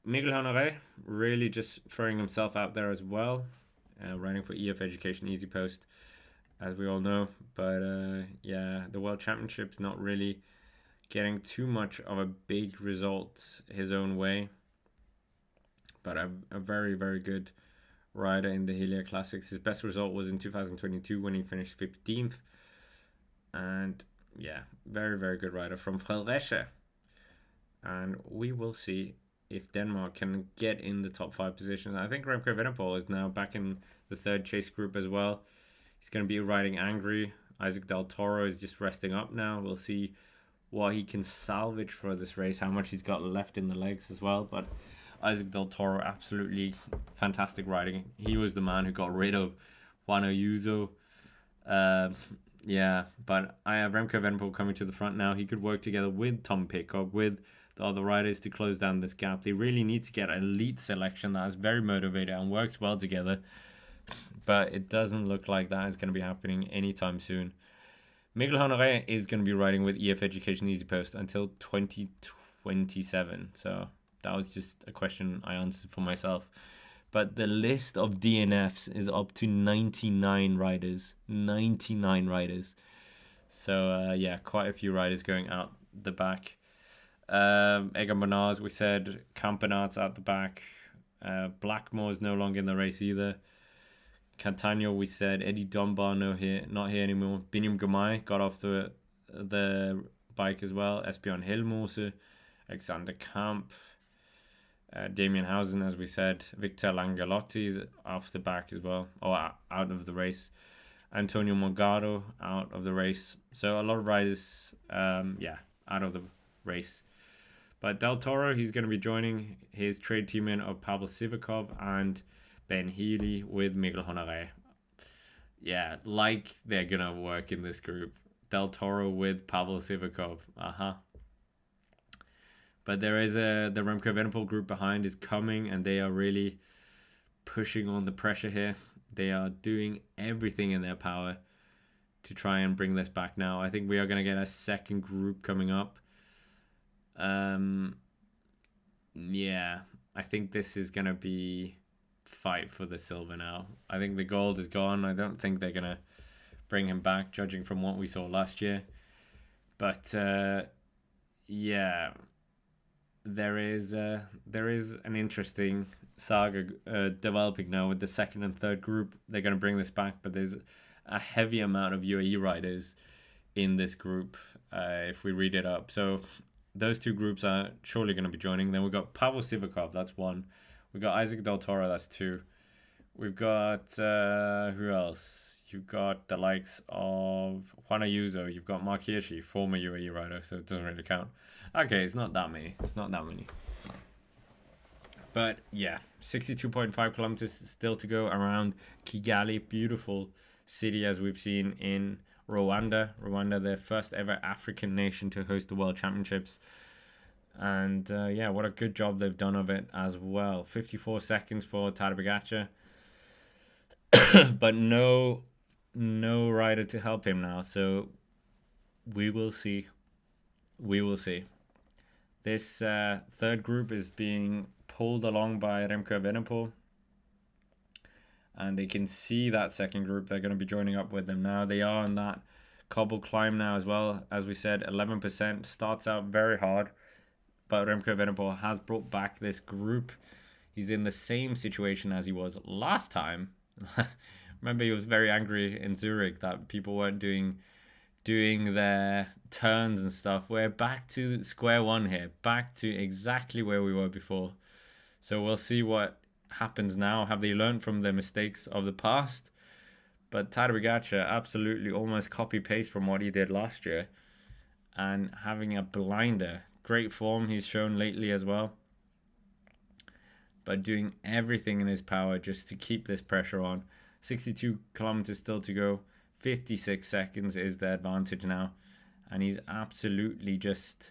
Miguel Honoré really just throwing himself out there as well. Running for EF Education Easy Post, as we all know. But yeah, the World Championships not really getting too much of a big result his own way. But a very, very good rider in the Helia Classics. His best result was in 2022 when he finished 15th. And yeah, very, very good rider from Fredericia. And we will see if Denmark can get in the top 5 positions. I think Remco Evenepoel is now back in the third chase group as well. He's going to be riding Angry. Isaac Del Toro is just resting up now. We'll see what he can salvage for this race, how much he's got left in the legs as well. But Isaac Del Toro, absolutely fantastic riding. He was the man who got rid of Juan Ayuso. Yeah, but I have Remco Evenepoel coming to the front now. He could work together with Tom Pidcock, with the other riders to close down this gap. They really need to get an elite selection that is very motivated and works well together. But it doesn't look like that is going to be happening anytime soon. Miguel Honoré is going to be riding with EF Education Easy Post until 2027. So that was just a question I answered for myself. But the list of DNFs is up to 99 riders. 99 riders. So, yeah, quite a few riders going out the back. Egan Bernal, as we said, Campenaerts out the back. Blackmore is no longer in the race either. Catania, we said. Eddie Dunbar, not here anymore. Binyam Gamay got off the bike as well. Espion Hillmose, Alexander Kamp, Damien Hausen, as we said. Victor Langalotti is off the back as well, or out of the race. Antonio Morgado out of the race. So a lot of riders, out of the race. But Del Toro, he's going to be joining his trade teammate of Pavel Sivakov and Ben Healy with Miguel Honoré. Yeah, like they're going to work in this group. Del Toro with Pavel Sivakov. But there is the Remco Evenepoel group behind is coming, and they are really pushing on the pressure here. They are doing everything in their power to try and bring this back now. I think we are going to get a second group coming up. Yeah, I think this is going to be fight for the silver now. I think the gold is gone. I don't think they're going to bring him back, judging from what we saw last year. But, yeah, there is an interesting saga developing now with the second and third group. They're going to bring this back, but there's a heavy amount of UAE riders in this group if we read it up. So those two groups are surely going to be joining. Then we've got Pavel Sivakov, that's one. We've got Isaac Del Toro, that's two. We've got, who else? You've got the likes of Juan Ayuso. You've got Mark Hirschi, former UAE rider, so it doesn't really count. Okay, it's not that many. But yeah, 62.5 kilometers still to go around Kigali. Beautiful city, as we've seen in Rwanda. Rwanda, their first ever African nation to host the World Championships. And yeah, what a good job they've done of it as well. 54 seconds for Tadej Pogacar. But no rider to help him now. So we will see. This third group is being pulled along by Remco Evenepoel. And they can see that second group. They're going to be joining up with them now. They are on that cobble climb now as well. As we said, 11%. Starts out very hard. But Remco Evenepoel has brought back this group. He's in the same situation as he was last time. Remember, he was very angry in Zurich that people weren't doing their turns and stuff. We're back to square one here. Back to exactly where we were before. So we'll see what happens now. Have they learned from their mistakes of the past? But TADEJ Pogacar absolutely almost copy-paste from what he did last year. And having a blinder. Great form he's shown lately as well. But doing everything in his power just to keep this pressure on. 62 kilometers still to go. 56 seconds is the advantage now. And he's absolutely just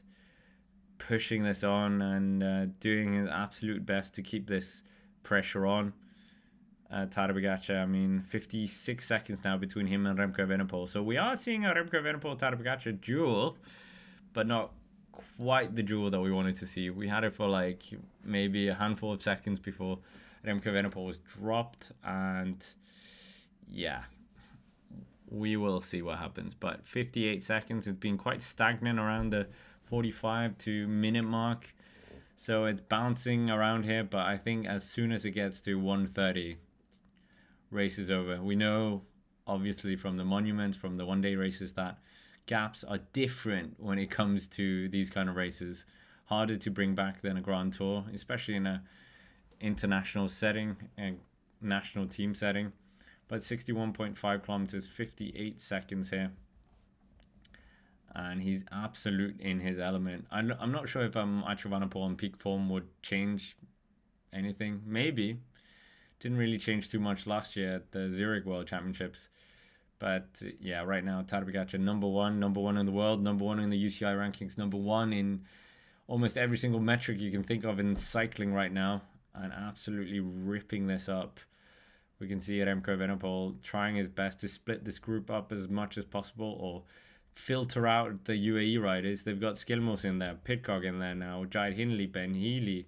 pushing this on and doing his absolute best to keep this pressure on. TADEJ Pogacar, I mean, 56 seconds now between him and Remco Evenepoel. So we are seeing a Remco Evenepoel-TADEJ Pogacar duel, but not quite the duel that we wanted to see. We had it for like maybe a handful of seconds before Remco Evenepoel was dropped, and yeah, we will see what happens. But 58 seconds, it's been quite stagnant around the 45 to minute mark. So it's bouncing around here, but I think as soon as it gets to 1:30, race is over. We know, obviously, from the monuments, from the one-day races, that gaps are different when it comes to these kind of races. Harder to bring back than a Grand Tour, especially in a international setting and national team setting. But 61.5 kilometers, 58 seconds here. And he's absolute in his element. I'm not sure if Mathieu Van der Poel in peak form would change anything. Maybe. Didn't really change too much last year at the Zurich World Championships. But yeah, right now, TADEJ Pogacar number one in the world, number one in the UCI rankings, number one in almost every single metric you can think of in cycling right now, and absolutely ripping this up. We can see Remco Evenepoel trying his best to split this group up as much as possible, or filter out the UAE riders. They've got Skilmos in there, Pidcock in there now, Jai Hindley, Ben Healy.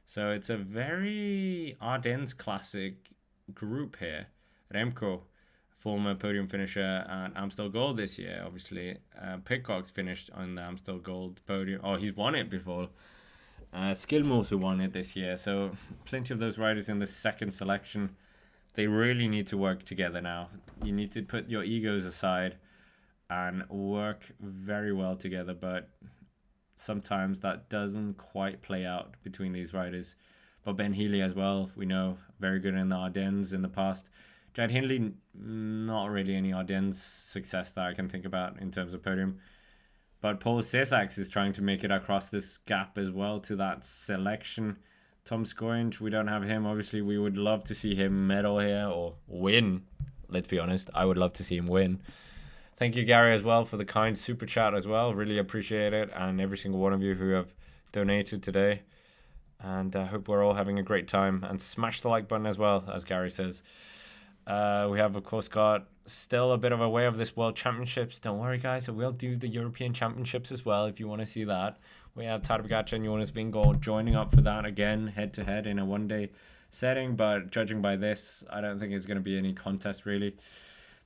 So it's a very Ardennes classic group here. Remco, former podium finisher at Amstel Gold this year, obviously. Pidcock's finished on the Amstel Gold podium. Oh, he's won it before. Skilmos who won it this year. So plenty of those riders in the second selection. They really need to work together now. You need to put your egos aside and work very well together, but sometimes that doesn't quite play out between these riders. But Ben Healy as well, we know, very good in the Ardennes in the past. Jai Hindley, not really any Ardennes success that I can think about in terms of podium. But Paul Sesaks is trying to make it across this gap as well to that selection. Tom Scoringe, we don't have him. Obviously, we would love to see him medal here or win. Let's be honest, I would love to see him win. Thank you, Gary, as well, for the kind super chat as well. Really appreciate it. And every single one of you who have donated today. And I hope we're all having a great time. And smash the like button as well, as Gary says. We have, of course, got still a bit of a way of this World Championships. Don't worry, guys. We'll do the European Championships as well if you want to see that. We have TADEJ Pogacar and Jonas Vingegaard joining up for that again, head-to-head in a one-day setting. But judging by this, I don't think it's going to be any contest, really.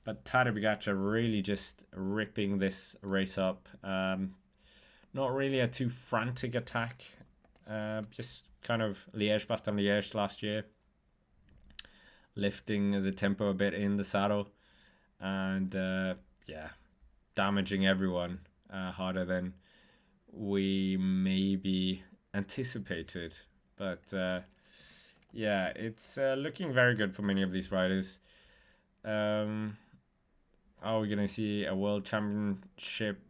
But TADEJ Pogacar really just ripping this race up. Not really a too frantic attack. Just kind of Liège-Bastogne-Liège last year. Lifting the tempo a bit in the saddle. And, yeah, damaging everyone harder than we maybe anticipated. But, yeah, it's looking very good for many of these riders. Are we going to see a World Championship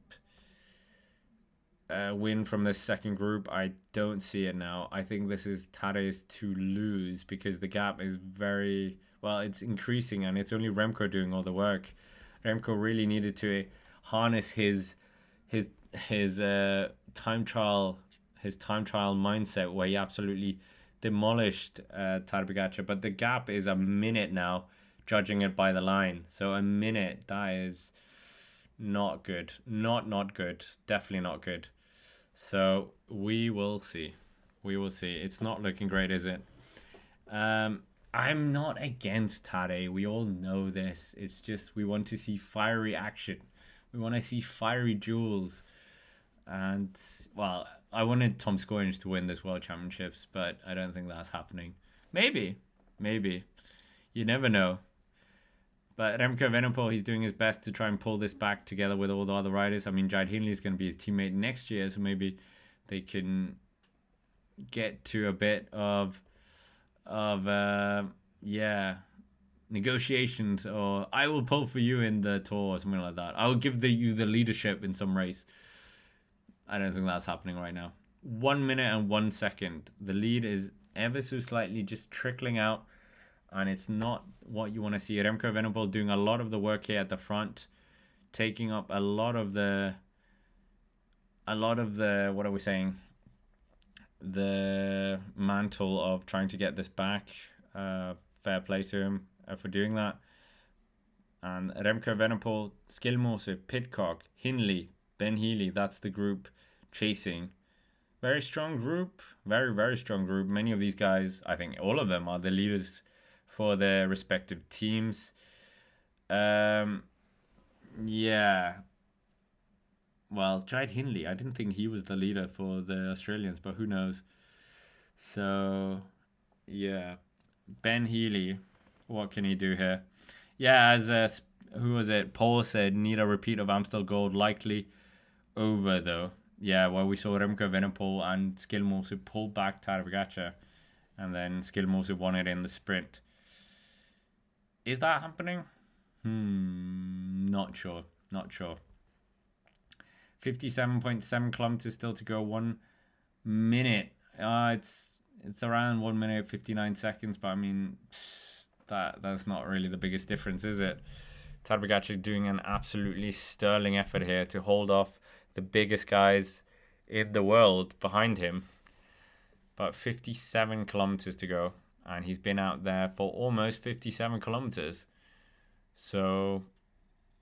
win from this second group? I don't see it now. I think this is Tadej's to lose because the gap is very, well, it's increasing and it's only Remco doing all the work. Remco really needed to harness his time trial mindset where he absolutely demolished TADEJ Pogacar. But the gap is a minute now, judging it by the line. So a minute, that is not good. Not good. Definitely not good. So we will see. We will see. It's not looking great, is it? I'm not against Tade. We all know this. It's just we want to see fiery action. We want to see fiery duels. And, well, I wanted Tom Scoynes to win this World Championships, but I don't think that's happening. Maybe. Maybe. You never know. But Remco Evenepoel, he's doing his best to try and pull this back together with all the other riders. I mean, Jide Hindley is going to be his teammate next year, so maybe they can get to a bit of negotiations, or I will pull for you in the tour or something like that. I will give you the leadership in some race. I don't think that's happening right now. 1 minute and 1 second. The lead is ever so slightly just trickling out, and it's not what you want to see. Remco Evenepoel doing a lot of the work here at the front, taking up a lot of the what are we saying? The mantle of trying to get this back. Fair play to him for doing that. And Remco Evenepoel, Skjelmose, Pidcock, Hindley, Ben Healy, that's the group chasing. Very strong group. Very, very strong group. Many of these guys, I think all of them, are the leaders for their respective teams. Yeah. Well, Jide Hindley, I didn't think he was the leader for the Australians, but who knows? So, yeah. Ben Healy, what can he do here? Yeah, as who was it? Paul said, need a repeat of Amstel Gold, likely over though. Yeah, well, we saw Remco Evenepoel and Skjelmose pull back Tadej Pogacar, and then Skjelmose won it in the sprint. Is that happening? Not sure. 57.7 kilometers still to go. 1 minute. It's around 1 minute 59 seconds, but I mean, that's not really the biggest difference, is it? Tadej Pogacar doing an absolutely sterling effort here to hold off the biggest guys in the world behind him. But 57 kilometers to go, and he's been out there for almost 57 kilometers. So,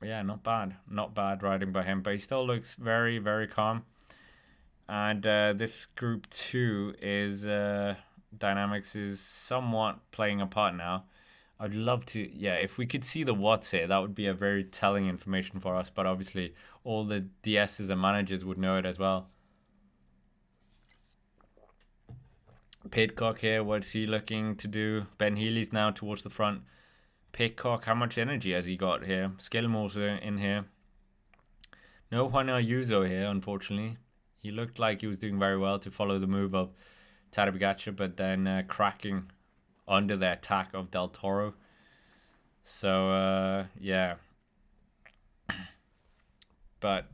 yeah, not bad riding by him, but he still looks very, very calm. And this group 2 is dynamics is somewhat playing a part now. I'd love to, if we could see the watts here, that would be a very telling information for us. But obviously, all the DSs and managers would know it as well. Pidcock here, what's he looking to do? Ben Healy's now towards the front. Pidcock, how much energy has he got here? Skjelmose in here. No Juan Ayuso here, unfortunately. He looked like he was doing very well to follow the move of Tadej Pogacar, but then cracking under the attack of Del Toro. So, yeah. But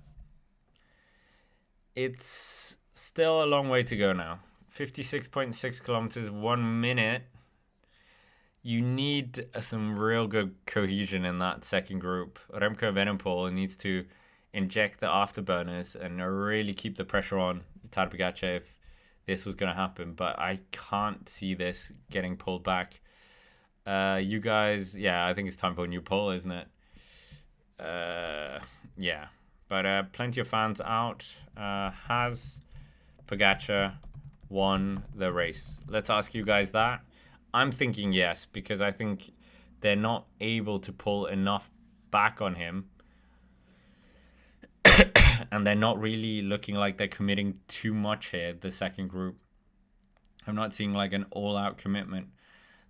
it's still a long way to go now. 56.6 kilometers, 1 minute. You need some real good cohesion in that second group. Remco Evenepoel needs to inject the afterburners and really keep the pressure on Tadej Pogacar if this was going to happen, but I can't see this getting pulled back. You guys, I think it's time for a new poll, isn't it? Yeah, but plenty of fans out. Has Pogacar won the race? Let's ask you guys that. I'm thinking yes, because I think they're not able to pull enough back on him. And they're not really looking like they're committing too much here, the second group. I'm not seeing like an all-out commitment.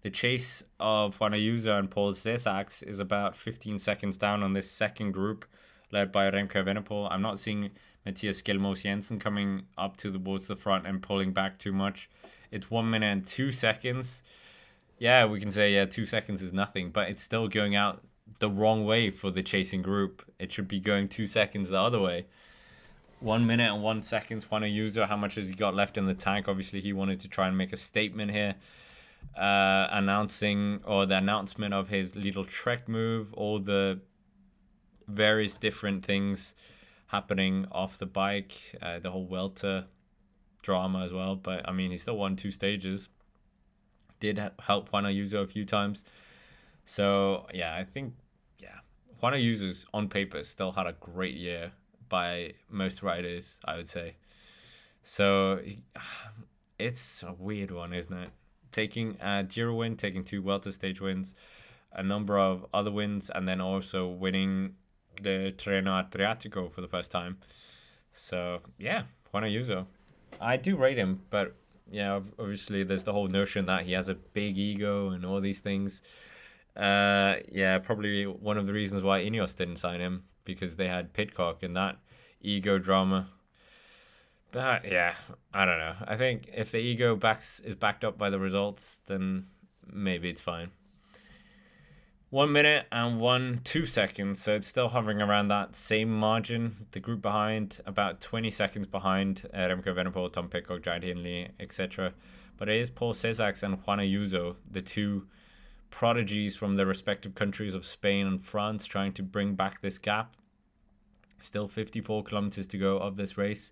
The chase of Juan Ayuso and Paul Zesax is about 15 seconds down on this second group, led by Remco Evenepoel. I'm not seeing Matthias Skjelmose Jensen coming up towards the front and pulling back too much. It's 1 minute and 2 seconds. Yeah, we can say 2 seconds is nothing, but it's still going out the wrong way for the chasing group. It should be going 2 seconds the other way. 1 minute and 1 second. Juan Ayuso, how much has he got left in the tank? Obviously, he wanted to try and make a statement here, announcement of his little trek move, all the various different things happening off the bike, the whole welter drama as well. But I mean, he still won 2 stages. Did help Juan Ayuso a few times. So I think Juan Ayuso's on paper still had a great year by most riders, I would say. So it's a weird one, isn't it? Taking a Giro win, taking two Welter stage wins, a number of other wins, and then also winning the Treno Adriatico for the first time. So yeah, Juan Ayuso. I do rate him, but yeah, obviously there's the whole notion that he has a big ego and all these things. Yeah, probably one of the reasons why Ineos didn't sign him, because they had Pitcock and that ego drama. But yeah, I don't know. I think if the ego is backed up by the results, then maybe it's fine. 1 minute and 2 seconds, so it's still hovering around that same margin. The group behind, about 20 seconds behind Remco Evenepoel, Tom Pidcock, Jared Hindley, etc. But it is Paul Cesar and Juan Ayuso, the two prodigies from the respective countries of Spain and France, trying to bring back this gap. Still 54 kilometers to go of this race.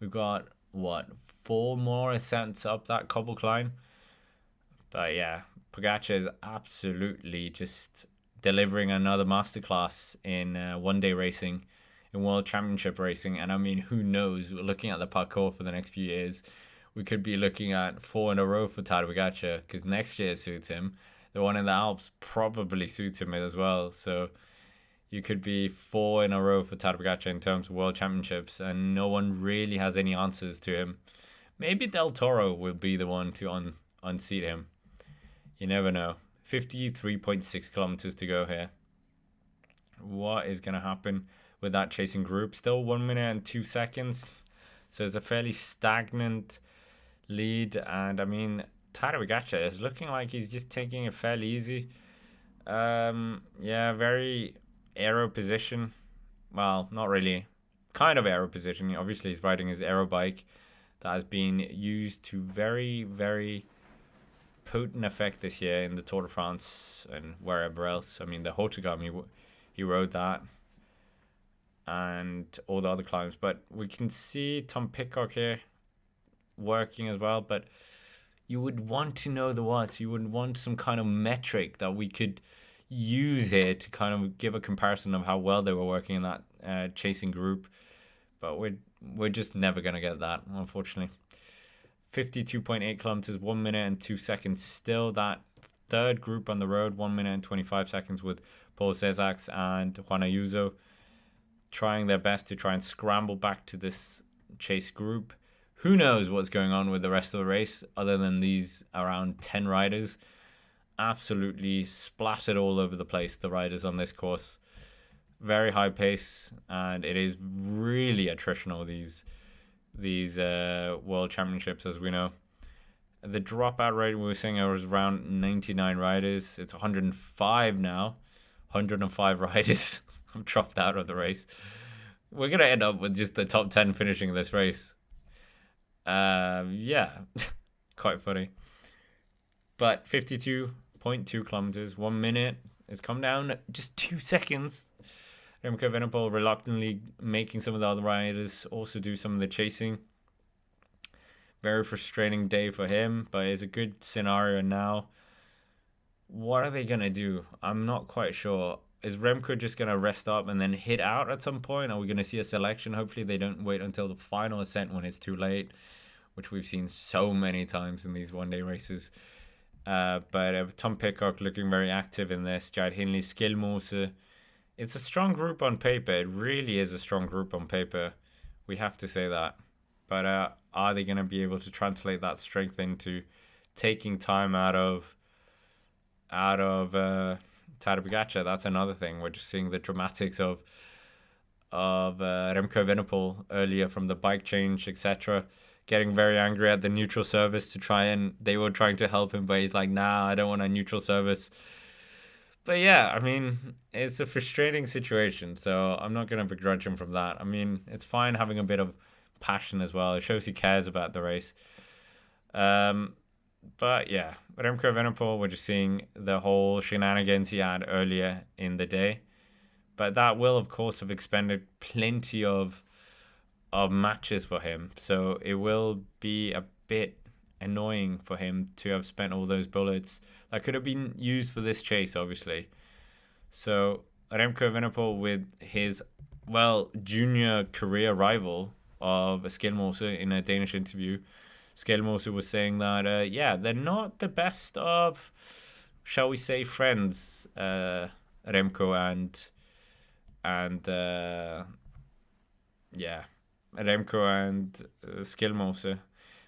We've got, what, 4 more ascents up that cobble climb? But yeah, Pogacar is absolutely just delivering another masterclass in one-day racing, in World Championship racing. And I mean, who knows, looking at the parcours for the next few years, we could be looking at 4 in a row for Tadej Pogacar, because next year suits him. The one in the Alps probably suits him as well. So you could be 4 in a row for Tadej Pogacar in terms of World Championships, and no one really has any answers to him. Maybe Del Toro will be the one to unseat him. You never know. 53.6 kilometers to go here. What is going to happen with that chasing group? Still 1 minute and 2 seconds. So it's a fairly stagnant lead. And I mean, Tadej Pogacar is looking like he's just taking it fairly easy. Yeah, very aero position. Well, not really. Kind of aero position. Obviously, he's riding his aero bike that has been used to very, very potent effect this year in the Tour de France and wherever else. I mean, the Hautogam, he rode that, and all the other climbs. But we can see Tom Pidcock here working as well. But you would want to know the what. You would want some kind of metric that we could use here to kind of give a comparison of how well they were working in that chasing group. But we're just never gonna get that, unfortunately. 52.8 kilometers, 1 minute and 2 seconds. Still that third group on the road, 1 minute and 25 seconds with Paul Cesar and Juan Ayuso trying their best to try and scramble back to this chase group. Who knows what's going on with the rest of the race other than these around 10 riders. Absolutely splattered all over the place, the riders on this course. Very high pace, and it is really attritional, these World Championships, as we know. The dropout rate we were saying was around 99 riders. It's 105 now. 105 riders have dropped out of the race. We're going to end up with just the top 10 finishing this race. Yeah, quite funny. But 52.2 kilometers, 1 minute. It's come down just 2 seconds. Remco Evenepoel reluctantly making some of the other riders also do some of the chasing. Very frustrating day for him, but it's a good scenario now. What are they going to do? I'm not quite sure. Is Remco just going to rest up and then hit out at some point? Are we going to see a selection? Hopefully they don't wait until the final ascent when it's too late, which we've seen so many times in these one-day races. But Tom Pidcock looking very active in this. Jared Hindley, Skillmose. It's a strong group on paper. It really is a strong group on paper. We have to say that. But are they going to be able to translate that strength into taking time out of Tadej Pogacar? That's another thing. We're just seeing the dramatics of Remco Evenepoel earlier from the bike change, etc. Getting very angry at the neutral service they were trying to help him, but he's like, nah, I don't want a neutral service. But yeah, I mean, it's a frustrating situation, so I'm not going to begrudge him from that. I mean, it's fine having a bit of passion as well. It shows he cares about the race. But yeah, Remco Evenepoel, we're just seeing the whole shenanigans he had earlier in the day. But that will, of course, have expended plenty of matches for him. So it will be a bit annoying for him to have spent all those bullets that could have been used for this chase, obviously. So Remco Evenepoel with his, junior career rival of Skjelmose in a Danish interview. Skjelmose was saying that, they're not the best of, shall we say, friends, Remco and Remco and Skjelmose.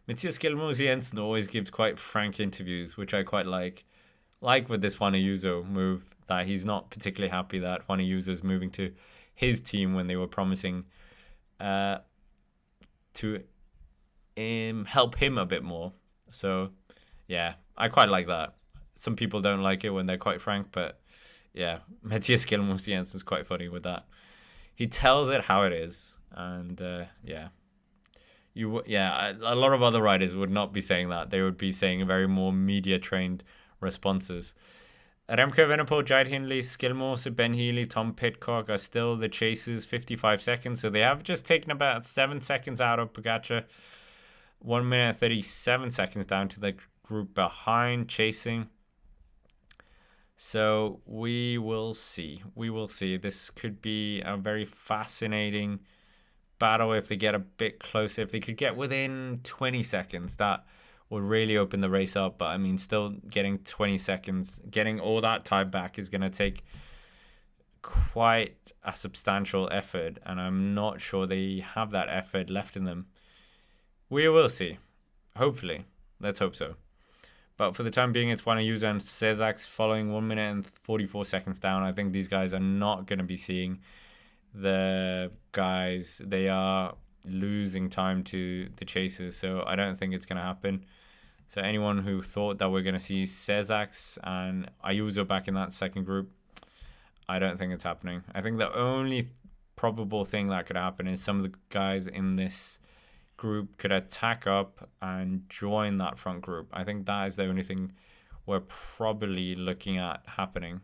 Mathias Skjelmose Jensen always gives quite frank interviews, which I quite like. Like with this Juan Ayuso move, that he's not particularly happy that Juan Ayuso is moving to his team when they were promising to help him a bit more. So, yeah, I quite like that. Some people don't like it when they're quite frank, but yeah, Mathias Skjelmose Jensen is quite funny with that. He tells it how it is, and a lot of other riders would not be saying that. They would be saying very more media trained responses. Remco Evenepoel, Jide Hindley, Skjelmose, Ben Healy, Tom Pidcock are still the chasers, 55 seconds. So they have just taken about 7 seconds out of Pogacar. 1 minute 37 seconds down to the group behind chasing. So we will see. This could be a very fascinating battle if they get a bit closer. If they could get within 20 seconds, that would really open the race up. But I mean, still getting 20 seconds, getting all that time back is going to take quite a substantial effort. And I'm not sure they have that effort left in them. We will see. Hopefully. Let's hope so. But for the time being, it's Juan Ayuso and Cesar following 1 minute and 44 seconds down. I think these guys are not going to be seeing the guys. They are losing time to the chasers, so I don't think it's going to happen. So anyone who thought that we're going to see Cesar and Ayuso back in that second group, I don't think it's happening. I think the only probable thing that could happen is some of the guys in this group could attack up and join that front group. I think that is the only thing we're probably looking at happening.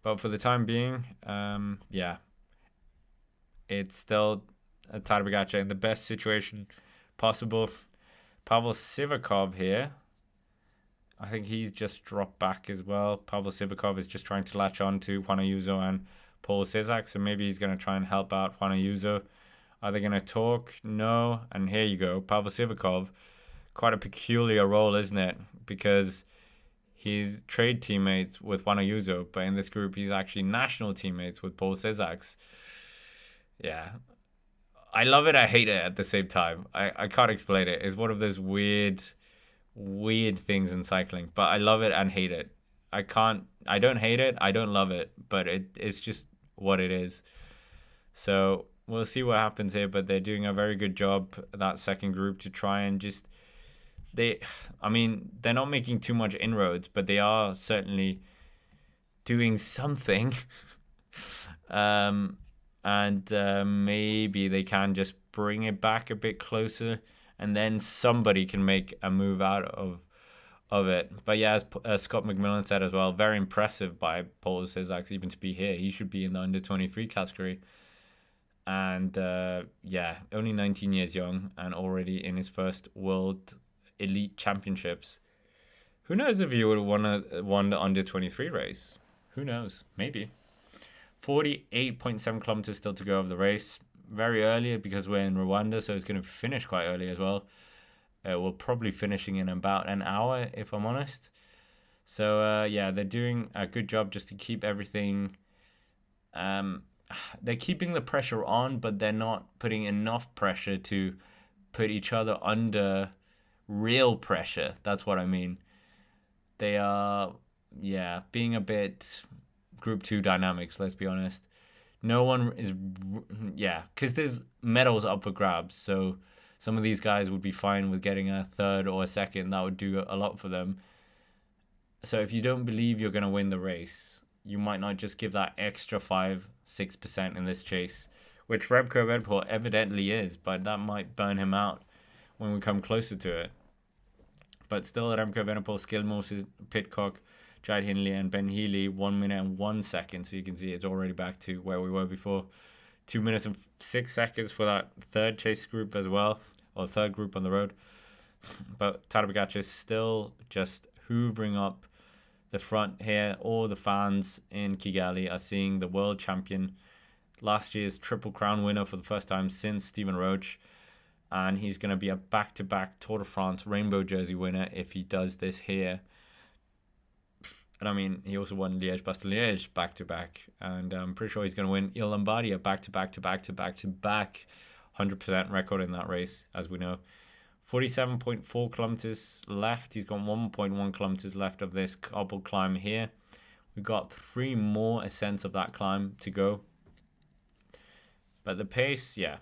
But for the time being, it's still Tadej Pogacar in the best situation possible. Pavel Sivakov here, I think he's just dropped back as well. Pavel Sivakov is just trying to latch on to Juan Ayuso and Paul Cesar, so maybe he's going to try and help out Juan Ayuso. Are they going to talk? No. And here you go. Pavel Sivakov, quite a peculiar role, isn't it? Because he's trade teammates with Juan Ayuso, but in this group, he's actually national teammates with Paul Cesar. Yeah. I love it. I hate it at the same time. I can't explain it. It's one of those weird things in cycling, but I love it and hate it. I don't hate it. I don't love it, but it's just what it is. So we'll see what happens here, but they're doing a very good job, that second group, to try and just... they're not making too much inroads, but they are certainly doing something. Maybe they can just bring it back a bit closer, and then somebody can make a move out of it. But yeah, as Scott McMillan said as well, very impressive by Paul Cesar even to be here. He should be in the under-23 category. And only 19 years young and already in his first World Elite Championships. Who knows if he would have won the under-23 race? Who knows? Maybe. 48.7 kilometers still to go of the race. Very early because we're in Rwanda, so it's going to finish quite early as well. We're probably finishing in about an hour, if I'm honest. So, they're doing a good job just to keep everything... they're keeping the pressure on, but they're not putting enough pressure to put each other under real pressure. That's what I mean. They are, being a bit Group 2 dynamics, let's be honest. No one is, because there's medals up for grabs. So some of these guys would be fine with getting a third or a second. That would do a lot for them. So if you don't believe you're going to win the race, you might not just give that extra 5-6% in this chase, which Remco Evenepoel evidently is, but that might burn him out when we come closer to it. But still, Remco Evenepoel, Skjelmose, Pidcock, Jide Hindley and Ben Healy, 1 minute and 1 second. So you can see it's already back to where we were before. 2 minutes and 6 seconds for that third chase group as well, or third group on the road. But Tadej Pogacar is still just hoovering up the front here. All the fans in Kigali are seeing the world champion last year's Triple Crown winner for the first time since Stephen Roach. And he's going to be a back-to-back Tour de France rainbow jersey winner if he does this here. And I mean, he also won Liège-Bastogne-Liège back-to-back. And I'm pretty sure he's going to win Il Lombardia back-to-back-to-back-to-back-to-back. 100% record in that race, as we know. 47.4 kilometers left. He's got 1.1 kilometers left of this cobble climb here. We've got 3 more ascents of that climb to go. But the pace, yeah,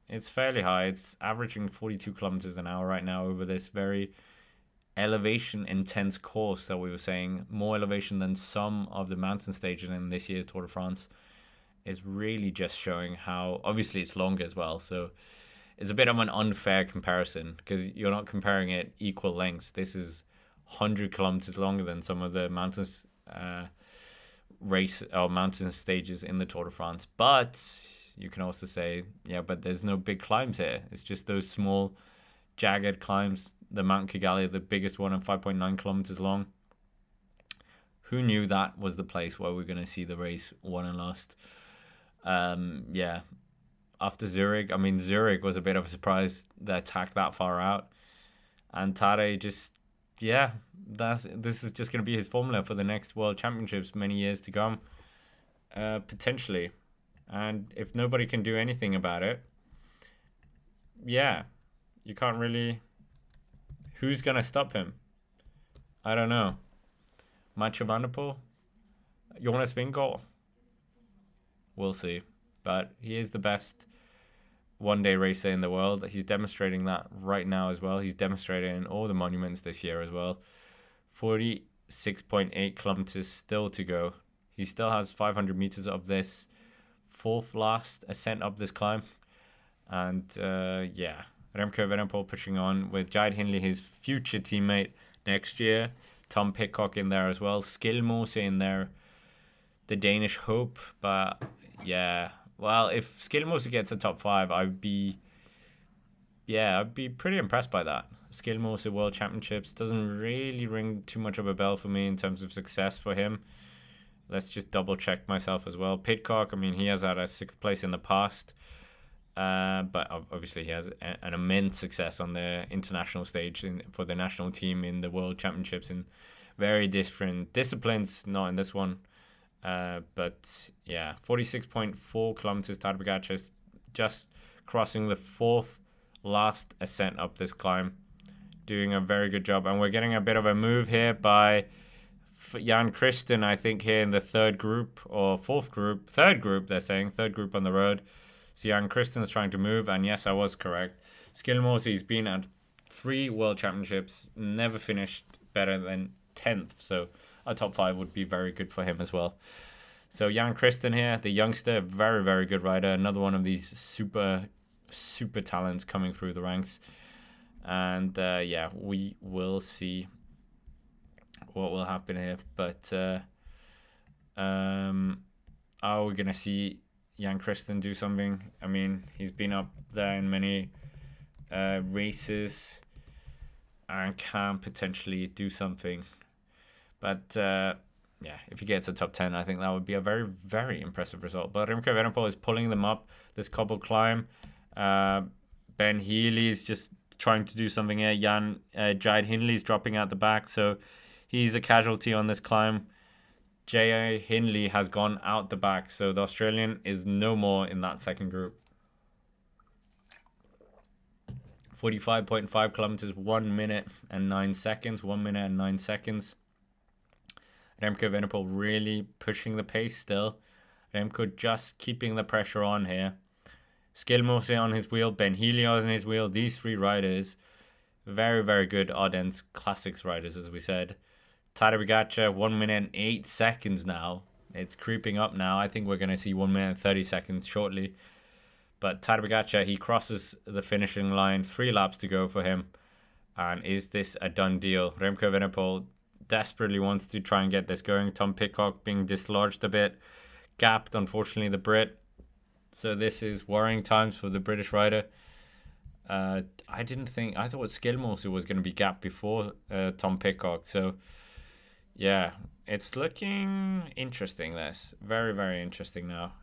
it's fairly high. It's averaging 42 kilometers an hour right now over this very elevation intense course that we were saying. More elevation than some of the mountain stages in this year's Tour de France. Is really just showing how, obviously it's longer as well, so it's a bit of an unfair comparison because you're not comparing it equal lengths. This is 100 kilometers longer than some of the mountains race or mountain stages in the Tour de France. But you can also say, yeah, but there's no big climbs here. It's just those small jagged climbs. The Mount Kigali, the biggest one, and 5.9 kilometers long. Who knew that was the place where we're going to see the race won and lost? Yeah, after Zurich, I mean, Zurich was a bit of a surprise, the attack that far out. And Tadej just, yeah, this is just going to be his formula for the next World Championships many years to come, potentially. And if nobody can do anything about it, yeah, you can't really, who's going to stop him? I don't know. Mathieu van der Poel? Jonas Vingegaard? We'll see. But he is the best one-day racer in the world. He's demonstrating that right now as well. He's demonstrating in all the monuments this year as well. 46.8 kilometers still to go. He still has 500 meters of this 4th last ascent up this climb. And yeah, Remco Evenepoel pushing on with Jide Hindley, his future teammate next year. Tom Pidcock in there as well. Skjelmose in there. The Danish hope. But yeah, well, if Skjelmose gets a top 5, I'd be pretty impressed by that. Skjelmose World Championships doesn't really ring too much of a bell for me in terms of success for him. Let's just double check myself as well. Pidcock, I mean, he has had a 6th place in the past. But obviously he has an immense success on the international stage for the national team in the World Championships in very different disciplines, not in this one. But yeah, 46.4 kilometers. Tadej Pogacar just crossing the 4th last ascent up this climb, doing a very good job. And we're getting a bit of a move here by Jan Christen, I think, here in the 3rd group or 4th group. 3rd group, they're saying. 3rd group on the road. So Jan Christen's trying to move, and yes, I was correct. Skjelmose's been at 3 World Championships, never finished better than 10th. So a top 5 would be very good for him as well. So Jan Christen here, the youngster, very, very good rider. Another one of these super talents coming through the ranks. And yeah, we will see what will happen here. But are we going to see Jan Christen do something? I mean, he's been up there in many races and can potentially do something. But yeah, if he gets a top 10, I think that would be a very, very impressive result. But Remco Evenepoel is pulling them up this cobble climb. Ben Healy's just trying to do something here. Jide Hindley's dropping out the back, so he's a casualty on this climb. J.A. Hindley has gone out the back, so the Australian is no more in that 2nd group. 45.5 kilometers, 1 minute and 9 seconds. 1 minute and 9 seconds. Remco Evenepoel really pushing the pace still. Remco just keeping the pressure on here. Skjelmose on his wheel, Ben Healy on his wheel. These 3 riders, very, very good Ardennes Classics riders, as we said. Tadej Pogacar, 1 minute and 8 seconds now. It's creeping up now. I think we're going to see 1 minute and 30 seconds shortly. But Tadej Pogacar, he crosses the finishing line. 3 laps to go for him. And is this a done deal? Remco Evenepoel desperately wants to try and get this going. Tom Pidcock being dislodged a bit. Gapped, unfortunately, the Brit. So this is worrying times for the British rider. I thought Skjelmose was going to be gapped before Tom Pidcock. So yeah, it's looking interesting. This very, very interesting now.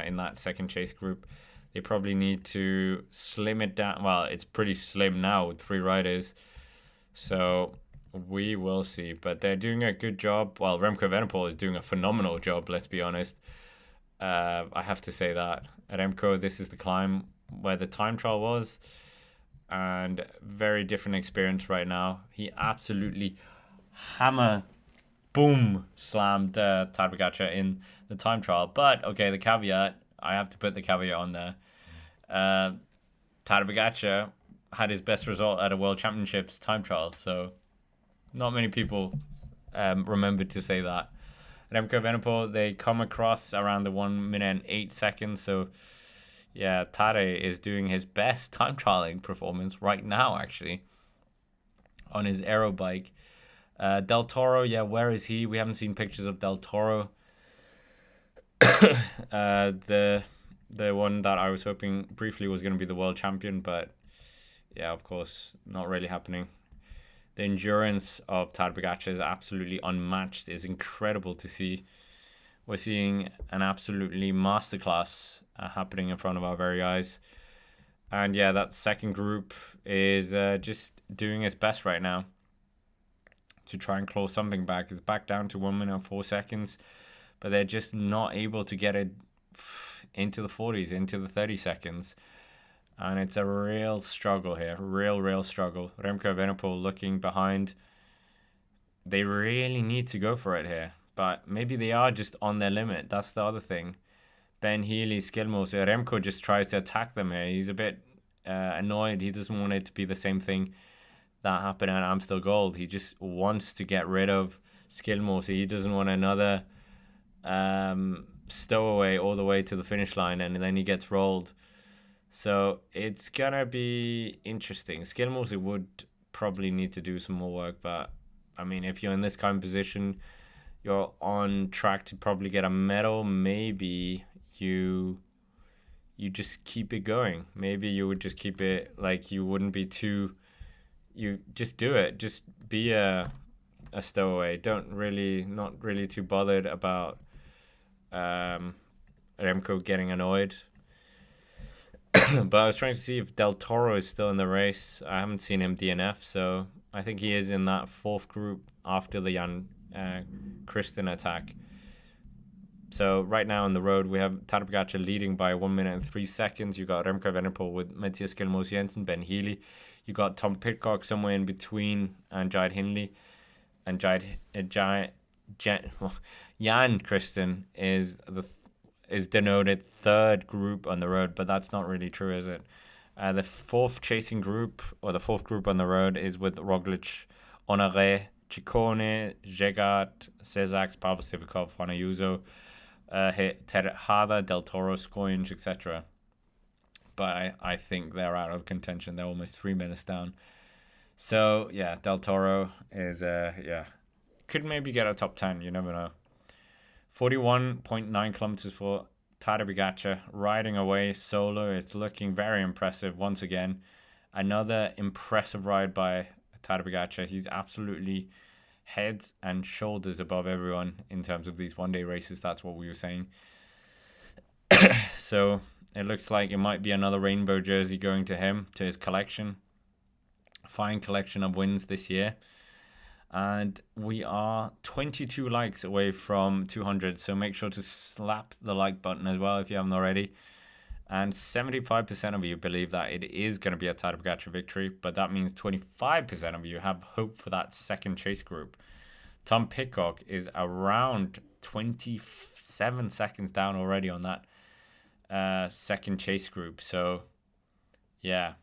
in that second chase group. They probably need to slim it down. Well, it's pretty slim now with 3 riders. So we will see. But they're doing a good job. Well, Remco Evenepoel is doing a phenomenal job, let's be honest. I have to say that. At Remco, this is the climb where the time trial was. And very different experience right now. He absolutely boom slammed Tadej Pogacar in the time trial. But, okay, the caveat, I have to put the caveat on there. Tadej Pogacar had his best result at a World Championships time trial. So, not many people remembered to say that. Remco Evenepoel, they come across around the 1 minute and 8 seconds. So, yeah, Tadej is doing his best time trialing performance right now, actually, on his aero bike. Del Toro, yeah, where is he? We haven't seen pictures of Del Toro. The one that I was hoping briefly was going to be the world champion, but yeah, of course, not really happening. The endurance of Tadej Pogacar is absolutely unmatched. It's incredible to see. We're seeing an absolutely masterclass happening in front of our very eyes. And yeah, that second group is just doing its best right now to try and claw something back. It's back down to 1 minute and 4 seconds, but they're just not able to get it into the 40s, into the 30 seconds. And it's a real struggle here. Real struggle. Remco Evenepoel looking behind. They really need to go for it here. But maybe they are just on their limit. That's the other thing. Ben Healy, Skilmos, Remco just tries to attack them here. He's a bit annoyed. He doesn't want it to be the same thing that happened at Amstel Gold. He just wants to get rid of Skilmos. He doesn't want another stowaway all the way to the finish line, and then he gets rolled. So it's going to be interesting. Skilmos would probably need to do some more work, but I mean, if you're in this kind of position, you're on track to probably get a medal. Maybe you just keep it going. Maybe you would just keep it, like, you wouldn't be too, you just do it. Just be a stowaway. Not really too bothered about Remco getting annoyed. But I was trying to see if Del Toro is still in the race. I haven't seen him DNF, so I think he is in that 4th group after the Jan Kristen attack. So right now on the road, we have Tadej Pogacar leading by 1 minute and 3 seconds. You got Remco Evenepoel with Matthias Skjelmos Jensen, Ben Healy. You got Tom Pidcock somewhere in between, and Jide Hindley. And Jan Kristen is denoted 3rd group on the road, but that's not really true, is it? The 4th chasing group, or the 4th group on the road, is with Roglic, Honoré, Ciccone, Jegat, Cesax, Pavel Sivakov, Juan Ayuso, Tejada, Del Toro, Scoinge, etc. But I think they're out of contention. They're almost 3 minutes down. So, yeah, Del Toro is, could maybe get a top 10. You never know. 41.9 kilometers for Tadej Pogacar, riding away solo. It's looking very impressive once again. Another impressive ride by Tadej Pogacar. He's absolutely heads and shoulders above everyone in terms of these one-day races. That's what we were saying. So it looks like it might be another rainbow jersey going to him, to his collection. Fine collection of wins this year. And we are 22 likes away from 200. So make sure to slap the like button as well if you haven't already. And 75% of you believe that it is going to be a Tadej Pogacar victory. But that means 25% of you have hope for that second chase group. Tom Pidcock is around 27 seconds down already on that second chase group. So, yeah.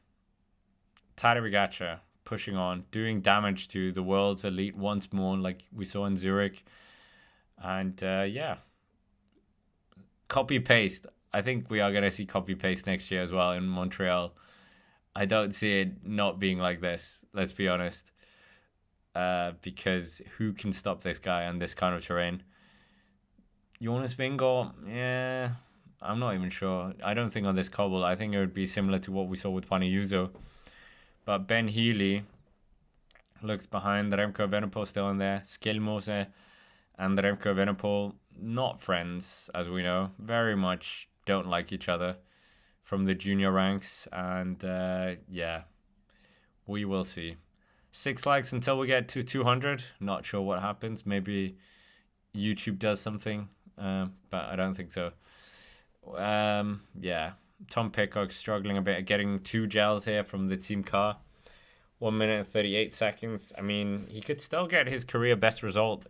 Tadej Pogacar pushing on, doing damage to the world's elite once more, like we saw in Zurich. And copy-paste. I think we are going to see copy-paste next year as well in Montreal. I don't see it not being like this, let's be honest. Because who can stop this guy on this kind of terrain? Jonas Vingegaard, yeah, I'm not even sure. I don't think on this cobble. I think it would be similar to what we saw with Juan Ayuso. But Ben Healy looks behind. Remco Evenepoel still in there. Skjelmose and the Remco Evenepoel, not friends, as we know, very much don't like each other from the junior ranks. And yeah, we will see. 6 likes until we get to 200. Not sure what happens. Maybe YouTube does something, but I don't think so. Yeah, Tom Pidcock struggling a bit, getting 2 gels here from the team car. 1 minute and 38 seconds. I mean, he could still get his career best result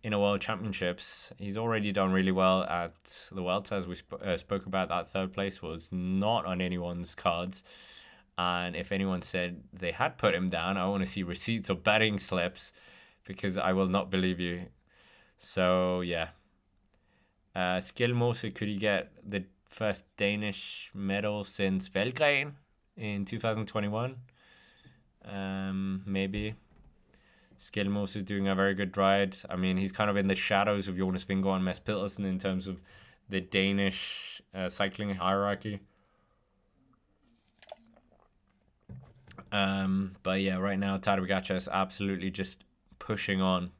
in a World Championships. He's already done really well at the Vuelta, as we spoke about. That 3rd place was not on anyone's cards. And if anyone said they had put him down, I want to see receipts or betting slips, because I will not believe you. So, yeah. Skjelmose, could he get the first Danish medal since Valgren in 2021? Maybe. Skjelmose is doing a very good ride. I mean, he's kind of in the shadows of Jonas Vingegaard and Mads Pedersen in terms of the Danish cycling hierarchy. But yeah, right now Tadej Pogacar is absolutely just pushing on.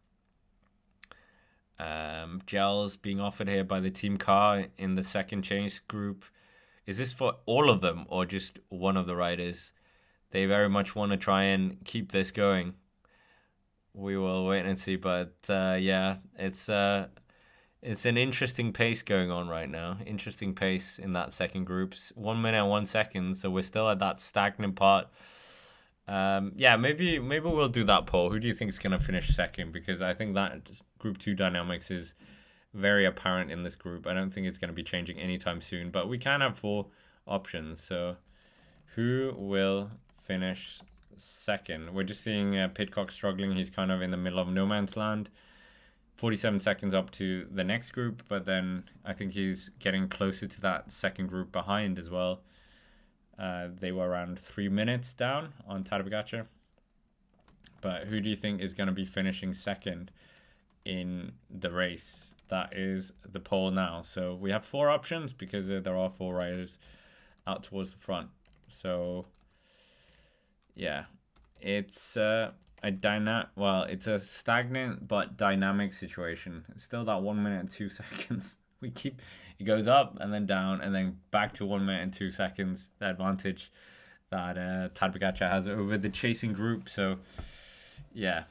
Gels being offered here by the team car in the second change group. Is this for all of them or just one of the riders? They very much want to try and keep this going. We will wait and see, but yeah, it's an interesting pace going on right now. Interesting pace in that second group. 1 minute and 1 second, so we're still at that stagnant part. Yeah, maybe we'll do that poll. Who do you think is going to finish second? Because I think that Group 2 dynamics is very apparent in this group. I don't think it's going to be changing anytime soon, but we can have 4 options. So who will finish second? We're just seeing Pidcock struggling. He's kind of in the middle of no man's land. 47 seconds up to the next group, but then I think he's getting closer to that second group behind as well. They were around 3 minutes down on Tadej Pogacar. But who do you think is going to be finishing second in the race? That is the poll now. So we have 4 options because there are 4 riders out towards the front. So yeah, it's it's a stagnant but dynamic situation. It's still that 1 minute and 2 seconds. It goes up and then down and then back to 1 minute and 2 seconds. The advantage that Tadej Pogacar has over the chasing group. So yeah,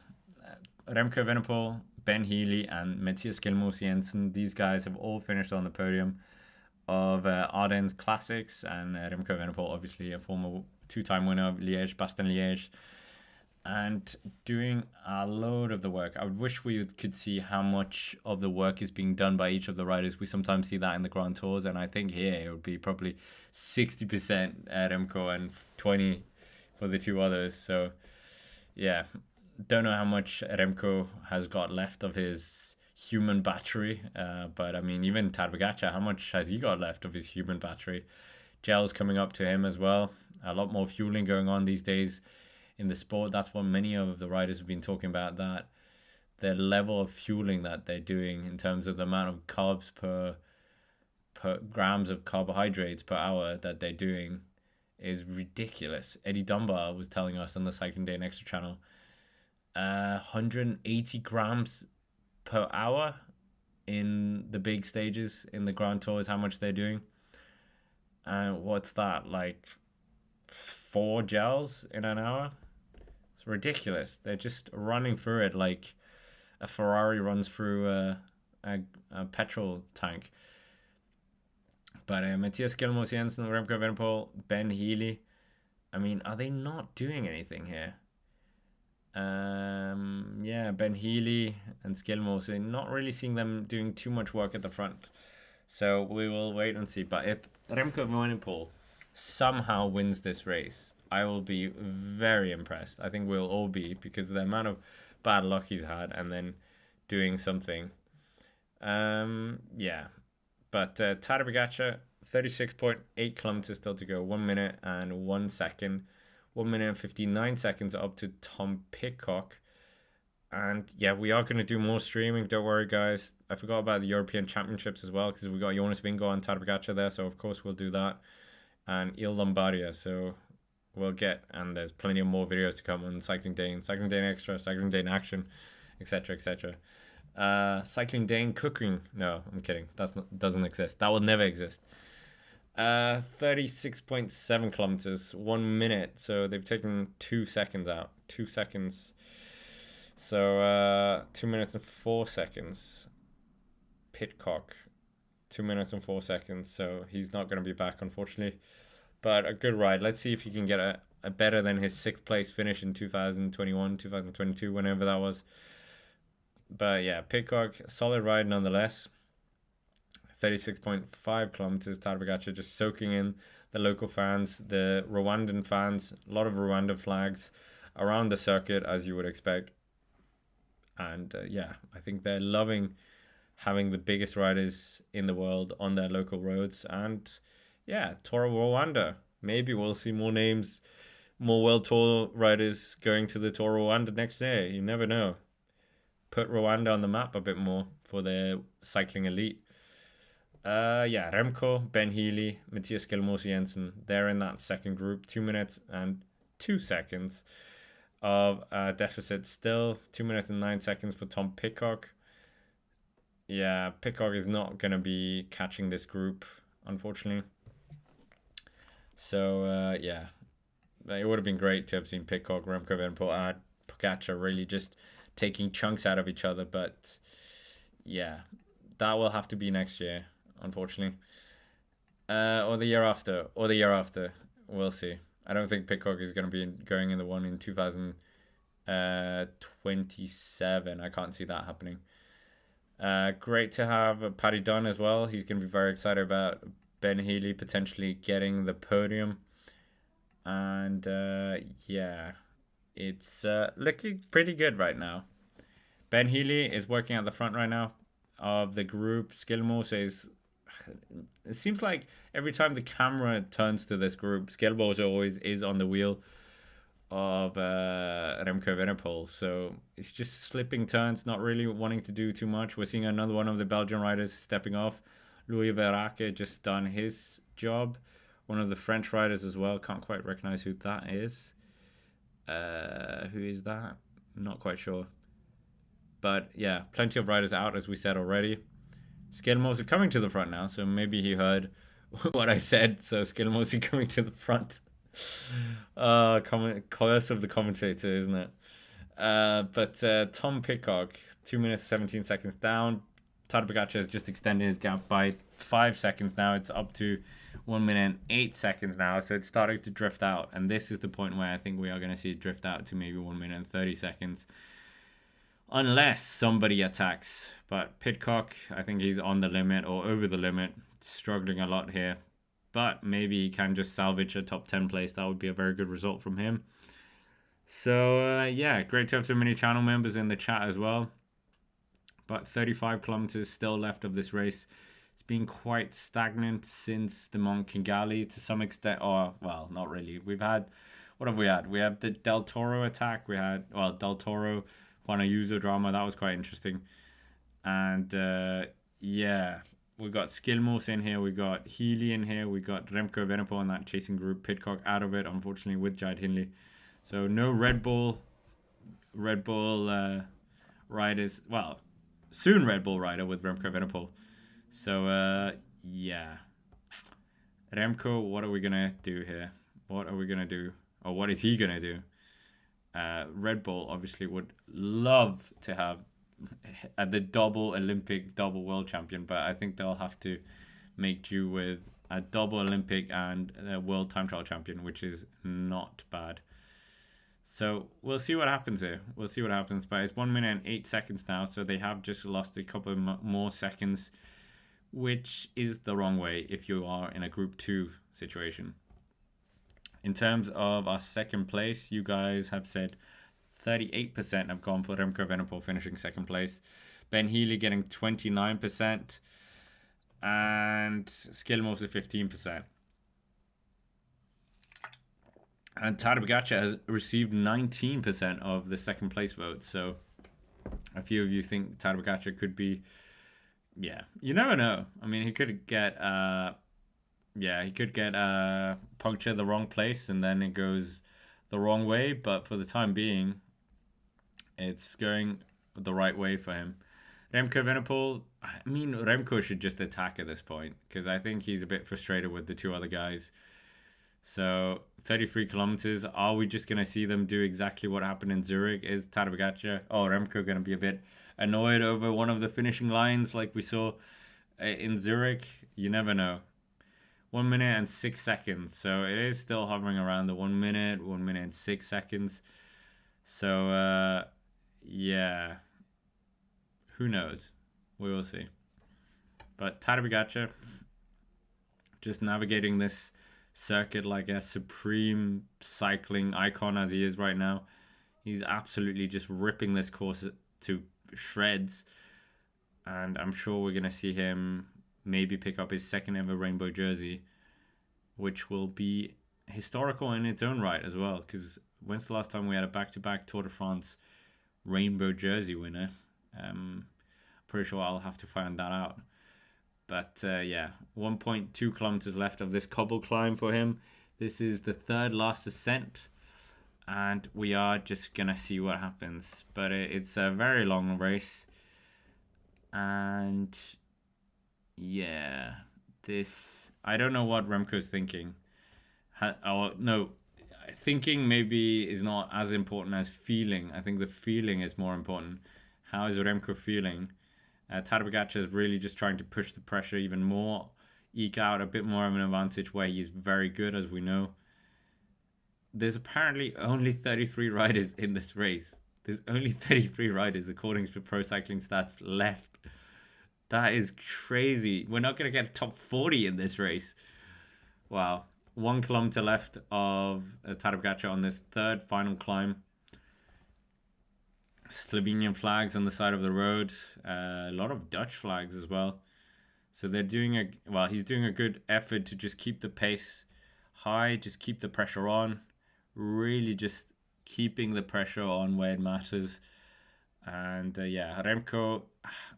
Remco Evenepoel, Ben Healy, and Mathias Skjelmose Jensen. These guys have all finished on the podium of Ardennes Classics, and Remco Evenepoel, obviously a former 2-time winner of Liège-Bastogne-Liège, and doing a load of the work. I would wish we could see how much of the work is being done by each of the riders. We sometimes see that in the Grand Tours, and I think here it would be probably 60% Remco and 20% for the 2 others. So yeah, don't know how much Remco has got left of his human battery, but I mean, even Tadej Pogacar, how much has he got left of his human battery? Gel's coming up to him as well. A lot more fueling going on these days in the sport. That's what many of the riders have been talking about, that the level of fueling that they're doing in terms of the amount of carbs per grams of carbohydrates per hour that they're doing is ridiculous. Eddie Dunbar was telling us on the Cycling Day and Extra channel, 180 grams per hour in the big stages in the Grand Tour is how much they're doing. And what's that, like 4 gels in an hour? It's ridiculous. They're just running through it like a Ferrari runs through a petrol tank. But Mathias Skjelmose Jensen, Remco Evenepoel, Ben Healy, I mean, are they not doing anything here? Yeah, Ben Healy and Skjelmose, not really seeing them doing too much work at the front. So we will wait and see. But if Remco Evenepoel somehow wins this race, I will be very impressed. I think we'll all be, because of the amount of bad luck he's had and then doing something. Yeah. But Tadej Pogacar, 36.8 kilometers still to go. 1 minute and 1 second. 1 minute and 59 seconds up to Tom Pidcock. And yeah, we are going to do more streaming. Don't worry, guys. I forgot about the European Championships as well, because we got Jonas Vingegaard and Tadej Pogacar there. So, of course, we'll do that. And Il Lombardia. So, we'll get, and there's plenty of more videos to come on Cycling Day and Cycling Day in Extra, Cycling Day in Action, etc., etc. Cycling Dane cooking. No, I'm kidding. Doesn't exist. That will never exist. 36.7 kilometers, 1 minute. So they've taken 2 seconds out. 2 seconds. So 2 minutes and 4 seconds. Pitcock, 2 minutes and 4 seconds. So he's not going to be back, unfortunately. But a good ride. Let's see if he can get a better than his sixth place finish in 2021, 2022, whenever that was. But yeah, Pitcock, solid ride nonetheless. 36.5 kilometers. Tadej Pogacar just soaking in the local fans, the Rwandan fans, a lot of Rwandan flags around the circuit, as you would expect. And yeah, I think they're loving having the biggest riders in the world on their local roads. And yeah, Tour of Rwanda. Maybe we'll see more names, more World Tour riders going to the Tour of Rwanda next year. You never know. Put Rwanda on the map a bit more for their cycling elite. Yeah, Remco, Ben Healy, Matthias Skjelmose Jensen. They're in that second group. 2 minutes and 2 seconds of deficit still. 2 minutes and 9 seconds for Tom Pitcock. Yeah, Pitcock is not going to be catching this group, unfortunately. So, yeah, it would have been great to have seen Pitcock, Remco Evenepoel, and Pogacar really just taking chunks out of each other. But, yeah, that will have to be next year, unfortunately. Or the year after. We'll see. I don't think Pitcock is going to be going in the one in 2027. I can't see that happening. Great to have Paddy Dunn as well. He's going to be very excited about Ben Healy potentially getting the podium. And yeah, it's looking pretty good right now. Ben Healy is working at the front right now of the group. Skjelmose is... It seems like every time the camera turns to this group, Skjelmose always is on the wheel of Remco Evenepoel. So it's just slipping turns, not really wanting to do too much. We're seeing another one of the Belgian riders stepping off. Louis Verake just done his job. One of the French riders as well. Can't quite recognize who that is. Who is that? Not quite sure. But yeah, plenty of riders out, as we said already. Skjelmose coming to the front now, so maybe he heard what I said. So Skjelmose coming to the front. Curse of the commentator, isn't it? But Tom Pitcock, 2 minutes 17 seconds down. Tadej Pogacar has just extended his gap by 5 seconds now. It's up to 1 minute and 8 seconds now, so it's starting to drift out. And this is the point where I think we are going to see it drift out to maybe 1 minute and 30 seconds. Unless somebody attacks. But Pitcock, I think he's on the limit or over the limit. Struggling a lot here. But maybe he can just salvage a top 10 place. That would be a very good result from him. So, yeah, great to have so many channel members in the chat as well. But 35 kilometers still left of this race. It's been quite stagnant since the Mont Kigali to some extent. Or, well, not really. We've had... What have we had? We have the Del Toro attack. We had, well, Del Toro... Juan Ayuso drama, that was quite interesting. And yeah, we got Skjelmose in here, we got Healy in here, we got Remco Evenepoel in that chasing group, Pitcock out of it, unfortunately, with Jide Hindley. So no Red Bull riders, well, soon Red Bull rider with Remco Evenepoel. So yeah, Remco, what are we gonna do here? What are we gonna do? Or what is he gonna do? Red Bull obviously would love to have the double Olympic, double world champion, but I think they'll have to make do with a double Olympic and a world time trial champion, which is not bad. So we'll see what happens here. We'll see what happens. But it's 1 minute and 8 seconds now, so they have just lost a couple more seconds, which is the wrong way if you are in a Group 2 situation. In terms of our second place, you guys have said 38% have gone for Remco Evenepoel finishing second place. Ben Healy getting 29% and Skjelmose 15%. And Tadej Pogacar has received 19% of the second place votes. So a few of you think Tadej Pogacar could be, yeah, you never know. I mean, he could get puncture the wrong place and then it goes the wrong way. But for the time being, it's going the right way for him. Remco Evenepoel, I mean, Remco should just attack at this point because I think he's a bit frustrated with the two other guys. So 33 kilometers. Are we just gonna see them do exactly what happened in Zurich? Is Tadej Pogacar or Remco gonna be a bit annoyed over one of the finishing lines like we saw in Zurich? You never know. 1 minute and 6 seconds. So it is still hovering around the 1 minute, 1 minute and 6 seconds. So yeah, who knows? We will see. But Tadej Pogacar just navigating this circuit like a supreme cycling icon as he is right now. He's absolutely just ripping this course to shreds. And I'm sure we're going to see him maybe pick up his second ever rainbow jersey, which will be historical in its own right as well. Because when's the last time we had a back-to-back Tour de France rainbow jersey winner? Pretty sure I'll have to find that out. But yeah, 1.2 kilometers left of this cobble climb for him. This is the third last ascent, and we are just gonna see what happens. But it's a very long race, and yeah, this, I don't know what Remco's thinking. No, thinking maybe is not as important as feeling. I think the feeling is more important. How is Remco feeling? Tadej Pogacar is really just trying to push the pressure even more, eke out a bit more of an advantage where he's very good, as we know. There's apparently only 33 riders in this race. There's only 33 riders, according to Pro Cycling Stats, left. That is crazy. We're not going to get a top 40 in this race. Wow. 1 kilometer left of Tadej Pogacar on this third final climb. Slovenian flags on the side of the road, a lot of Dutch flags as well. So they're doing he's doing a good effort to just keep the pace high, just keep the pressure on, really just keeping the pressure on where it matters. And yeah, Remco,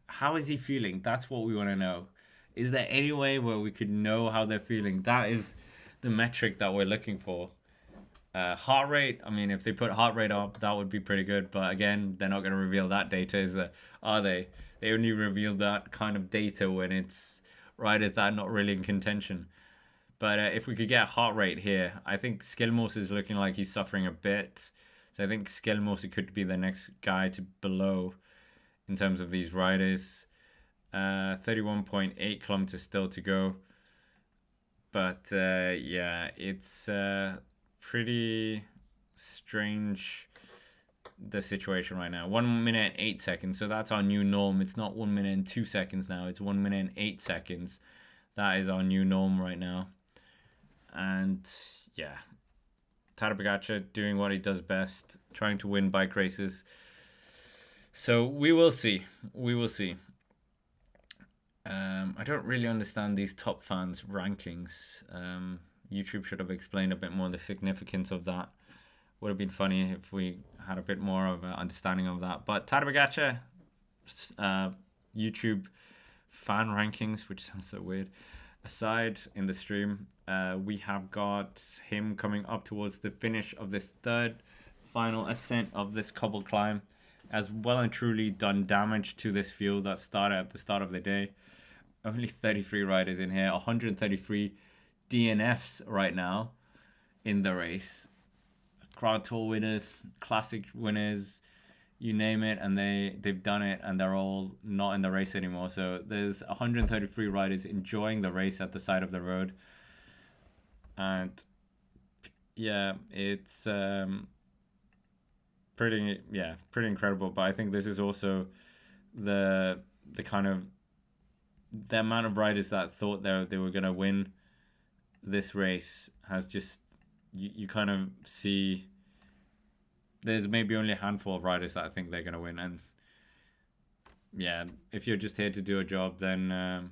how is he feeling? That's what we want to know. Is there any way where we could know how they're feeling? That is the metric that we're looking for. Heart rate, I mean, if they put heart rate up, that would be pretty good. But again, they're not going to reveal that data, are they? They only reveal that kind of data when it's riders that are not really in contention. But if we could get heart rate here, I think Skjelmos is looking like he's suffering a bit. So I think Skjelmos could be the next guy to below in terms of these riders. 31.8 kilometers still to go. But yeah, it's pretty strange, the situation right now. 1 minute and 8 seconds, so that's our new norm. It's not 1 minute and 2 seconds now, it's 1 minute and 8 seconds. That is our new norm right now. And yeah, Tadej Pogacar doing what he does best, trying to win bike races. So we will see. I don't really understand these top fans rankings. YouTube should have explained a bit more the significance of that. Would have been funny if we had a bit more of an understanding of that. But Tadej Pogacar, YouTube fan rankings, which sounds so weird, aside in the stream, we have got him coming up towards the finish of this third final ascent of this cobble climb. Has well and truly done damage to this field that started at the start of the day. Only 33 riders in here, 133 DNFs right now in the race. Crowd Tour winners, classic winners, you name it, and they've done it, and they're all not in the race anymore. So there's 133 riders enjoying the race at the side of the road. And yeah, it's pretty incredible. But I think this is also the kind of the amount of riders that thought they were gonna win this race has just, you kind of see there's maybe only a handful of riders that I think they're gonna win. And yeah, if you're just here to do a job, then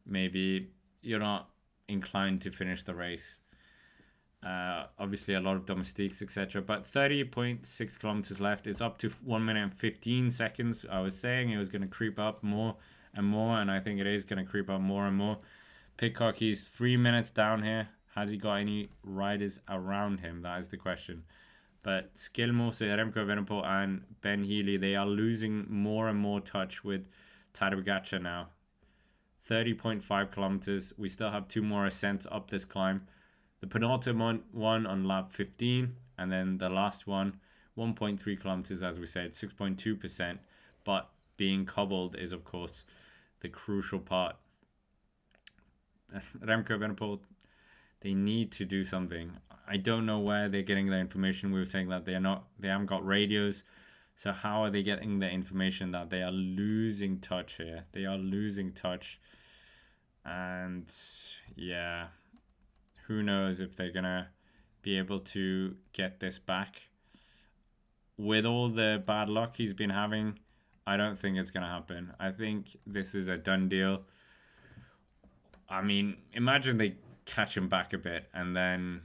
maybe you're not inclined to finish the race. Obviously a lot of domestiques, etc. But 30.6 kilometers left. It's up to 1 minute and 15 seconds. I was saying it was going to creep up more and more, and I think it is going to creep up more and more. Pidcock, he's 3 minutes down here. Has he got any riders around him? That is the question. But Skjelmose, Remco Evenepoel, and Ben Healy, they are losing more and more touch with Tadej Pogacar now. 30.5 kilometers. We still have 2 more ascents up this climb. The penultimate one on lap 15, and then the last one, 1.3 kilometers, as we said, 6.2%. But being cobbled is, of course, the crucial part. Remco Evenepoel, they need to do something. I don't know where they're getting their information. We were saying that they haven't got radios. So how are they getting the information that they are losing touch here? They are losing touch. And yeah, who knows if they're gonna be able to get this back. With all the bad luck he's been having, I don't think it's gonna happen. I think this is a done deal. I mean, imagine they catch him back a bit and then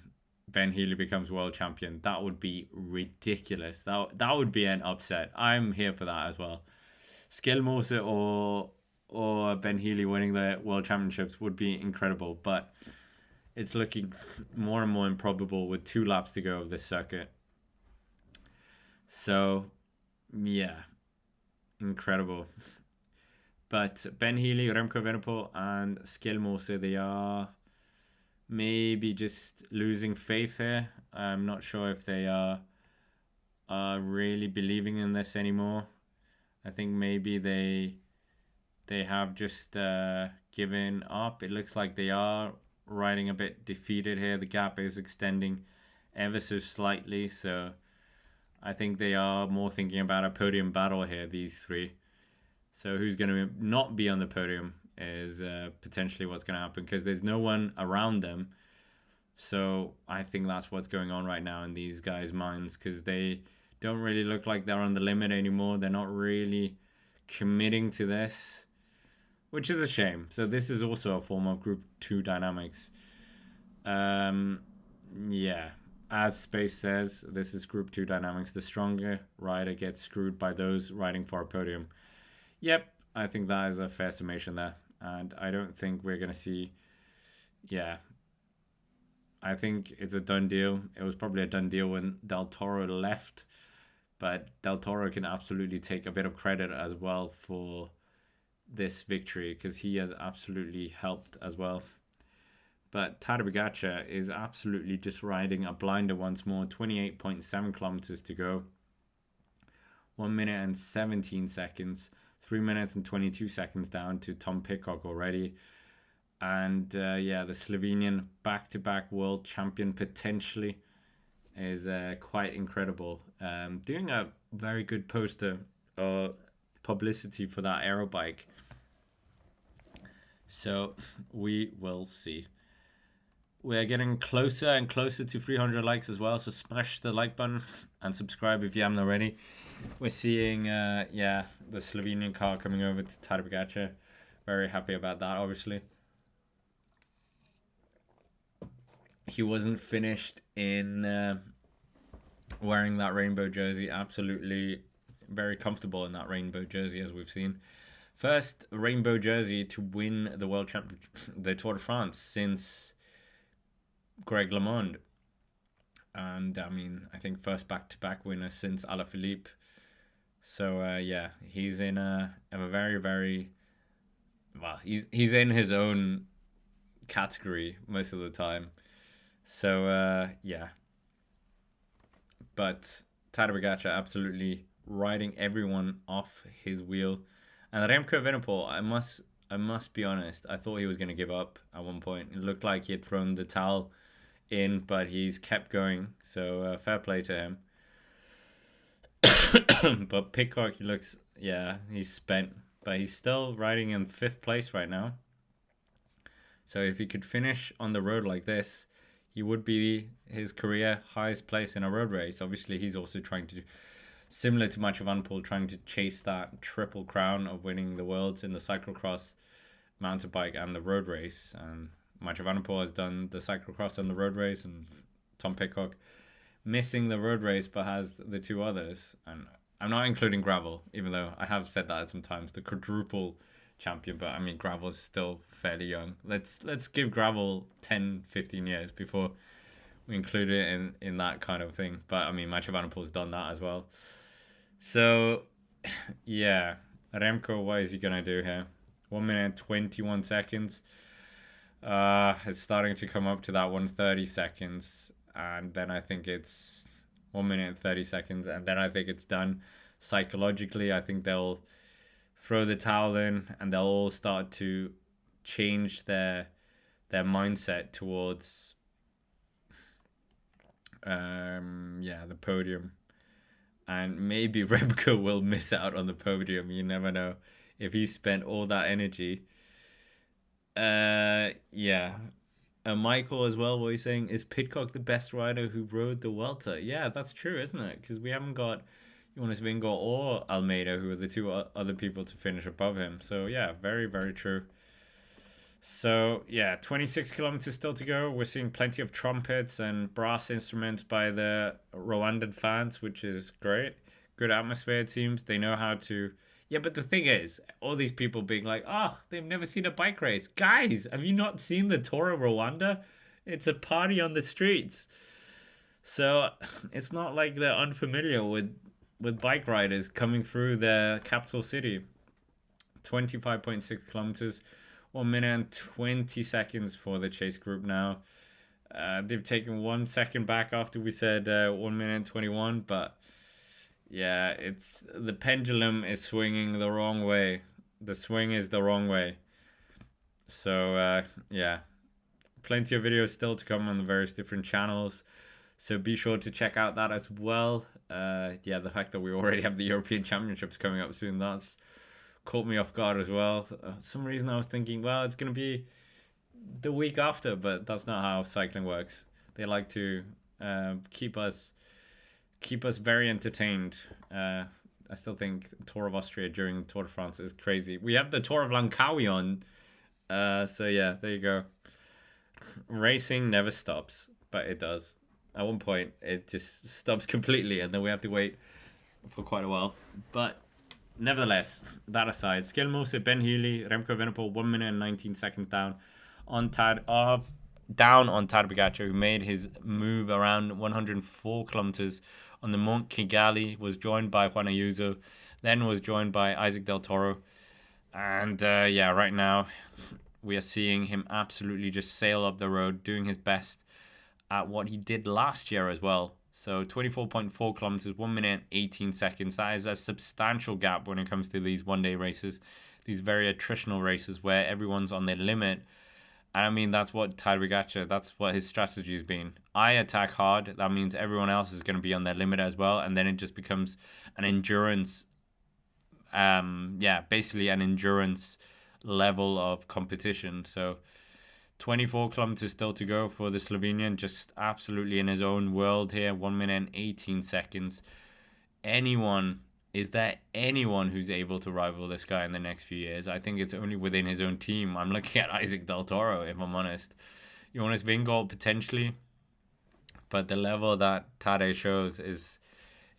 Ben Healy becomes world champion. That would be ridiculous. That would be an upset. I'm here for that as well. Skjelmose or Ben Healy winning the world championships would be incredible, but it's looking more and more improbable with 2 laps to go of this circuit. So, yeah, incredible. But Ben Healy, Remco Evenepoel, and Skjelmose, they are maybe just losing faith here. I'm not sure if they are really believing in this anymore. I think maybe they have just given up. It looks like they are riding a bit defeated here. The gap is extending ever so slightly, so I think they are more thinking about a podium battle here, these 3. So who's going to not be on the podium is potentially what's going to happen, because there's no one around them. So I think that's what's going on right now in these guys' minds, because they don't really look like they're on the limit anymore. They're not really committing to this, which is a shame. So this is also a form of Group 2 dynamics. Yeah, as Space says, this is Group 2 dynamics. The stronger rider gets screwed by those riding for a podium. Yep, I think that is a fair summation there. And I don't think we're going to see... Yeah, I think it's a done deal. It was probably a done deal when Del Toro left. But Del Toro can absolutely take a bit of credit as well for this victory, because he has absolutely helped as well. But Tadej Pogacar is absolutely just riding a blinder once more. 28.7 kilometers to go. 1 minute and 17 seconds. 3 minutes and 22 seconds down to Tom Pidcock already. And yeah, the Slovenian back-to-back world champion potentially is quite incredible. Doing a very good poster publicity for that aero bike. So we will see. We're getting closer and closer to 300 likes as well. So smash the like button and subscribe if you haven't already. We're seeing, yeah, the Slovenian car coming over to Tadej Pogacar. Very happy about that, obviously. He wasn't finished in wearing that rainbow jersey. Absolutely very comfortable in that rainbow jersey, as we've seen. First rainbow jersey to win the World Championship, the Tour de France, since Greg LeMond. And I mean, I think first back-to-back winner since Alaphilippe. So yeah, he's in a very, very, well, he's in his own category most of the time. So yeah, but Tadej Pogacar absolutely riding everyone off his wheel. And Remco Evenepoel, I must be honest, I thought he was going to give up at one point. It looked like he had thrown the towel in, but he's kept going. So fair play to him. But Pidcock, he looks, yeah, he's spent, but he's still riding in 5th place right now. So if he could finish on the road like this, he would be his career highest place in a road race. Obviously, he's also trying to, similar to Mathieu van der Poel, trying to chase that triple crown of winning the worlds in the cyclocross, mountain bike, and the road race. And Mathieu van der Poel has done the cyclocross and the road race, and Tom Pidcock missing the road race but has the 2 others. And I'm not including gravel, even though I have said that sometimes, the quadruple champion, but I mean, gravel's still fairly young. Let's give gravel 10-15 years before we include it in that kind of thing. But I mean, Mathieu Van der Poel's done that as well. So yeah, Remco, what is he gonna do here? 1 minute 21 seconds. It's starting to come up to that 130 seconds, and then I think it's 1 minute 30 seconds, and then I think it's done. Psychologically, I think they'll throw the towel in, and they'll all start to change their mindset towards the podium, and maybe Remco will miss out on the podium. You never know if he spent all that energy. Yeah. Michael as well. What he's saying is Pidcock the best rider who rode the Welter. Yeah, that's true, isn't it? Because we haven't got Jonas Vingegaard or Almeida, who are the two other people to finish above him. So yeah, very very true. So yeah, 26 kilometers still to go. We're seeing plenty of trumpets and brass instruments by the Rwandan fans, which is great. Good atmosphere, it seems. They know how to. Yeah, but the thing is, all these people being like, oh, they've never seen a bike race. Guys, have you not seen the Tour of Rwanda? It's a party on the streets. So it's not like they're unfamiliar with bike riders coming through the capital city. 25.6 kilometers. 1 minute and 20 seconds for the chase group now. They've taken 1 second back after we said 1 minute 21, but yeah, it's the pendulum is swinging the wrong way. The swing is the wrong way. So yeah, plenty of videos still to come on the various different channels. So be sure to check out that as well. Yeah, the fact that we already have the European Championships coming up soon, that's caught me off guard as well. Some reason I was thinking, well, it's going to be the week after, but that's not how cycling works. They like to keep us very entertained. I still think Tour of Austria during the Tour de France is crazy. We have the Tour of Langkawi on. So yeah, there you go. Racing never stops, but it does. At one point, it just stops completely, and then we have to wait for quite a while. But nevertheless, that aside, skill moves at Ben Healy, Remco Evenepoel, 1 minute and 19 seconds down on Tadej Pogacar, who made his move around 104 kilometers on the Mont Kigali, was joined by Juan Ayuso, then was joined by Isaac Del Toro. And yeah, right now we are seeing him absolutely just sail up the road, doing his best at what he did last year as well. So 24.4 kilometers, 1 minute 18 seconds. That is a substantial gap when it comes to these one-day races, these very attritional races where everyone's on their limit. And I mean, that's what Tadej Pogacar, that's what his strategy has been. I attack hard. That means everyone else is going to be on their limit as well. And then it just becomes an endurance, basically an endurance level of competition. So 24 kilometers still to go for the Slovenian, just absolutely in his own world here. 1 minute and 18 seconds. Is there anyone who's able to rival this guy in the next few years? I think it's only within his own team. I'm looking at Isaac Del Toro, if I'm honest. Jonas Vingegaard potentially, but the level that Tadej shows is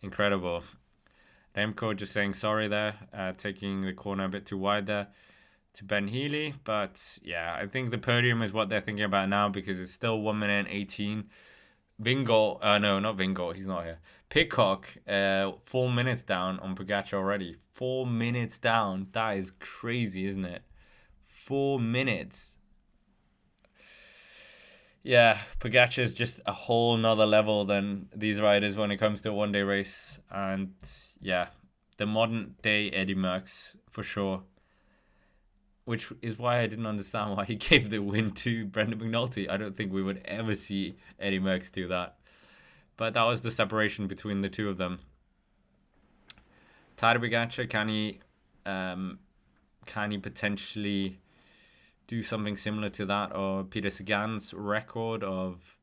incredible. Remco just saying sorry there, taking the corner a bit too wide there to Ben Healy. But yeah, I think the podium is what they're thinking about now, because it's still 1 minute and 18. Vingegaard, no, not Vingegaard, he's not here. Pidcock, 4 minutes down on Pogacar already. 4 minutes down. That is crazy, isn't it? 4 minutes. Yeah, Pogacar is just a whole nother level than these riders when it comes to a one-day race. And yeah, the modern day Eddie Merckx for sure. Which is why I didn't understand why he gave the win to Brendan McNulty. I don't think we would ever see Eddie Merckx do that. But that was the separation between the two of them. Tadej Pogacar, can he potentially do something similar to that, or Peter Sagan's record of,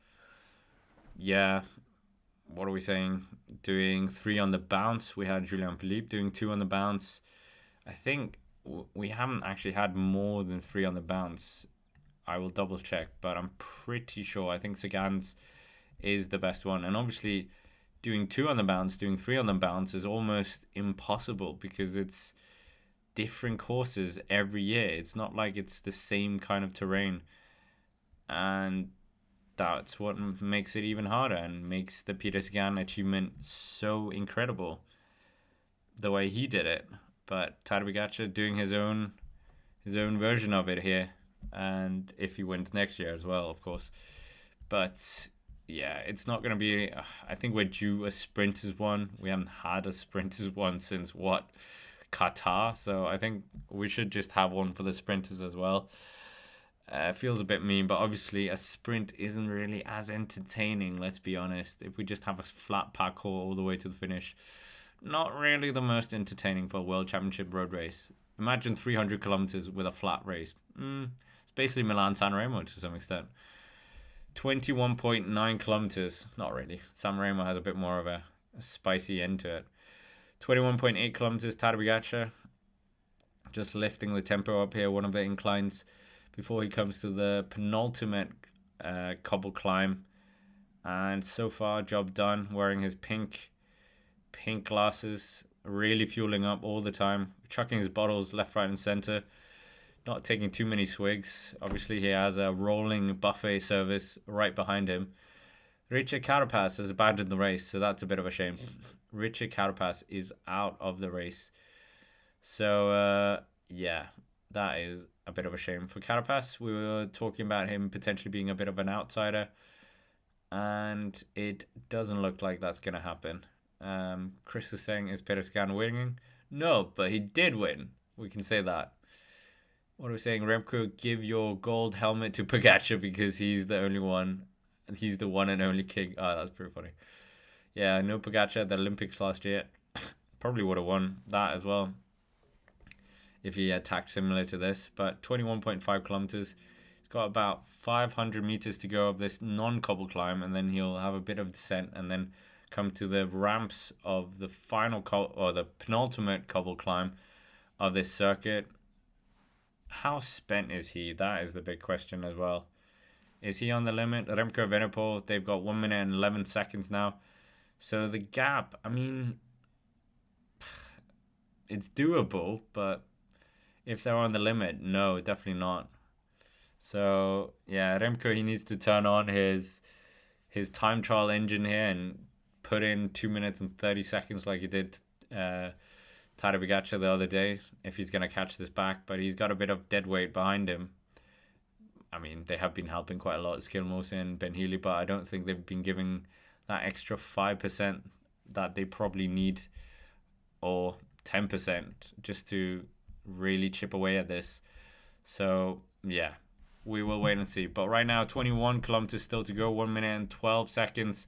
what are we saying? Doing 3 on the bounce. We had Julian Philippe doing 2 on the bounce. I think we haven't actually had more than 3 on the bounce. I will double check, but I'm pretty sure. I think Sagan's is the best one. And obviously doing 2 on the bounce, doing 3 on the bounce is almost impossible, because it's different courses every year. It's not like it's the same kind of terrain. And that's what makes it even harder and makes the Peter Sagan achievement so incredible, the way he did it. But Tadej Pogacar doing his own version of it here, and if he wins next year as well, of course. But yeah, it's not going to be. I think we're due a sprinters one. We haven't had a sprinters one since what, Qatar. So I think we should just have one for the sprinters as well. Feels a bit mean, but obviously a sprint isn't really as entertaining, let's be honest. If we just have a flat parkour all the way to the finish, not really the most entertaining for a World Championship road race. Imagine 300 kilometers with a flat race. It's basically Milan-San Remo to some extent. 21.9 kilometers. Not really. San Remo has a bit more of a spicy end to it. 21.8 kilometers, Tadej Pogacar. Just lifting the tempo up here, one of the inclines, before he comes to the penultimate cobble climb. And so far, job done. Wearing his pink glasses, really fueling up all the time, chucking his bottles left, right, and center, not taking too many swigs. Obviously, he has a rolling buffet service right behind him. Richard Carapaz has abandoned the race, so that's a bit of a shame. Richard Carapaz is out of the race. So, yeah, that is a bit of a shame for Carapaz. We were talking about him potentially being a bit of an outsider, and it doesn't look like that's going to happen. Chris is saying, is Peter Sagan winning? No, but he did win. We can say that. What are we saying? Remco, give your gold helmet to Pogacar because he's the only one. He's the one and only king. Oh, that's pretty funny. Yeah, I know Pogacar at the Olympics last year. Probably would have won that as well if he attacked similar to this. But 21.5 kilometers. He's got about 500 meters to go of this non-cobble climb, and then he'll have a bit of descent and then come to the ramps of the final or the penultimate cobble climb of this circuit. How spent is he? That is the big question as well. Is he on the limit? Remco Evenepoel, they've got 1 minute and 11 seconds now. So the gap, I mean, it's doable, but if they're on the limit, no, definitely not. So yeah, Remco, he needs to turn on his time trial engine here and put in 2 minutes and 30 seconds like he did Tadej Pogacar the other day if he's going to catch this back. But he's got a bit of dead weight behind him. I mean, they have been helping quite a lot, Skilmos and Ben Healy, but I don't think they've been giving that extra 5% that they probably need, or 10%, just to really chip away at this. So yeah, we will wait and see. But right now, 21 kilometers still to go, 1 minute and 12 seconds.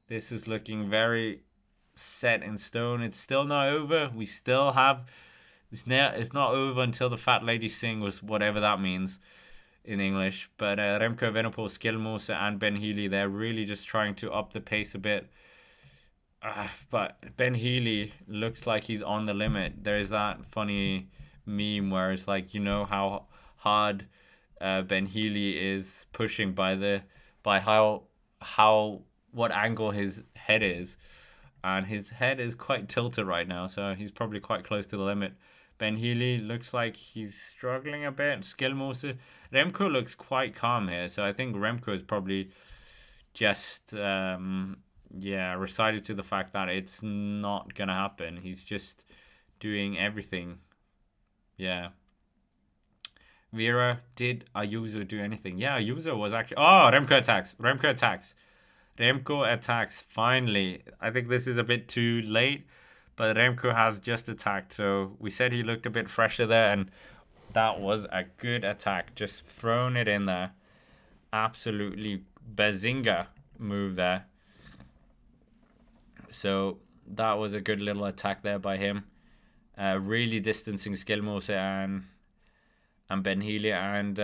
This is looking very set in stone. It's still not over. We still have, it's not over until the fat lady sings, whatever that means in English. But Remco Evenepoel, Skilmos and Ben Healy, they're really just trying to up the pace a bit. But Ben Healy looks like he's on the limit. There's that funny meme where it's like, you know how hard Ben Healy is pushing by what angle his head is, and his head is quite tilted right now, so he's probably quite close to the limit. Ben Healy looks like he's struggling a bit. Skilmose, Remco looks quite calm here, so I think Remco is probably just recited to the fact that it's not gonna happen. He's just doing everything. Yeah. Vera, did Ayuso do anything? Yeah, Ayuso was actually... Oh, Remco attacks. Finally. I think this is a bit too late, but Remco has just attacked. So we said he looked a bit fresher there, and that was a good attack. Just thrown it in there. Absolutely bazinga move there. So that was a good little attack there by him. Really distancing Skilmose and Ben Healy. And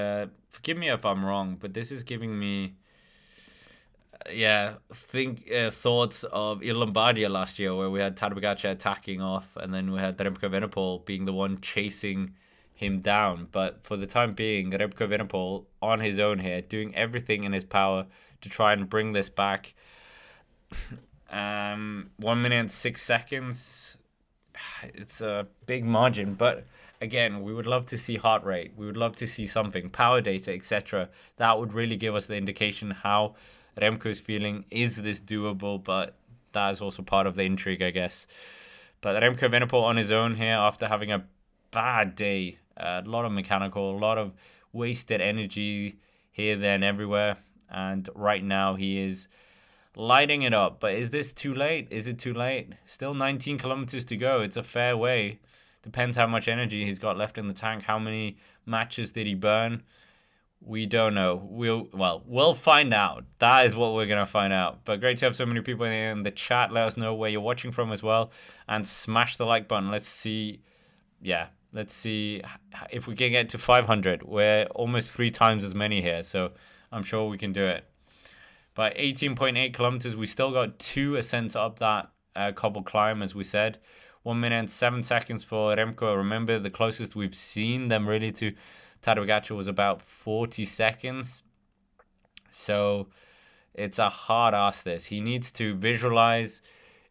forgive me if I'm wrong, but this is giving me thoughts of Il Lombardia last year, where we had Tadej Pogacar attacking off, and then we had Remco Evenepoel being the one chasing him down. But for the time being, Remco Evenepoel on his own here, doing everything in his power to try and bring this back. 1 minute and 6 seconds. it's a big margin, but again, we would love to see heart rate. We would love to see something, power data, etc. That would really give us the indication how Remco is feeling. Is this doable? But that is also part of the intrigue, I guess. But Remco Evenepoel on his own here after having a bad day. A lot of mechanical, a lot of wasted energy here, there, and everywhere. And right now he is lighting it up. But is this too late? Is it too late? Still 19 kilometers to go. It's a fair way. Depends how much energy he's got left in the tank. How many matches did he burn? We don't know. We'll find out. That is what we're gonna find out. But great to have so many people in the chat. Let us know where you're watching from as well, and smash the like button. Let's see. Yeah, let's see if we can get to 500. We're almost 3 times as many here, so I'm sure we can do it. But 18.8 kilometers, we still got 2 ascents up that cobble climb, as we said. 1 minute and 7 seconds for Remco. Remember, the closest we've seen them really to TADEJ POGACAR was about 40 seconds. So it's a hard ask this. He needs to visualize.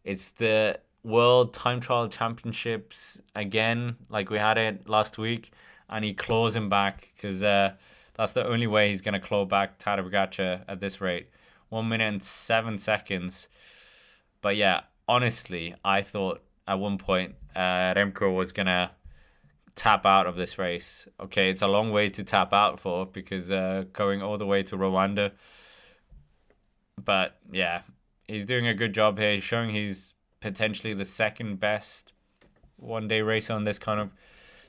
It's the World Time Trial Championships again, like we had it last week. And he claws him back because that's the only way he's going to claw back TADEJ POGACAR at this rate. 1 minute and 7 seconds. But yeah, honestly, I thought at one point Remco was going to tap out of this race. Okay, it's a long way to tap out for because going all the way to Rwanda. But yeah, he's doing a good job here. He's showing he's potentially the second best one-day racer on this kind of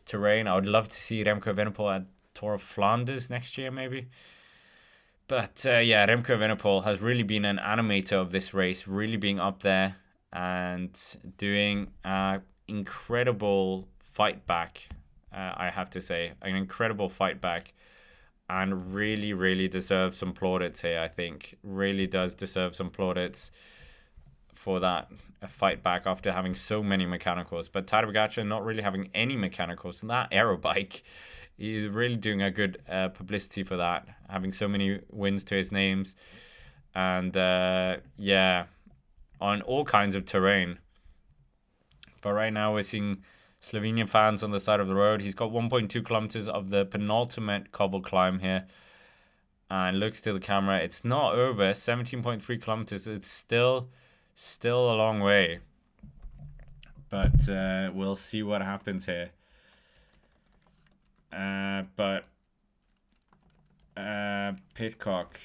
terrain. I would love to see Remco Evenepoel at Tour of Flanders next year, maybe. But yeah, Remco Evenepoel has really been an animator of this race, really being up there and doing an incredible fight back, I have to say. An incredible fight back, and really, really deserves some plaudits here, I think. Really does deserve some plaudits for that fight back after having so many mechanicals. But TADEJ POGACAR not really having any mechanicals. And that aero bike, he's really doing a good publicity for that, having so many wins to his names. And yeah, on all kinds of terrain. But right now we're seeing Slovenian fans on the side of the road. He's got 1.2 kilometers of the penultimate cobble climb here. And looks to the camera. It's not over. 17.3 kilometers. It's still a long way. But we'll see what happens here. But Pitcock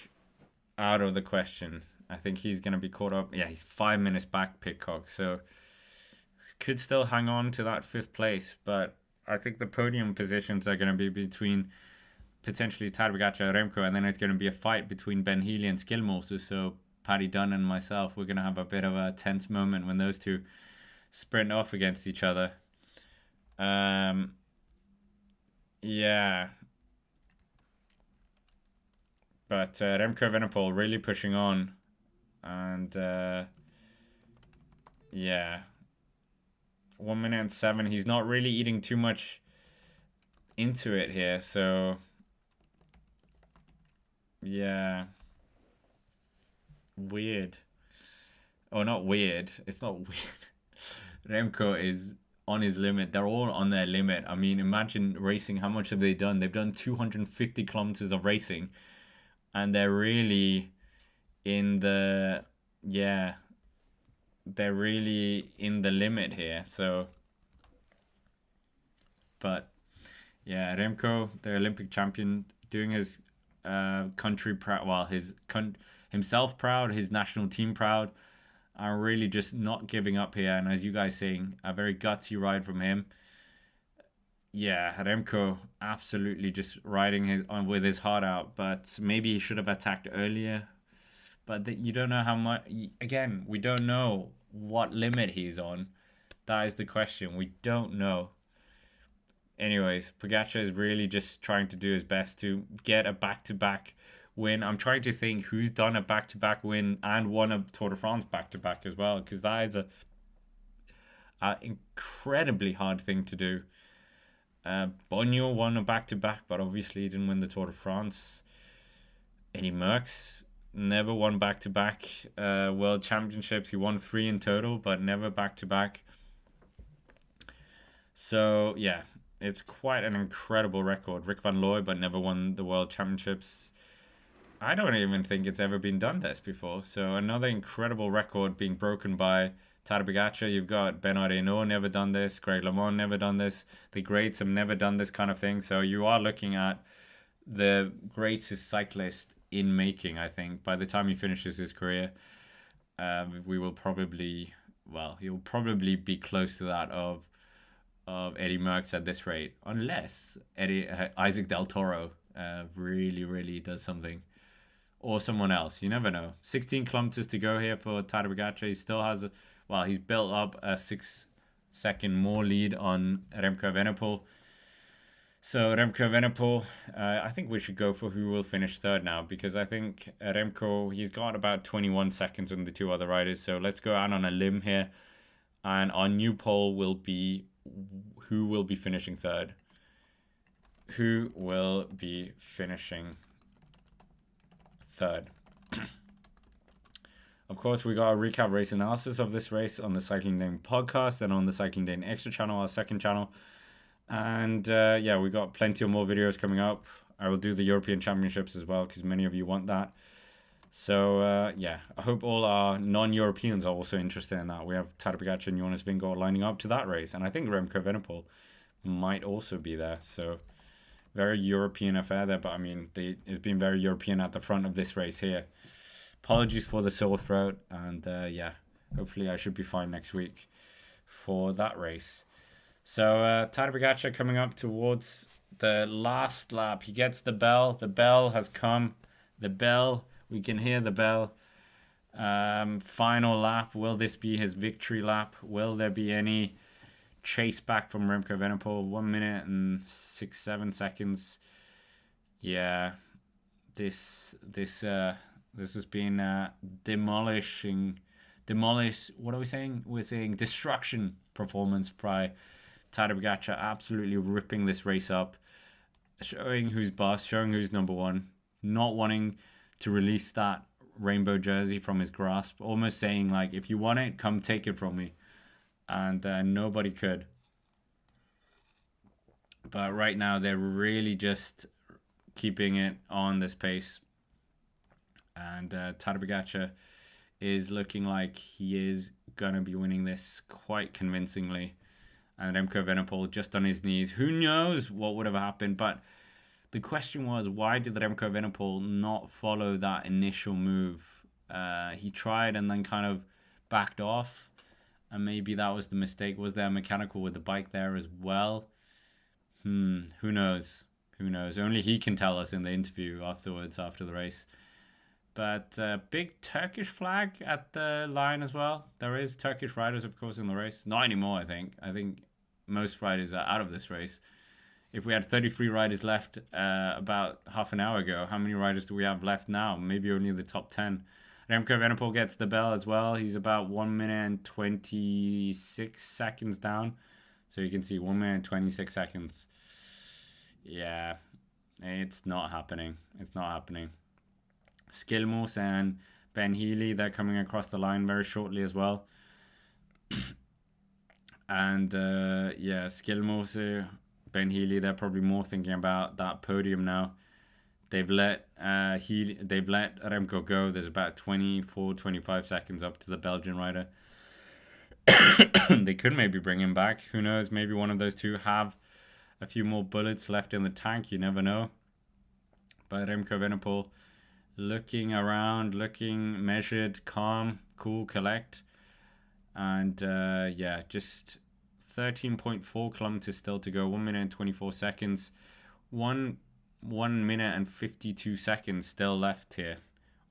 out of the question. I think he's going to be caught up. Yeah, he's 5 minutes back, Pitcock. So could still hang on to that 5th place. But I think the podium positions are going to be between potentially TADEJ POGACAR and Remco. And then it's going to be a fight between Ben Healy and Skillmoser. So Paddy Dunn and myself, we're going to have a bit of a tense moment when those two sprint off against each other. Yeah. But Remco Evenepoel really pushing on. And yeah. 1 minute and 7. He's not really eating too much into it here. So yeah. Weird. Oh, not weird. It's not weird. Remco is on his limit. They're all on their limit. I mean, imagine racing. How much have they done? They've done 250 kilometers of racing. And they're really in the... Yeah. They're really in the limit here. So... But... Yeah, Remco, the Olympic champion, doing his country proud. Well, himself proud, his national team proud. And really just not giving up here. And as you guys saying, a very gutsy ride from him. Yeah, Remco absolutely just riding with his heart out. But maybe he should have attacked earlier. But you don't know how much... Again, we don't know what limit he's on. That is the question. We don't know. Anyways, Pogacar is really just trying to do his best to get a back-to-back win. I'm trying to think who's done a back-to-back win and won a Tour de France back-to-back as well, because that is a incredibly hard thing to do. Bonio won a back-to-back, but obviously he didn't win the Tour de France. Eddie Merckx never won back-to-back World Championships. He won 3 in total, but never back-to-back. So yeah, it's quite an incredible record. Rick Van Looy, but never won the World Championships. I don't even think it's ever been done this before. So another incredible record being broken by Tadej Pogacar. You've got Bernard Hinault never done this. Greg LeMond never done this. The greats have never done this kind of thing. So you are looking at the greatest cyclist in making, I think. By the time he finishes his career, we will probably, well, he'll probably be close to that of Eddie Merckx at this rate, unless Isaac Del Toro really, really does something. Or someone else. You never know. 16 kilometers to go here for Tadej Pogacar. He still has, he's built up a 6 second more lead on Remco Evenepoel. So Remco Evenepoel, I think we should go for who will finish third now, because I think Remco, he's got about 21 seconds on the two other riders. So let's go out on a limb here. And our new poll will be who will be finishing third. Who will be finishing third? Of course, we got a recap race analysis of this race on the Cycling Dane podcast and on the Cycling Dane Extra channel, our second channel. And yeah, we got plenty of more videos coming up. I will do the European Championships as well, because many of you want that. So yeah, I hope all our non-Europeans are also interested in that. We have Tadej Pogacar and Jonas Vingegaard lining up to that race, and I think Remco Evenepoel might also be there. So very European affair there, but I mean, it's been very European at the front of this race here. Apologies for the sore throat, and yeah, hopefully I should be fine next week for that race. So Tadej Pogacar coming up towards the last lap. He gets the bell. The bell has come. The bell. We can hear the bell. Final lap. Will this be his victory lap? Will there be any chase back from Remco Evenepoel? 1 minute and 6-7 seconds. Yeah, this has been demolish. What are we saying? We're saying destruction performance by Tadej Pogacar, absolutely ripping this race up, showing who's boss, showing who's number one, not wanting to release that rainbow jersey from his grasp, almost saying like, if you want it, come take it from me. And nobody could. But right now they're really just keeping it on this pace. And Tadej Pogacar is looking like he is going to be winning this quite convincingly. And Remco Evenepoel just on his knees. Who knows what would have happened? But the question was, why did Remco Evenepoel not follow that initial move? He tried and then kind of backed off. And maybe that was the mistake. Was there a mechanical with the bike there as well? Who knows? Who knows? Only he can tell us in the interview afterwards, after the race. But big Turkish flag at the line as well. There is Turkish riders, of course, in the race. Not anymore, I think. I think most riders are out of this race. If we had 33 riders left about half an hour ago, how many riders do we have left now? Maybe only the top 10. Remco Evenepoel gets the bell as well. He's about 1 minute and 26 seconds down. So you can see 1 minute and 26 seconds. Yeah, it's not happening. It's not happening. Skilmos and Ben Healy, they're coming across the line very shortly as well. And yeah, Skilmos, Ben Healy, they're probably more thinking about that podium now. They've let Remco go. There's about 24-25 seconds up to the Belgian rider. They could maybe bring him back. Who knows? Maybe one of those two have a few more bullets left in the tank. You never know. But Remco Evenepoel looking around, looking measured, calm, cool, collect. And yeah, just 13.4 kilometers still to go. 1 minute and 24 seconds. 1 minute and 52 seconds still left here.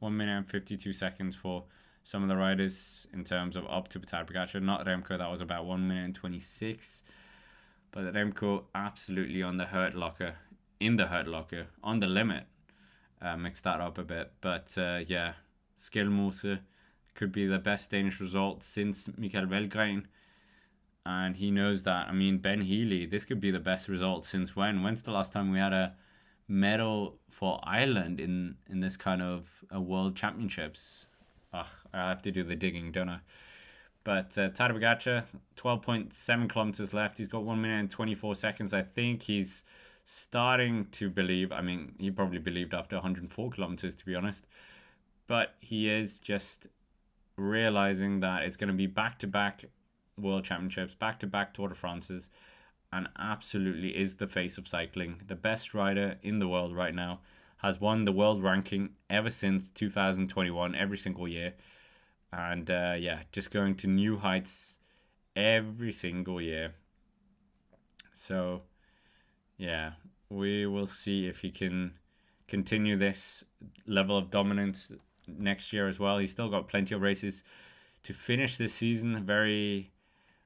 1 minute and 52 seconds for some of the riders in terms of up to Tadej Pogacar. Not Remco, that was about 1 minute and 26. But Remco absolutely on the hurt locker, on the limit. Mixed that up a bit. But yeah, Skilmose could be the best Danish result since Mikael Veldgren. And he knows that. I mean, Ben Healy, this could be the best result since when? When's the last time we had a medal for Ireland in this kind of World Championships? I have to do the digging, don't I? But Tadej Pogacar, 12.7 kilometers left. He's got 1 minute and 24 seconds. I think he's starting to believe. I mean, he probably believed after 104 kilometers, to be honest. But he is just realizing that it's going to be back-to-back World Championships, back-to-back Tour de France's, and absolutely is the face of cycling. The best rider in the world right now, has won the world ranking ever since 2021, every single year. And just going to new heights every single year. So, yeah, we will see if he can continue this level of dominance next year as well. He's still got plenty of races to finish this season. Very,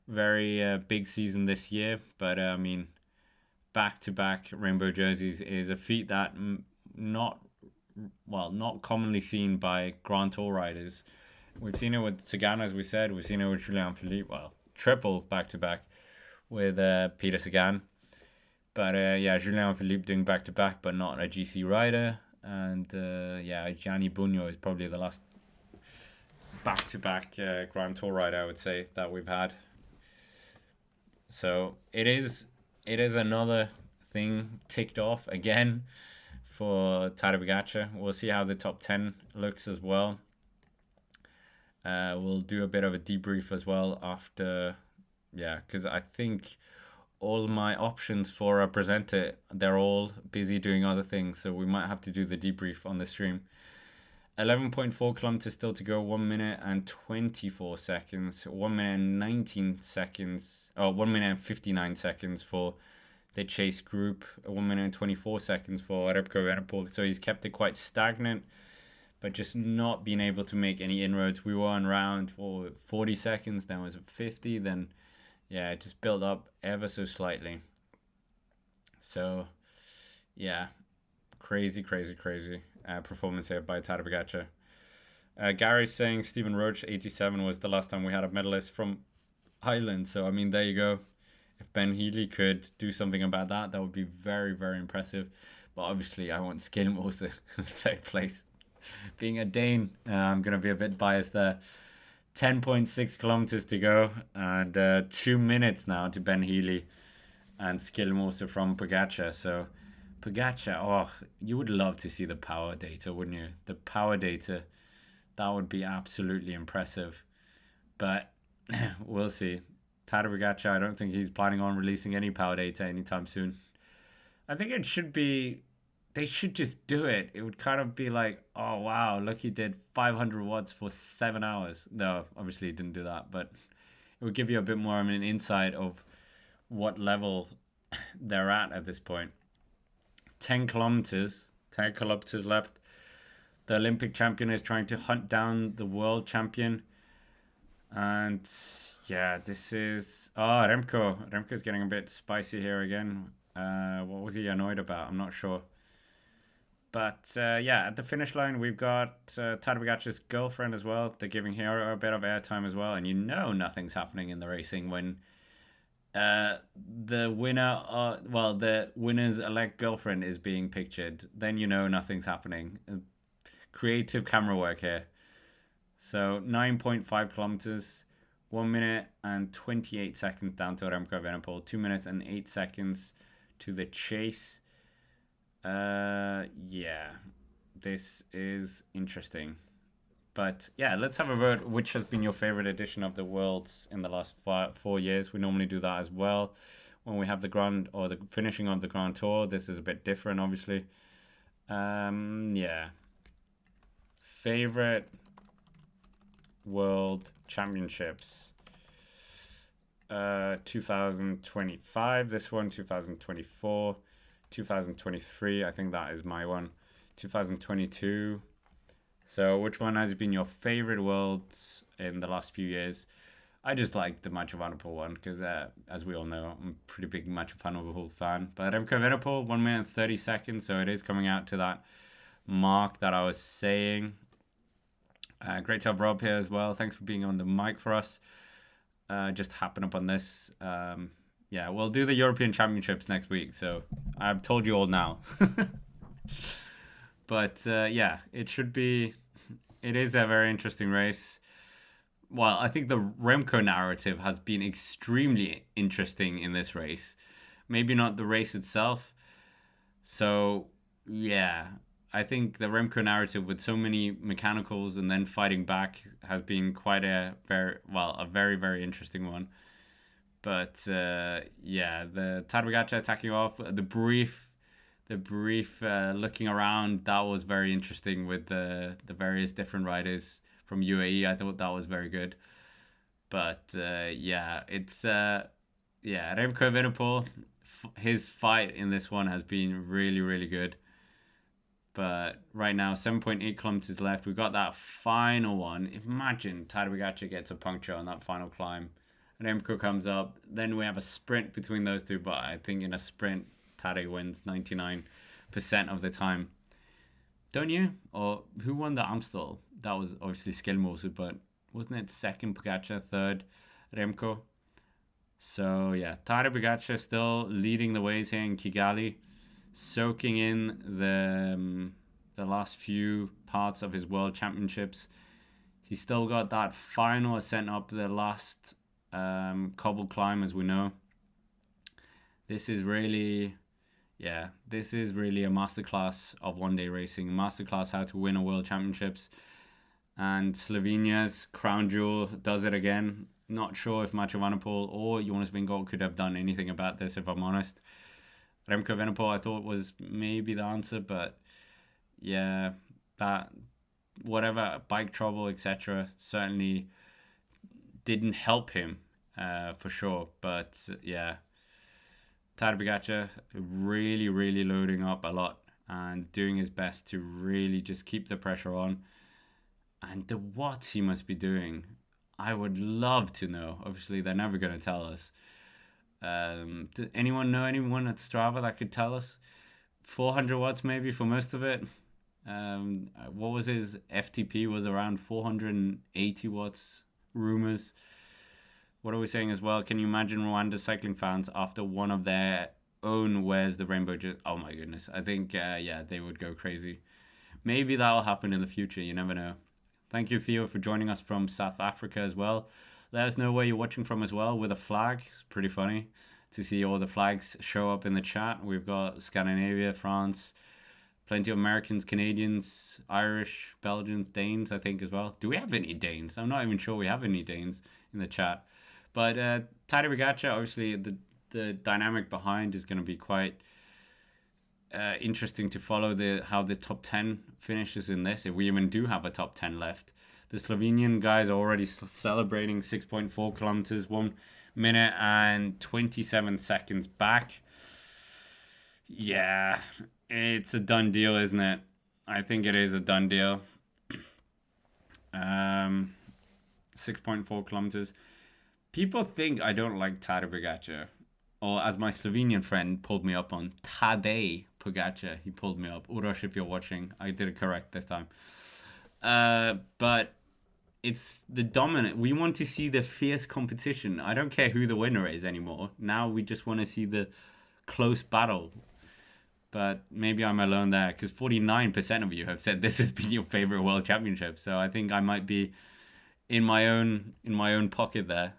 very big season this year. But, I mean, back-to-back rainbow jerseys is a feat that not commonly seen by Grand Tour riders. We've seen it with Sagan, as we said. We've seen it with Julian Philippe. Well, triple back-to-back with Peter Sagan. But Julian Philippe doing back-to-back, but not a GC rider. And Gianni Bugno is probably the last back-to-back Grand Tour rider, I would say, that we've had. So it is another thing ticked off again for Tadej Pogacar. We'll see how the top 10 looks as well. We'll do a bit of a debrief as well after, because I think all my options for a presenter, they're all busy doing other things, so we might have to do the debrief on the stream. 11.4 kilometers still to go, 1 minute and 24 seconds, 1 minute and 19 seconds, 1 minute and 59 seconds for the Chase group, 1 minute and 24 seconds for REMCO Evenepoel. So he's kept it quite stagnant, but just not being able to make any inroads. We were on round for 40 seconds, then was at 50, then it just built up ever so slightly. So crazy performance here by Tadej Pogacar. Gary's saying Stephen Roach 87 was the last time we had a medalist from Ireland. So I mean, there you go. If Ben Healy could do something about that, that would be very, very impressive. But obviously I want Skilmore to third place. Being a Dane, I'm going to be a bit biased there. 10.6 kilometers to go and 2 minutes now to Ben Healy and Skilmore from Pogacar. So Pogacar, you would love to see the power data, wouldn't you? The power data, that would be absolutely impressive. But we'll see. Tadej Pogacar, I don't think he's planning on releasing any power data anytime soon. I think it should be, they should just do it. It would kind of be like, oh wow, look, he did 500 watts for 7 hours. No, obviously he didn't do that, but it would give you a bit more of an insight of what level they're at this point. 10 kilometers left. The Olympic champion is trying to hunt down the world champion. And this is Remco. Remco's getting a bit spicy here again. What was he annoyed about? I'm not sure. But at the finish line, we've got Tadej Pogacar's girlfriend as well. They're giving her a bit of airtime as well. And you know nothing's happening in the racing when the winner's elect girlfriend is being pictured. Then you know nothing's happening. Creative camera work here. So 9.5 kilometers, 1 minute and 28 seconds down to Remco Evenepoel, 2 minutes and 8 seconds to the Chase. This is interesting. But let's have a vote. Which has been your favorite edition of the Worlds in the last 4 years? We normally do that as well when we have the Grand or the finishing of the Grand Tour. This is a bit different, obviously. Favorite World Championships. 2025, this one, 2024, 2023, I think that is my one, 2022. So which one has been your favorite Worlds in the last few years? I just like the Match of Evenepoel one because, as we all know, I'm a pretty big Match of Evenepoel fan. But Remco Evenepoel, 1 minute and 30 seconds, so it is coming out to that mark that I was saying. Great to have Rob here as well. Thanks for being on the mic for us. Just happened up on this. We'll do the European Championships next week, so I've told you all now. But it should be. It is a very interesting race. Well, I think the Remco narrative has been extremely interesting in this race. Maybe not the race itself. So, yeah, I think the Remco narrative with so many mechanicals and then fighting back has been quite a very, very interesting one. But yeah, the Tarwigacha attacking off, the brief looking around, that was very interesting with the various different riders from UAE. I thought that was very good. But yeah, it's yeah, Remco Evenepoel, his fight in this one has been really, really good. But right now, 7.8 kilometers left. We've got that final one. Imagine Tarwigacha gets a puncture on that final climb. Remco comes up. Then we have a sprint between those two. But I think in a sprint, Tade wins 99% of the time. Don't you? Or who won the Amstel? That was obviously Skjelmose, but wasn't it second Pogacar, third Remco? So yeah, Tade Pogacar still leading the ways here in Kigali, soaking in the last few parts of his World Championships. He's still got that final ascent up the last cobble climb, as we know. This is really, yeah, this is really a masterclass of one-day racing, masterclass how to win a World Championships. And Slovenia's crown jewel does it again. Not sure if Mathieu Van der Poel or Jonas Vingegaard could have done anything about this, if I'm honest. Remco Evenepoel, I thought, was maybe the answer, but yeah, that whatever bike trouble, etc., certainly didn't help him for sure. But yeah, Tadej Pogacar really, really loading up a lot and doing his best to really just keep the pressure on. And the watts he must be doing, I would love to know. Obviously, they're never going to tell us. Does anyone know anyone at Strava that could tell us? 400 watts maybe for most of it. What was his FTP? Was around 480 watts. Rumors. What are we saying as well? Can you imagine Rwanda cycling fans after one of their own wears the rainbow jersey? Oh my goodness! I think yeah, they would go crazy. Maybe that'll happen in the future. You never know. Thank you, Theo, for joining us from South Africa as well. Let us know where you're watching from as well with a flag. It's pretty funny to see all the flags show up in the chat. We've got Scandinavia, France, plenty of Americans, Canadians, Irish, Belgians, Danes, I think as well. Do we have any Danes? I'm not even sure we have any Danes in the chat. But Tadej Pogacar, obviously, the dynamic behind is going to be quite interesting to follow how the top 10 finishes in this, if we even do have a top 10 left. The Slovenian guys are already celebrating 6.4 kilometers, 1 minute and 27 seconds back. Yeah, it's a done deal, isn't it? I think it is a done deal. 6.4 kilometers. People think I don't like Tadej Pogacar, or as my Slovenian friend pulled me up on, Tadej Pogacar. He pulled me up. Uroš, if you're watching, I did it correct this time. But it's the dominant. We want to see the fierce competition. I don't care who the winner is anymore. Now we just want to see the close battle. But maybe I'm alone there, because 49% of you have said this has been your favorite World Championship. So I think I might be in my own pocket there.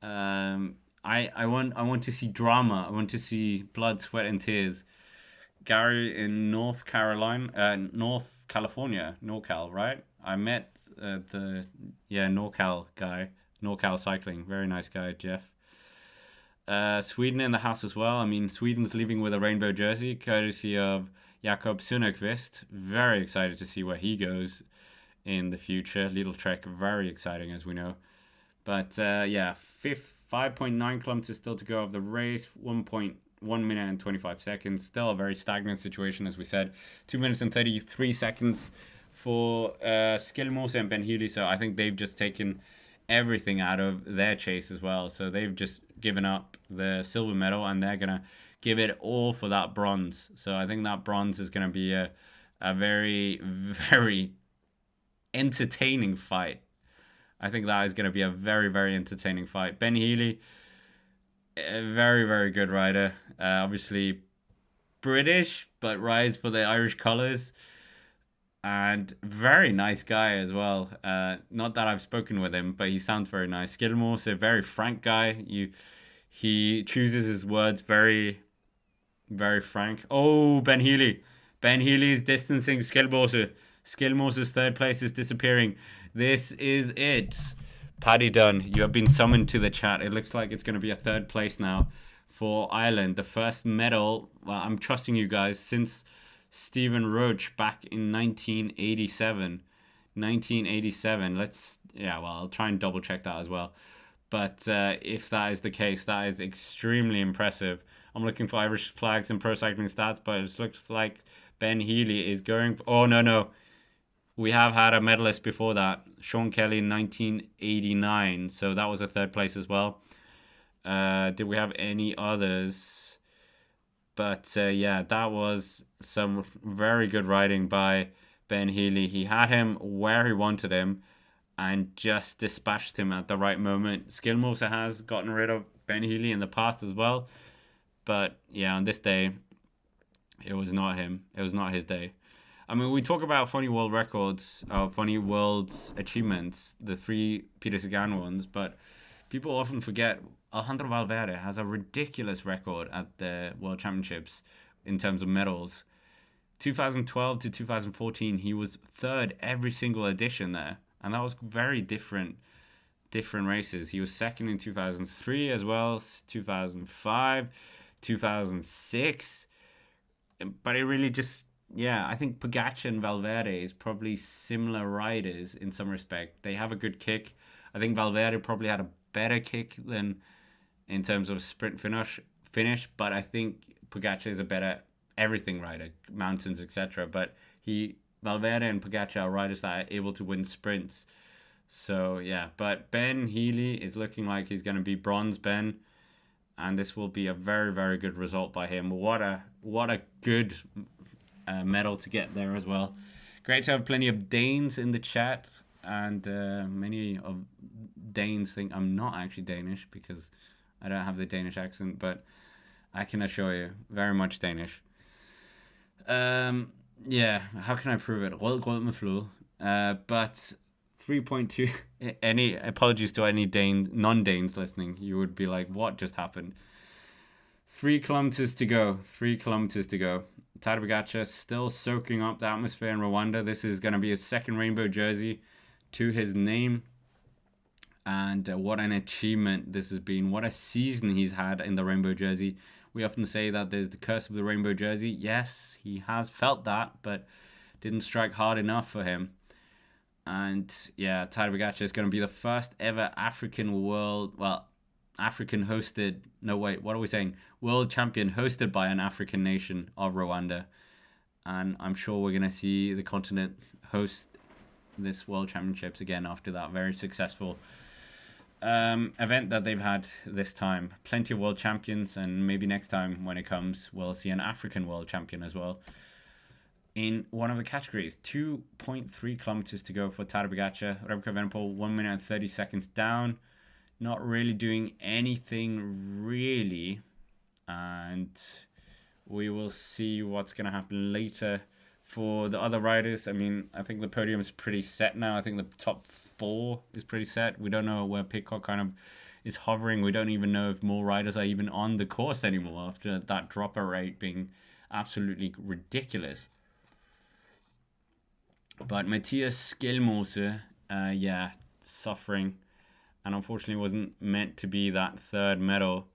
I want to see drama. I want to see blood, sweat, and tears. Gary in North California, NorCal, right? I met the NorCal guy, NorCal Cycling, very nice guy, Jeff. Sweden in the house as well. I mean, Sweden's leaving with a rainbow jersey, courtesy of Jakob Sundqvist. Very excited to see where he goes in the future. Little Trek, very exciting, as we know. But yeah, 5.9 kilometers still to go of the race. 1 minute and 25 seconds. Still a very stagnant situation, as we said. 2 minutes and 33 seconds for Skjelmose and Ben Healy. So I think they've just taken everything out of their chase as well. So they've just given up the silver medal, and they're going to give it all for that bronze. So I think that bronze is going to be a very, very entertaining fight. I think that is going to be a very, very entertaining fight. Ben Healy, a very, very good rider. Obviously British, but rides for the Irish colours. and very nice guy as well. Not that I've spoken with him, but he sounds very nice. Skidmore's a very frank guy. He chooses his words very, very frank. Oh, Ben Healy. Ben Healy is distancing Skidmore. Skidmore's third place is disappearing. This is it. Paddy Dunn, you have been summoned to the chat. It looks like it's going to be a third place now for Ireland. The first medal, well, I'm trusting you guys, since Stephen Roach back in 1987. 1987. Well, I'll try and double check that as well. But if that is the case, that is extremely impressive. I'm looking for Irish flags and pro cycling stats, but it looks like Ben Healy is going for, oh, no. We have had a medalist before that, Sean Kelly in 1989. So that was a third place as well. Did we have any others? But yeah, that was some very good riding by Ben Healy. He had him where he wanted him and just dispatched him at the right moment. Skidmore has gotten rid of Ben Healy in the past as well. But yeah, on this day, it was not him. It was not his day. I mean, we talk about funny world records, funny world's achievements, the three Peter Sagan ones, but people often forget Alejandro Valverde has a ridiculous record at the World Championships in terms of medals. 2012 to 2014, he was third every single edition there, and that was very different races. He was second in 2003 as well, 2005, 2006, but it really just, yeah, I think Pogacar and Valverde is probably similar riders in some respect. They have a good kick. I think Valverde probably had a better kick than in terms of sprint finish, but I think Pogacar is a better everything rider, mountains, etc. But Valverde and Pogacar are riders that are able to win sprints. So yeah, but Ben Healy is looking like he's going to be bronze, Ben, and this will be a very, very good result by him. What a good medal to get there as well. Great to have plenty of Danes in the chat, and many of Danes think I'm not actually Danish because I don't have the Danish accent, but I can assure you, very much Danish. Yeah, how can I prove it? But 3.2. Any apologies to any non-Danes listening. You would be like, what just happened? 3 kilometers to go. 3 kilometers to go. Tadej Pogacar still soaking up the atmosphere in Rwanda. This is going to be his second rainbow jersey to his name. And what an achievement this has been. What a season he's had in the rainbow jersey. We often say that there's the curse of the rainbow jersey. Yes, he has felt that, but didn't strike hard enough for him. And yeah, Tadej Pogacar is going to be the first ever world champion hosted by an African nation of Rwanda. And I'm sure we're going to see the continent host this World Championships again after that very successful event that they've had this time. Plenty of world champions, and maybe next time when it comes, we'll see an African world champion as well in one of the categories. 2.3 kilometers to go for Tadej Pogacar. Remco Evenepoel 1 minute and 30 seconds down. Not really doing anything really, and we will see what's going to happen later for the other riders. I mean, I think the podium is pretty set now. I think the top 4 is pretty set. We don't know where Pidcock kind of is hovering. We don't even know if more riders are even on the course anymore after that dropper rate being absolutely ridiculous. But Matthias Skjelmose, suffering, and unfortunately wasn't meant to be that third medal.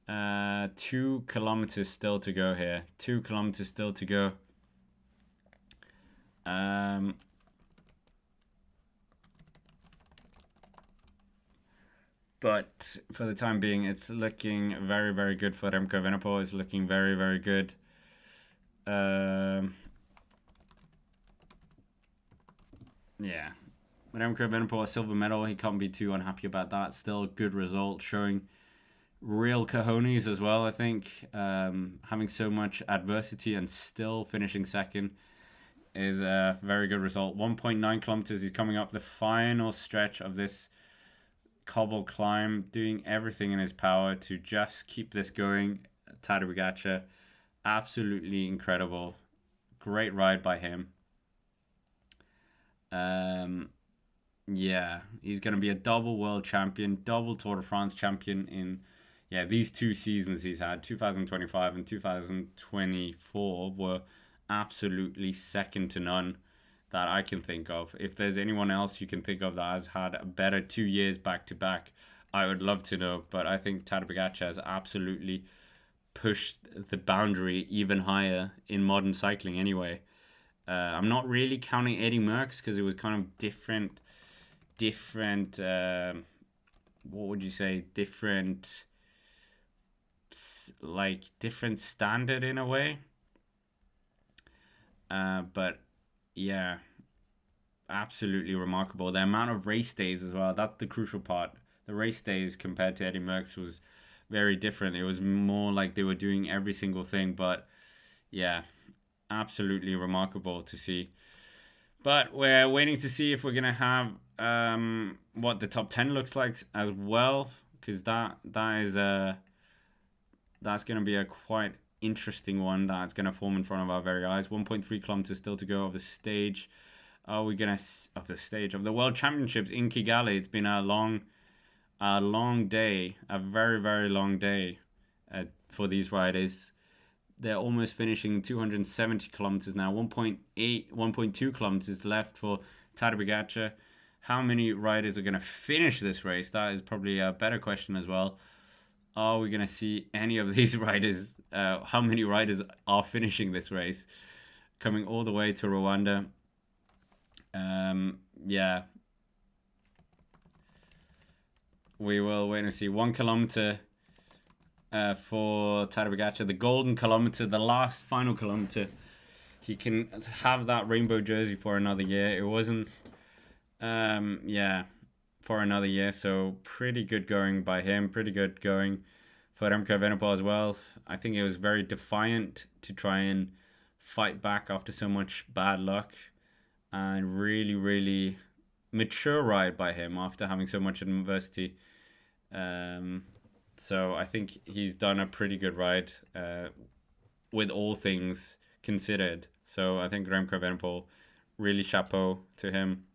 2 kilometers still to go here. 2 kilometers still to go. But for the time being, it's looking very, very good for Remco Evenepoel. It's looking very, very good. Yeah. Remco Evenepoel, a silver medal. He can't be too unhappy about that. Still a good result, showing real cojones as well, I think. Having so much adversity and still finishing second is a very good result. 1.9 kilometers. He's coming up the final stretch of this cobble climb, doing everything in his power to just keep this going. Tadej Pogacar, absolutely incredible. Great ride by him. Um, yeah, he's going to be a double world champion, double Tour de France champion in, yeah, these 2 seasons he's had, 2025 and 2024, were absolutely second to none that I can think of. If there's anyone else you can think of that has had a better 2 years back to back, I would love to know. But I think Tadej Pogacar has absolutely pushed the boundary even higher in modern cycling anyway. I'm not really counting Eddie Merckx because it was kind of different what would you say, different standard in a way. But yeah, absolutely remarkable. The amount of race days as well, that's the crucial part. The race days compared to Eddie Merckx was very different. It was more like they were doing every single thing. But yeah, absolutely remarkable to see. But we're waiting to see if we're gonna have what the top 10 looks like as well, because that's gonna be a quite interesting one that's gonna form in front of our very eyes. 1.3 kilometers still to go of the stage. Are we gonna of the stage of the World Championships in Kigali? It's been a long day, a very very long day for these riders. They're almost finishing 270 kilometers now. 1.2 kilometers left for Tadej Pogacar. How many riders are going to finish this race? That is probably a better question as well. Are we going to see any of these riders? How many riders are finishing this race? Coming all the way to Rwanda. Yeah. We will wait and see. 1 kilometer for Tadej Pogacar, the golden kilometer, the last final kilometer. He can have that rainbow jersey for another year. It wasn't, for another year. So pretty good going by him. Pretty good going for Remco Evenepoel as well. I think it was very defiant to try and fight back after so much bad luck, and really, really mature ride by him after having so much adversity. So I think he's done a pretty good ride with all things considered. So I think Remco Evenepoel, really chapeau to him.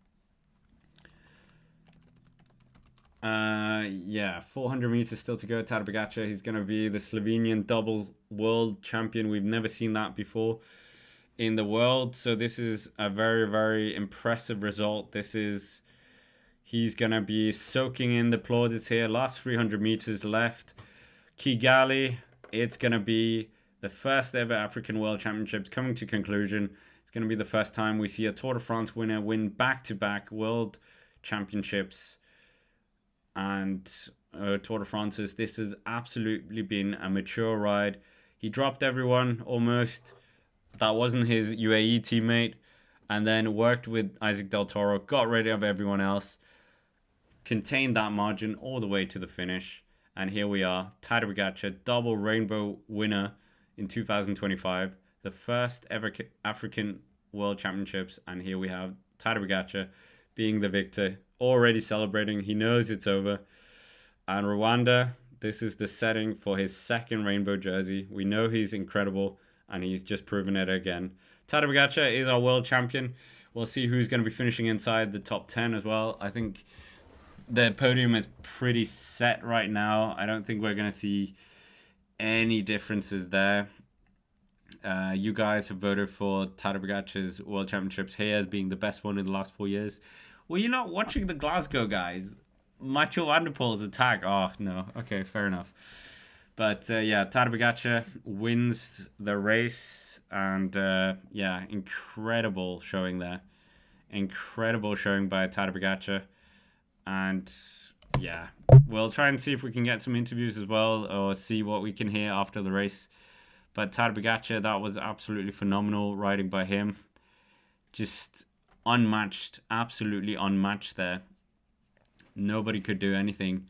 400 meters still to go. Tadej Pogacar, he's going to be the Slovenian double world champion. We've never seen that before in the world. So this is a very, very impressive result. He's going to be soaking in the plaudits here. Last 300 meters left. Kigali, it's going to be the first ever African World Championships coming to conclusion. It's going to be the first time we see a Tour de France winner win back-to-back World Championships and Tour de France's. This has absolutely been a mature ride. He dropped everyone almost. That wasn't his UAE teammate. And then worked with Isaac Del Toro, got rid of everyone else, contained that margin all the way to the finish. And here we are, Tadej Pogacar, double rainbow winner in 2025, the first ever African World Championships. And here we have Tadej Pogacar being the victor, already celebrating. He knows it's over. And Rwanda, this is the setting for his second rainbow jersey. We know he's incredible, and he's just proven it again. Tadej Pogacar is our world champion. We'll see who's going to be finishing inside the top 10 as well. I think the podium is pretty set right now. I don't think we're going to see any differences there. You guys have voted for Tadej Pogacar's World Championships here as being the best one in the last 4 years. Well, you're not watching the Glasgow guys. Mathieu van der Poel's attack. Oh, no. Okay, fair enough. But Tadej Pogacar wins the race. And incredible showing there. Incredible showing by Tadej Pogacar. And yeah, we'll try and see if we can get some interviews as well, or see what we can hear after the race. But Tadej Pogacar, that was absolutely phenomenal riding by him. Just unmatched, absolutely unmatched there. Nobody could do anything.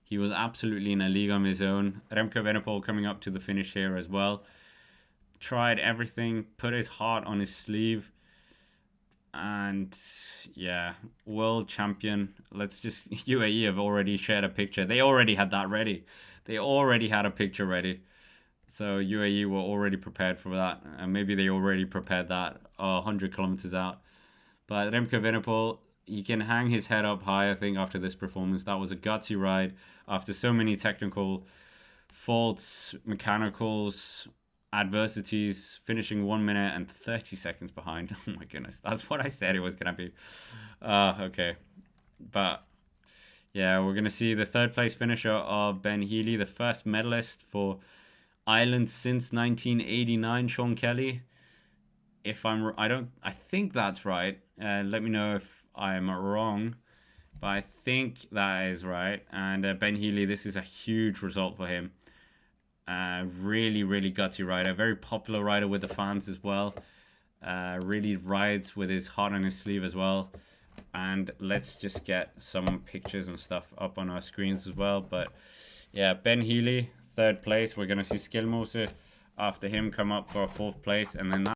He was absolutely in a league on his own. Remco Evenepoel coming up to the finish here as well. Tried everything, put his heart on his sleeve. And yeah, world champion. Let's just, UAE have already shared a picture. They already had that ready. They already had a picture ready. So UAE were already prepared for that. And maybe they already prepared that 100 kilometers out. But Remco Evenepoel, he can hang his head up high, I think, after this performance. That was a gutsy ride after so many technical faults, mechanicals, adversities, finishing 1 minute and 30 seconds behind. Oh my goodness, that's what I said it was gonna be. Okay, but yeah, we're gonna see the third place finisher of Ben Healy, the first medalist for Ireland since 1989, Sean Kelly. If I think that's right. Let me know if I'm wrong, but I think that is right. And Ben Healy, this is a huge result for him. Really, really gutsy rider. Very popular rider with the fans as well. Really rides with his heart on his sleeve as well. And let's just get some pictures and stuff up on our screens as well. But yeah, Ben Healy, third place. We're going to see Skillmoser after him come up for a fourth place. And then that